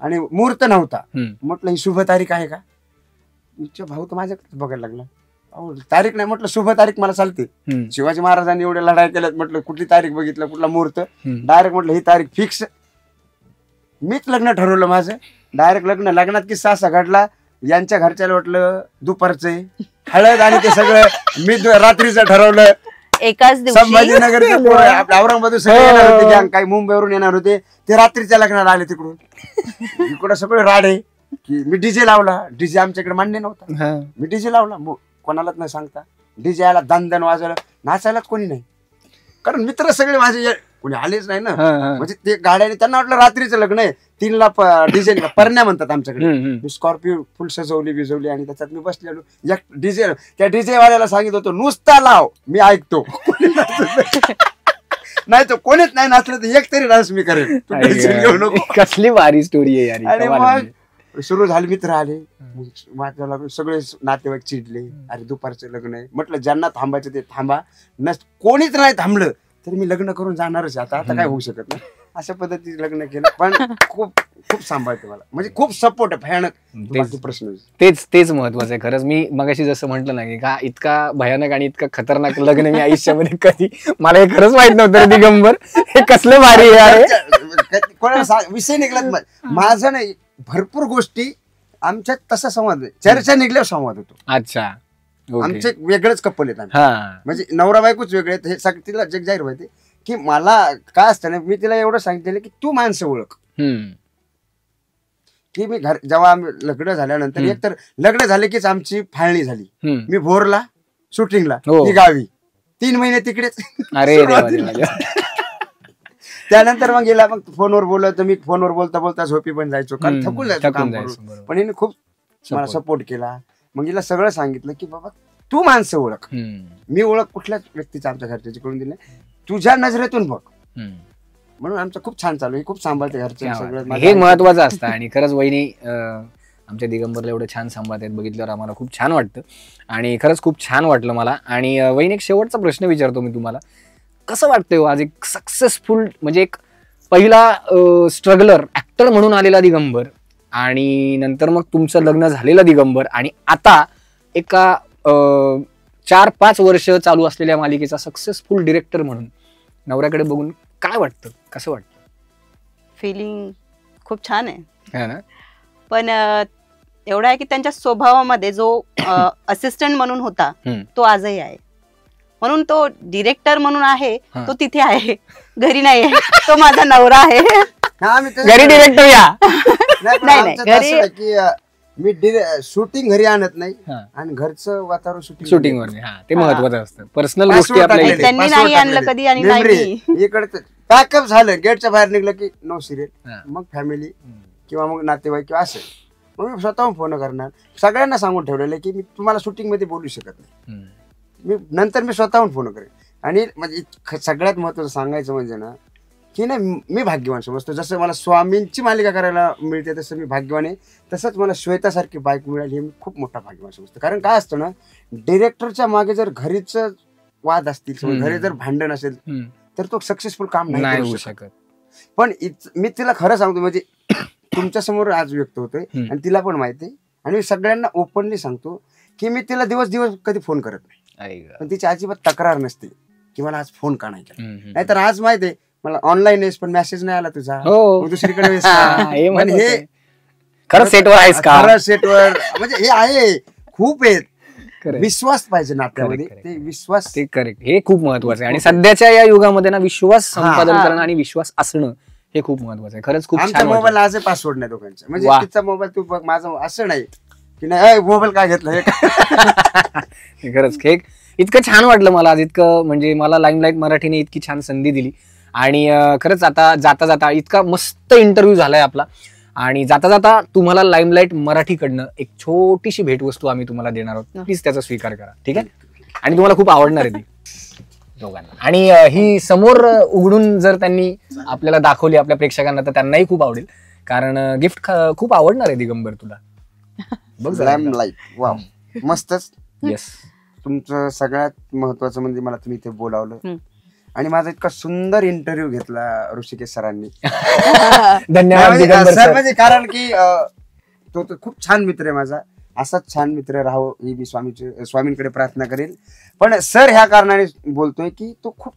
आणि मुहूर्त नव्हता म्हटलं ही शुभ तारीख आहे का भाऊ तर माझ्याकडे बघायला लागला तारीख नाही म्हटलं शुभ तारीख मला चालते शिवाजी महाराजांनी एवढ्या लढाई केल्यात म्हटलं कुठली तारीख बघितलं कुठला मुहूर्त डायरेक्ट म्हटलं ही तारीख फिक्स मीच लग्न ठरवलं माझं डायरेक्ट लग्नात किस्सा असा घडला यांच्या घरच्याला वाटलं दुपारचे हळद आणि ते सगळं मी रात्रीचं ठरवलं एकाच दिवशी संभाजीनगर औरंगाबाद सगळे येणार होते गँग काही मुंबईवरून येणार होते ते रात्रीच्या लग्नाला आले तिकडून इकडं सगळे राडे की मी डीजे लावला डीजे आमच्याकडे मान्य नव्हता मी डीजे लावला कोणालाच नाही सांगता डीजे आला दन वाजवलं नाचायलाच कोणी नाही कारण मित्र सगळे माझे कोणी आलेच नाही ना म्हणजे ते गाड्याने त्यांना वाटलं रात्रीचं लग्न आहे 3ला डीजे परण्या म्हणतात आमच्याकडे मी स्कॉर्पिओ फुल सजवली बिजवली आणि त्याच्यात मी बसलेलो एक डीजे त्या डीजे वाल्याला सांगितलं होतं नुसता लाव मी ऐकतो नाही तर कोणीच नाही नाचलं तर एक तरी डान्स मी करेन, तू टेन्शन घेऊ नको. कसली भारी स्टोरी आहे यार. आणि कमाल आहे. मग सुरू झाले, मित्र आले, मग माझ्या लागून सगळे नातेवाईक चिडले, अरे दुपारचं लग्न आहे. म्हटलं ज्यांना थांबायचं ते थांबा, कोणीच नाही थांबलं तरी मी लग्न करून जाणारच आहे. आता काय होऊ शकत नाही. अशा पद्धतीने लग्न केलं. पण खूप खूप सांभाळते मला, म्हणजे खूप सपोर्ट आहे भयानक. बाकी प्रश्न तेच महत्वाचं आहे खरंच. मी मगाशी जसं म्हटलं ना की का इतका भयानक आणि इतका खतरनाक लग्न मी आयुष्यामध्ये कधी, मला हे खरंच माहित नव्हतं रे दिगंबर, हे कसलं भारी आहे. कोणाला विषय निघलात माझा नाही, भरपूर गोष्टी आमच्यात तसा संवाद आहे. चर्चा निघल्यावर संवाद होतो. अच्छा, आमचे वेगळंच कपल आहेत आम्ही. म्हणजे नवरा बायकोच वेगळे आहेत. हे सगळं तिला जग जाहीर व्हायचे की मला काय असतं ना, मी तिला एवढं सांगितलेलं की तू माणसं ओळख. की मी जेव्हा आम्ही लग्न झाल्यानंतर, एक तर लग्न झाले कीच आमची फाळणी झाली. मी भोरला शूटिंगला, ती गावी, 3 महिने तिकडेच. त्यानंतर मग गेला, मग फोनवर बोलत, मी फोनवर बोलता बोलता झोपी पण जायचो, कारण थकून जायचो काम करून. पण हिने खूप मला सपोर्ट केला. मग हिला सगळं सांगितलं की बाबा तू माणसं ओळख. मी ओळख कुठल्याच व्यक्तीचा आमच्या घरच्याची करून दिली, तुझ्या नजरेतून बघ. म्हणून आमचं खूप छान चालू आहे. खूप सांभाळते घरचे सगळं, हे महत्वाचं असतं. आणि खरंच वहिनी आमच्या दिगंबरला एवढं छान सांभाळतात, बघितल्यावर आम्हाला खूप छान वाटतं. आणि खरंच खूप छान वाटलं मला. आणि वहिनी एक शेवटचा प्रश्न विचारतो मी तुम्हाला, कसं वाटतंय आज एक सक्सेसफुल, म्हणजे एक पहिला स्ट्रगलर ऍक्टर म्हणून आलेला दिगंबर, आणि नंतर मग तुमचं लग्न झालेलं दिगंबर, आणि आता एका 4-5 वर्ष चालू असलेल्या मालिकेचा सक्सेसफुल डिरेक्टर म्हणून नवऱ्याकडे बघून काय वाटतं, कसं वाटतं? फिलिंग खूप छान आहे ना. पण एवढं आहे की त्यांच्या स्वभावामध्ये जो असिस्टंट म्हणून होता तो आजही आहे. म्हणून तो डिरेक्टर म्हणून आहे, तो तिथे आहे, घरी नाही आहे. तो माझा नवरा आहे. घरी डिरेक्टर या. नाही घरी की मी शूटिंग घरी आणत नाही, आणि घरचं वातावरण शूटिंगवर. ते महत्वाचं असतं. पर्सनल गोष्टी आपल्या त्यांनी नाही आणलं कधी, आणि नाही इकडचं पॅकअप झालं, गेटच्या बाहेर निघलं की नो सिरियल, मग फॅमिली किंवा मग नातेवाईक किंवा असं. मग मी स्वतःहून फोन करणार. सगळ्यांना सांगून ठेवलेलं की मी तुम्हाला शूटिंग मध्ये बोलू शकत नाही, नंतर मी स्वतःहून फोन करेन. आणि म्हणजे सगळ्यात महत्वाचं सांगायचं म्हणजे ना की नाही, मी भाग्यवान समजतो. जसं मला स्वामींची मालिका करायला मिळते तसं मी भाग्यवान आहे, तसंच मला श्वेतासारखी बायको मिळाली हे मी खूप मोठा भाग्यवान समजतो. कारण काय असतं ना, डिरेक्टरच्या मागे जर घरीच वाद असतील, घरी जर भांडण असेल तर तो सक्सेसफुल काम नाही होऊ शकत. पण मी तिला खरं सांगतो, म्हणजे तुमच्या समोर आज व्यक्त होतोय आणि तिला पण माहिती आहे, आणि मी सगळ्यांना ओपनली सांगतो की मी तिला दिवस कधी फोन करत नाही, पण तिची अजिबात तक्रार नसते की मला आज फोन का नाही केला. नाहीतर आज माहिती आहे मला ऑनलाईन आहेस पण मेसेज नाही आला तुझा, दुसरीकडे हे खरं सेटवर आहेस का, खरं सेटवर, म्हणजे हे आहे. खूप आहेत, विश्वास पाहिजे नात्यामध्ये, ते विश्वास, ते करेक्ट, हे खूप महत्वाचं आहे. आणि सध्याच्या या युगामध्ये ना विश्वास संपादन करणं आणि विश्वास असणं हे खूप महत्वाचं आहे. खरंच खूप आमच्या मोबाईल आज पासवर्ड नाही दोघांचा, म्हणजे तिचा मोबाईल तू बघ, माझा असं नाही की नाही मोबाईल काय घेतला. हे खरंच इतकं छान वाटलं मला आज, इतकं म्हणजे मला लाईमलाईट मराठीने इतकी छान संधी दिली. आणि खरंच आता जाता जाता इतका मस्त इंटरव्ह्यू झालाय आपला, आणि जाता जाता तुम्हाला लाईमलाईट मराठीकडनं एक छोटीशी भेटवस्तू आम्ही तुम्हाला देणार आहोत. प्लीज त्याचा स्वीकार करा, ठीक आहे? आणि तुम्हाला खूप आवडणार आहे ती दोघांना. आणि ही समोर उघडून जर त्यांनी आपल्याला दाखवली आपल्या प्रेक्षकांना तर त्यांनाही खूप आवडेल, कारण गिफ्ट खूप आवडणार आहे दिगंबर तुला. बघ लाईमलाईट, वाव, मस्तच. येस, तुमचं सगळ्यात महत्वाचं म्हणजे मला तुम्ही इथे बोलावलं आणि माझा इतका सुंदर इंटरव्ह्यू घेतला ऋषिकेश सरांनी. धन्यवाद सर, म्हणजे कारण की तो खूप छान मित्र आहे माझा, असाच छान मित्र राहावं ही मी स्वामींकडे प्रार्थना करेल. पण सर ह्या कारणाने बोलतोय की तो खूप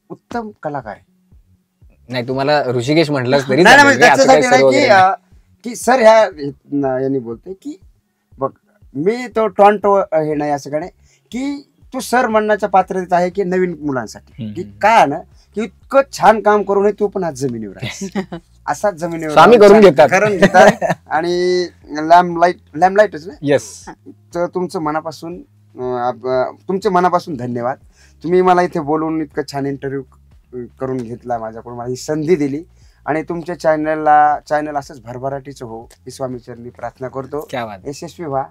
उत्तम कलाकार आहे. नाही, तुम्हाला ऋषिकेश म्हटलंच तरी की सर ह्या यांनी बोलतोय की बघ, मी तो टॉन्टो हे नाही असं काय की तू सर म्हणण्याच्या पात्रतेत आहे की नवीन मुलांसाठी, की काय ना की इतकं छान काम करून तू पण आज जमिनीवर आहे, असाच जमिनीवर करून घेतात. आणि लॅम्पलाईटच ना. येस, तर तुमचे मनापासून धन्यवाद. तुम्ही मला इथे बोलवून इतकं छान इंटरव्ह्यू करून घेतला, माझ्याकडून मला ही संधी दिली, आणि तुमच्या चॅनल असंच भरभराटीचं हो ही स्वामीचरणी प्रार्थना करतो. यशस्वी व्हा,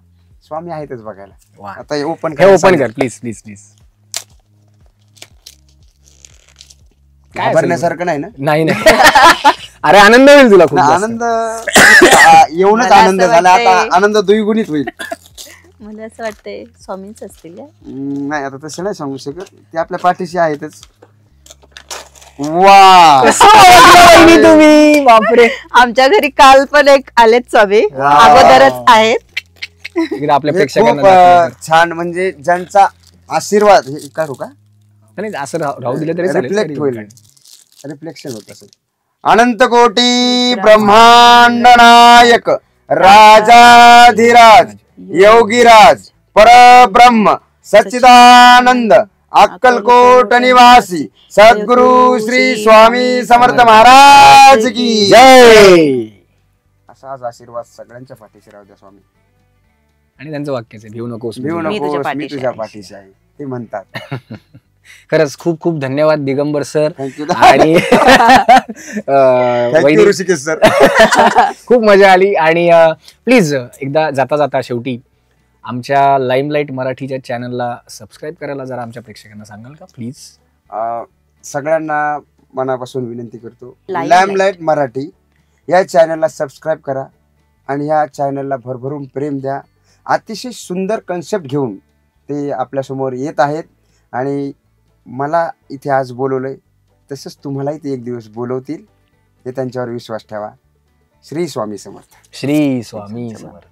स्वामी आहेतच बघायला. आता ओपन कर प्लीज प्लीज प्लीज. काय असेल? घाबरण्यासारखं नाही ना? नाही नाही अरे आनंद होईल तुला खूप जास्त. आनंद येऊनच मला आनंद असं झाला, आता वाटतंय- आनंद द्विगुणित होईल. मला असं वाटतंय स्वामींच असतील या. नाही आता तसं नाही सांगू शकत, ते आपल्या पाठीशी आहेतच. वा कसं ओळखलं वहिनी तुम्ही बापरे. आमच्या घरी काल पण एक आलेत स्वामी, वा. अगोदरच आहेत. इकडे आपल्या हे प्रेक्षकांना खूप दाखवलं. छान, म्हणजे ज्यांचा आशीर्वाद हे करू का नाही असं राहू दिलं तरी चालेल. रिफ्लेक्ट तरी होईल, काय. रिफ्लेक्शन होत असेल. अनंत कोटी ब्रह्मांड नायक राजाधिराज योगीराज परब्रह्म सच्चिदानंद अक्कलकोट निवासी सद्गुरु श्री स्वामी समर्थ महाराज की जय. असा आज आशीर्वाद सगळ्यांच्या पाठीशी राहू द्या स्वामी. आणि त्यांचं वाक्यच आहे, भिऊ नकोस. भिऊ मी तुझ्या नकोस, मी पाठीशी तुझ्या आहे. पाठीशी आहे, ते म्हणतात. खरंच खूप खूप धन्यवाद दिगंबर सर. थँक्यू आणि थँक्यू वहिनी, ऋषिकेश सर. खूप मजा आली. आणि प्लीज एकदा जाता जाता शेवटी आमच्या लाईमलाईट मराठीच्या चॅनलला सबस्क्राईब करायला जरा आमच्या प्रेक्षकांना सांगाल का प्लीज? सगळ्यांना मनापासून विनंती करतो, Limelight. लॅमलाईट मराठी या चॅनलला सबस्क्राईब करा आणि ह्या चॅनलला भरभरून प्रेम द्या. अतिशय सुंदर कन्सेप्ट घेऊन ते आपल्यासमोर येत आहेत आणि मला इथे आज बोलवलंय, तसंच तुम्हालाही ते एक दिवस बोलवतील, हे त्यांच्यावर विश्वास ठेवा. श्री स्वामी समर्थ. श्री स्वामी समर्थ.